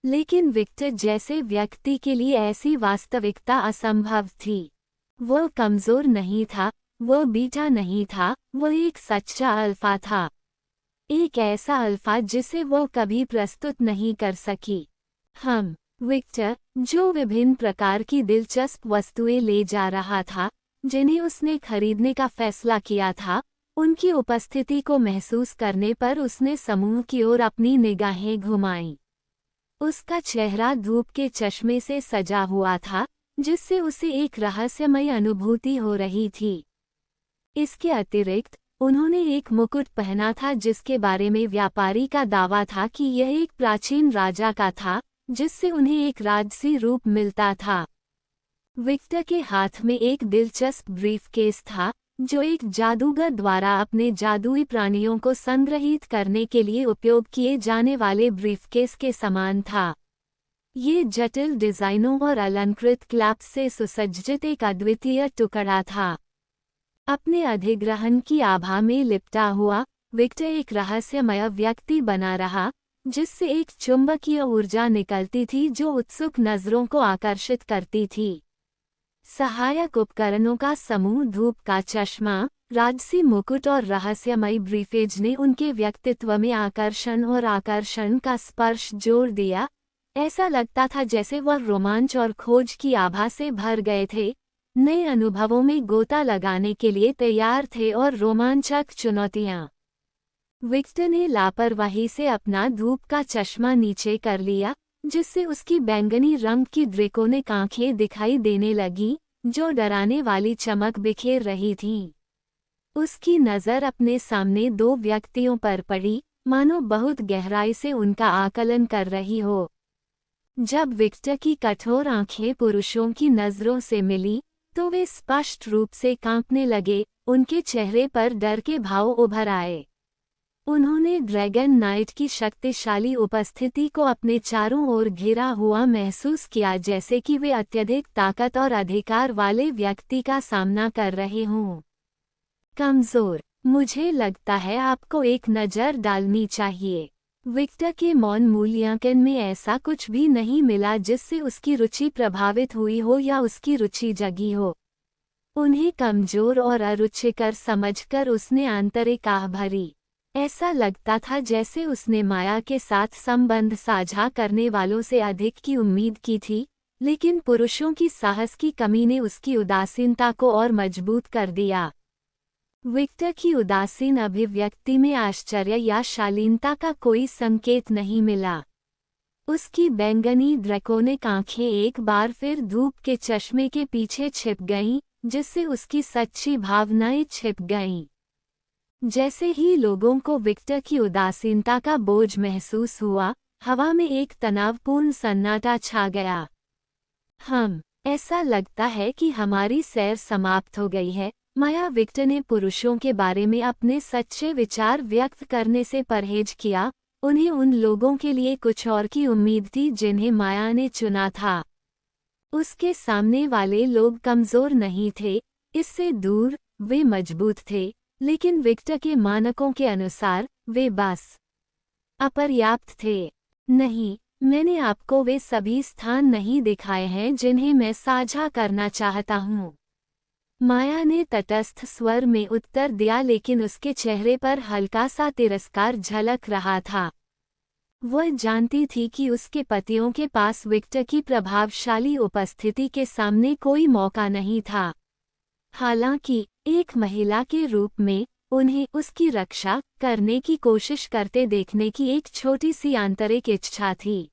लेकिन विक्टर जैसे व्यक्ति के लिए ऐसी वास्तविकता असंभव थी। वो कमजोर नहीं था, वो बीटा नहीं था, वो एक सच्चा अल्फा था। एक ऐसा अल्फा जिसे वो कभी प्रस्तुत नहीं कर सकी। विक्टर, जो विभिन्न प्रकार की दिलचस्प वस्तुएं ले जा रहा था, जिन्हें उसने खरीदने का फैसला किया था, उनकी उपस्थिति को महसूस करने पर उसने समूह की ओर अपनी निगाहें घुमाईं। उसका चेहरा धूप के चश्मे से सजा हुआ था, जिससे उसे एक रहस्यमय अनुभूति हो रही थी। इसके अतिरिक्त उन्होंने एक मुकुट पहना था जिसके बारे में व्यापारी का दावा था कि यह एक प्राचीन राजा का था, जिससे उन्हें एक राजसी रूप मिलता था। विक्टर के हाथ में एक दिलचस्प ब्रीफकेस था, जो एक जादूगर द्वारा अपने जादुई प्राणियों को संग्रहित करने के लिए उपयोग किए जाने वाले ब्रीफकेस के समान था। ये जटिल डिजाइनों और अलंकृत क्लैप्स से सुसज्जित एक अद्वितीय टुकड़ा था। अपने अधिग्रहण की आभा में लिपटा हुआ विक्टर एक रहस्यमय व्यक्ति बना रहा, जिससे एक चुंबकीय ऊर्जा निकलती थी जो उत्सुक नजरों को आकर्षित करती थी। सहायक उपकरणों का समूह, धूप का चश्मा, राजसी मुकुट और रहस्यमयी ब्रीफेज ने उनके व्यक्तित्व में आकर्षण का स्पर्श जोड़ दिया। ऐसा लगता था जैसे वह रोमांच और खोज की आभा से भर गए थे, नए अनुभवों में गोता लगाने के लिए तैयार थे और रोमांचक चुनौतियां। विक्टर ने लापरवाही से अपना धूप का चश्मा नीचे कर लिया, जिससे उसकी बैंगनी रंग की ड्रेकोनिक आंखें दिखाई देने लगीं, जो डराने वाली चमक बिखेर रही थीं। उसकी नज़र अपने सामने दो व्यक्तियों पर पड़ी, मानो बहुत गहराई से उनका आकलन कर रही हो। जब विक्टर की कठोर आंखें पुरुषों की नज़रों से मिली, तो वे स्पष्ट रूप से कांपने लगे, उनके चेहरे पर डर के भाव उभर आए। उन्होंने ड्रैगन नाइट की शक्तिशाली उपस्थिति को अपने चारों ओर घिरा हुआ महसूस किया, जैसे कि वे अत्यधिक ताकत और अधिकार वाले व्यक्ति का सामना कर रहे हों। कमजोर, मुझे लगता है आपको एक नज़र डालनी चाहिए। विक्टर के मौन मूल्यांकन में ऐसा कुछ भी नहीं मिला जिससे उसकी रुचि प्रभावित हुई हो या उसकी रुचि जगी हो। उन्हें कमजोर और अरुचिकर समझकर उसने आंतरिक आह भरी। ऐसा लगता था जैसे उसने माया के साथ संबंध साझा करने वालों से अधिक की उम्मीद की थी, लेकिन पुरुषों की साहस की कमी ने उसकी उदासीनता को और मजबूत कर दिया। विक्टर की उदासीन अभिव्यक्ति में आश्चर्य या शालीनता का कोई संकेत नहीं मिला। उसकी बैंगनी ड्रैकोनिक आंखें एक बार फिर धूप के चश्मे के पीछे छिप गईं, जिससे उसकी सच्ची भावनाएं छिप गईं। जैसे ही लोगों को विक्टर की उदासीनता का बोझ महसूस हुआ, हवा में एक तनावपूर्ण सन्नाटा छा गया। ऐसा लगता है कि हमारी सैर समाप्त हो गई है। माया, विक्टर ने पुरुषों के बारे में अपने सच्चे विचार व्यक्त करने से परहेज किया। उन्हें उन लोगों के लिए कुछ और की उम्मीद थी जिन्हें माया ने चुना था। उसके सामने वाले लोग कमजोर नहीं थे, इससे दूर, वे मजबूत थे, लेकिन विक्टर के मानकों के अनुसार वे बस अपर्याप्त थे। नहीं, मैंने आपको वे सभी स्थान नहीं दिखाए हैं जिन्हें मैं साझा करना चाहता हूँ। माया ने तटस्थ स्वर में उत्तर दिया, लेकिन उसके चेहरे पर हल्का सा तिरस्कार झलक रहा था। वह जानती थी कि उसके पतियों के पास विक्टर की प्रभावशाली उपस्थिति के सामने कोई मौका नहीं था। हालांकि एक महिला के रूप में उन्हें उसकी रक्षा करने की कोशिश करते देखने की एक छोटी सी आंतरिक इच्छा थी।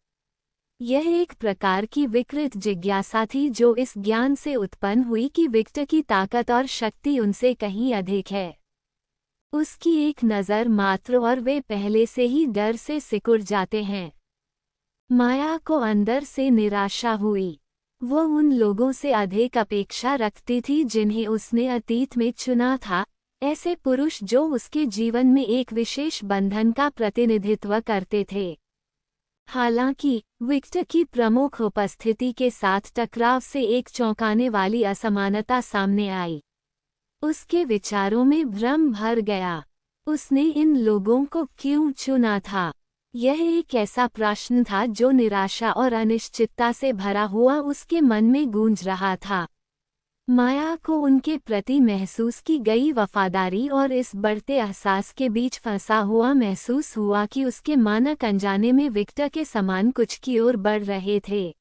यह एक प्रकार की विकृत जिज्ञासा थी जो इस ज्ञान से उत्पन्न हुई कि विक्टर की ताकत और शक्ति उनसे कहीं अधिक है। उसकी एक नज़र मात्र और वे पहले से ही डर से सिकुड़ जाते हैं। माया को अंदर से निराशा हुई। वो उन लोगों से अधिक अपेक्षा रखती थी जिन्हें उसने अतीत में चुना था, ऐसे पुरुष जो उसके जीवन में एक विशेष बंधन का प्रतिनिधित्व करते थे। हालांकि विक्टर की प्रमुख उपस्थिति के साथ टकराव से एक चौंकाने वाली असमानता सामने आई। उसके विचारों में भ्रम भर गया। उसने इन लोगों को क्यों चुना था? यह एक ऐसा प्रश्न था जो निराशा और अनिश्चितता से भरा हुआ उसके मन में गूंज रहा था। माया को उनके प्रति महसूस की गई वफादारी और इस बढ़ते एहसास के बीच फंसा हुआ महसूस हुआ कि उसके मानक अनजाने में विक्टर के समान कुछ की ओर बढ़ रहे थे।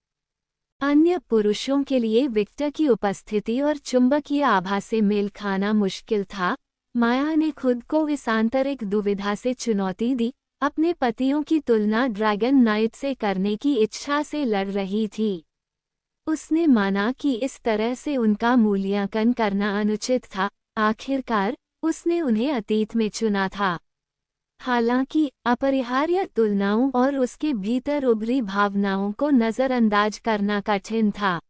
अन्य पुरुषों के लिए विक्टर की उपस्थिति और चुंबकीय आभा से मेल खाना मुश्किल था। माया ने खुद को इस आंतरिक दुविधा से चुनौती दी, अपने पतियों की तुलना ड्रैगन नाइट से करने की इच्छा से लड़ रही थी। उसने माना कि इस तरह से उनका मूल्यांकन करना अनुचित था। आखिरकार उसने उन्हें अतीत में चुना था। हालांकि अपरिहार्य तुलनाओं और उसके भीतर उभरी भावनाओं को नज़रअंदाज करना कठिन था।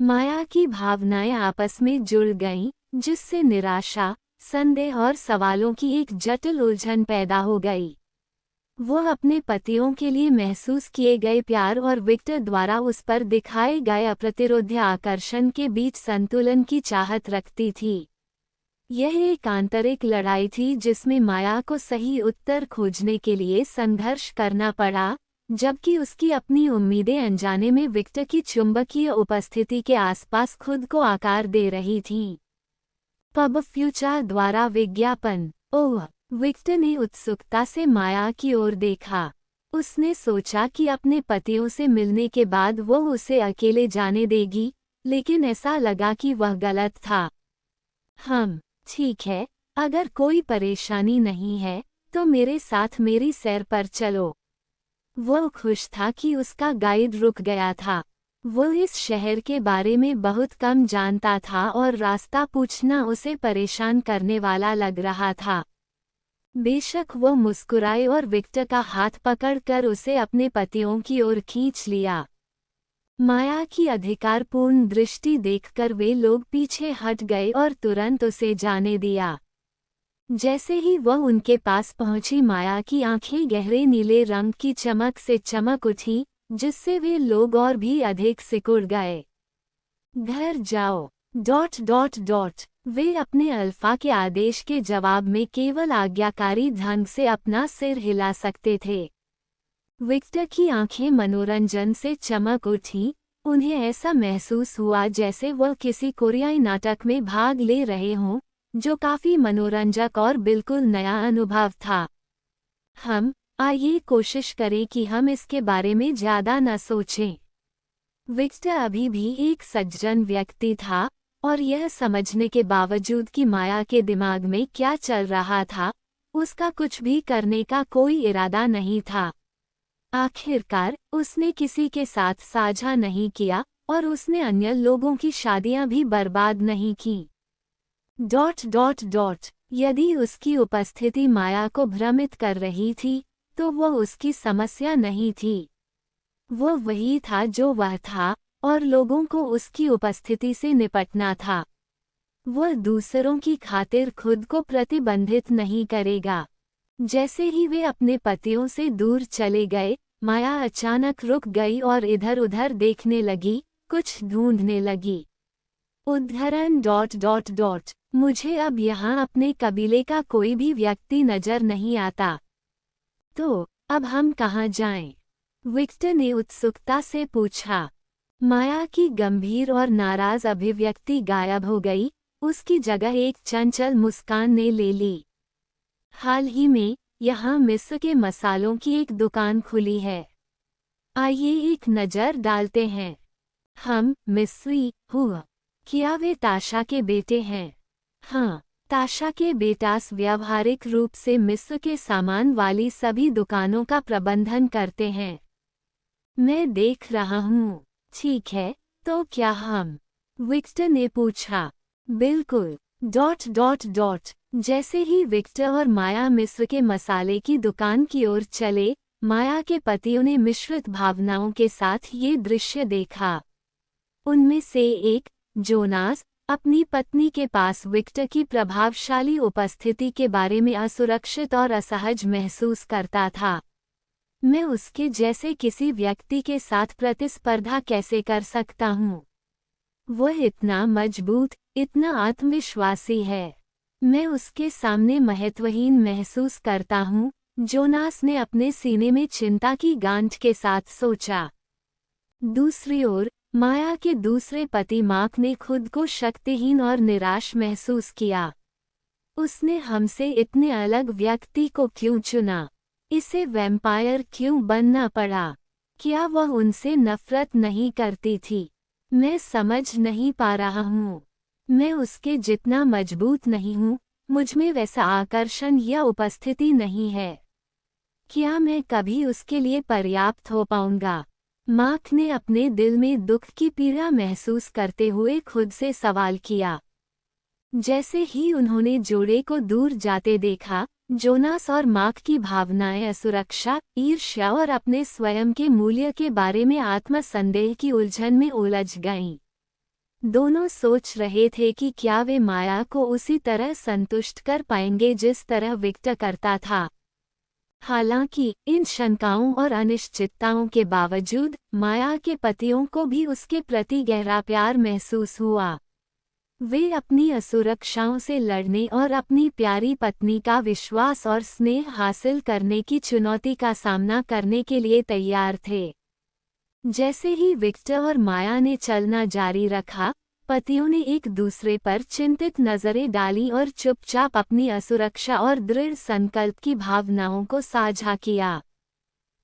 माया की भावनाएं आपस में जुड़ गईं, जिससे निराशा, संदेह और सवालों की एक जटिल उलझन पैदा हो गई। वो अपने पतियों के लिए महसूस किए गए प्यार और विक्टर द्वारा उस पर दिखाए गए अप्रतिरोध्य आकर्षण के बीच संतुलन की चाहत रखती थी। यह एक आंतरिक लड़ाई थी जिसमें माया को सही उत्तर खोजने के लिए संघर्ष करना पड़ा, जबकि उसकी अपनी उम्मीदें अनजाने में विक्टर की चुंबकीय उपस्थिति के आसपास खुद को आकार दे रही थीं। पब फ्यूचर द्वारा विज्ञापन। ओह! विक्टर ने उत्सुकता से माया की ओर देखा। उसने सोचा कि अपने पतियों से मिलने के बाद वो उसे अकेले जाने देगी, लेकिन ऐसा लगा कि वह गलत था। ठीक है, अगर कोई परेशानी नहीं है, तो मेरे साथ मेरी सैर पर चलो। वो खुश था कि उसका गाइड रुक गया था। वो इस शहर के बारे में बहुत कम जानता था और रास्ता पूछना उसे परेशान करने वाला लग रहा था। बेशक वो मुस्कुराए और विक्टर का हाथ पकड़कर उसे अपने पतियों की ओर खींच लिया। माया की अधिकारपूर्ण दृष्टि देखकर वे लोग पीछे हट गए और तुरंत उसे जाने दिया। जैसे ही वह उनके पास पहुंची, माया की आंखें गहरे नीले रंग की चमक से चमक उठी, जिससे वे लोग और भी अधिक सिकुड़ गए। घर जाओ... वे अपने अल्फा के आदेश के जवाब में केवल आज्ञाकारी ढंग से अपना सिर हिला सकते थे। विक्टर की आंखें मनोरंजन से चमक उठीं। उन्हें ऐसा महसूस हुआ जैसे वह किसी कोरियाई नाटक में भाग ले रहे हों, जो काफी मनोरंजक और बिल्कुल नया अनुभव था। आइए कोशिश करें कि हम इसके बारे में ज्यादा न सोचें। विक्टर अभी भी एक सज्जन व्यक्ति था, और यह समझने के बावजूद कि माया के दिमाग में क्या चल रहा था, उसका कुछ भी करने का कोई इरादा नहीं था। आखिरकार उसने किसी के साथ साझा नहीं किया और उसने अन्य लोगों की शादियां भी बर्बाद नहीं की। यदि उसकी उपस्थिति माया को भ्रमित कर रही थी, तो वह उसकी समस्या नहीं थी। वो वही था जो वह था, और लोगों को उसकी उपस्थिति से निपटना था। वह दूसरों की खातिर खुद को प्रतिबंधित नहीं करेगा। जैसे ही वे अपने पतियों से दूर चले गए, माया अचानक रुक गई और इधर-उधर देखने लगी, कुछ ढूंढने लगी। उद्धरण... मुझे अब यहाँ अपने कबीले का कोई भी व्यक्ति नजर नहीं आता। तो अब हम कहाँ जाएं? विक्टर ने उत्सुकता से पूछा। माया की गंभीर और नाराज अभिव्यक्ति गायब हो गई, उसकी जगह एक चंचल मुस्कान ने ले ली। हाल ही में यहाँ मिस्र के मसालों की एक दुकान खुली है। आइए एक नज़र डालते हैं। मिस्री हुआ। क्या वे ताशा के बेटे हैं? हाँ, ताशा के बेटास व्यावहारिक रूप से मिस्र के सामान वाली सभी दुकानों का प्रबंधन करते हैं। मैं देख रहा हूँ। ठीक है, तो क्या विक्टर ने पूछा। बिल्कुल... जैसे ही विक्टर और माया मिस्र के मसाले की दुकान की ओर चले, माया के पतियों ने मिश्रित भावनाओं के साथ ये दृश्य देखा। उनमें से एक, जोनास, अपनी पत्नी के पास विक्टर की प्रभावशाली उपस्थिति के बारे में असुरक्षित और असहज महसूस करता था। मैं उसके जैसे किसी व्यक्ति के साथ प्रतिस्पर्धा कैसे कर सकता हूँ? वह इतना मजबूत, इतना आत्मविश्वासी है। मैं उसके सामने महत्वहीन महसूस करता हूँ, जोनास ने अपने सीने में चिंता की गांठ के साथ सोचा। दूसरी ओर, माया के दूसरे पति मार्क ने खुद को शक्तिहीन और निराश महसूस किया। उसने हमसे इतने अलग व्यक्ति को क्यों चुना? इसे वैम्पायर क्यों बनना पड़ा? क्या वह उनसे नफरत नहीं करती थी? मैं समझ नहीं पा रहा हूँ। मैं उसके जितना मजबूत नहीं हूँ, मुझमें वैसा आकर्षण या उपस्थिति नहीं है। क्या मैं कभी उसके लिए पर्याप्त हो पाऊंगा? मार्क ने अपने दिल में दुख की पीड़ा महसूस करते हुए खुद से सवाल किया। जैसे ही उन्होंने जोड़े को दूर जाते देखा, जोनास और मार्क की भावनाएं असुरक्षा, ईर्ष्या और अपने स्वयं के मूल्य के बारे में आत्मसंदेह की उलझन में उलझ गईं। दोनों सोच रहे थे कि क्या वे माया को उसी तरह संतुष्ट कर पाएंगे जिस तरह विक्टर करता था। हालांकि इन शंकाओं और अनिश्चितताओं के बावजूद माया के पतियों को भी उसके प्रति गहरा प्यार महसूस हुआ। वे अपनी असुरक्षाओं से लड़ने और अपनी प्यारी पत्नी का विश्वास और स्नेह हासिल करने की चुनौती का सामना करने के लिए तैयार थे। जैसे ही विक्टर और माया ने चलना जारी रखा, पतियों ने एक दूसरे पर चिंतित नजरें डाली और चुपचाप अपनी असुरक्षा और दृढ़ संकल्प की भावनाओं को साझा किया।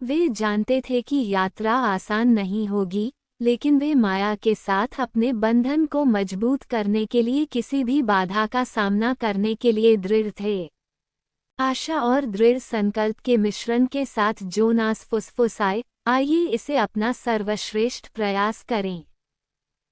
वे जानते थे कि यात्रा आसान नहीं होगी, लेकिन वे माया के साथ अपने बंधन को मजबूत करने के लिए किसी भी बाधा का सामना करने के लिए दृढ़ थे। आशा और दृढ़ संकल्प के मिश्रण के साथ जोनास फुसफुसाए, आइए इसे अपना सर्वश्रेष्ठ प्रयास करें।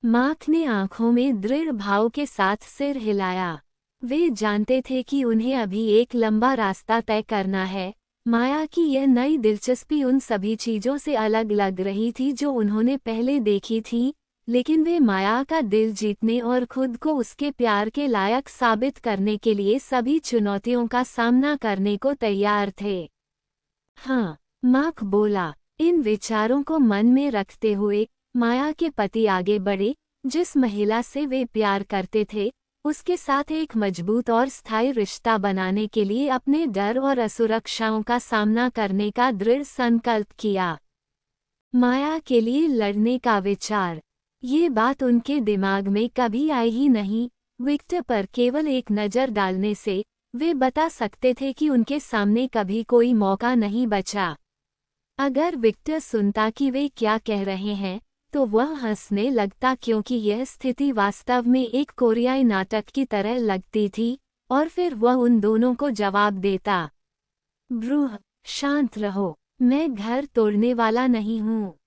मार्क ने आंखों में दृढ़ भाव के साथ सिर हिलाया। वे जानते थे कि उन्हें अभी एक लंबा रास्ता तय करना है। माया की यह नई दिलचस्पी उन सभी चीजों से अलग लग रही थी जो उन्होंने पहले देखी थी, लेकिन वे माया का दिल जीतने और खुद को उसके प्यार के लायक साबित करने के लिए सभी चुनौतियों का सामना करने को तैयार थे। हाँ, मार्क बोला। इन विचारों को मन में रखते हुए माया के पति आगे बढ़े। जिस महिला से वे प्यार करते थे, उसके साथ एक मजबूत और स्थायी रिश्ता बनाने के लिए अपने डर और असुरक्षाओं का सामना करने का दृढ़ संकल्प किया। माया के लिए लड़ने का विचार, ये बात उनके दिमाग में कभी आई ही नहीं। विक्टर पर केवल एक नज़र डालने से वे बता सकते थे कि उनके सामने कभी कोई मौका नहीं बचा। अगर विक्टर सुनता कि वे क्या कह रहे हैं, तो वह हंसने लगता क्योंकि यह स्थिति वास्तव में एक कोरियाई नाटक की तरह लगती थी, और फिर वह उन दोनों को जवाब देता, ब्रूह, शांत रहो, मैं घर तोड़ने वाला नहीं हूँ।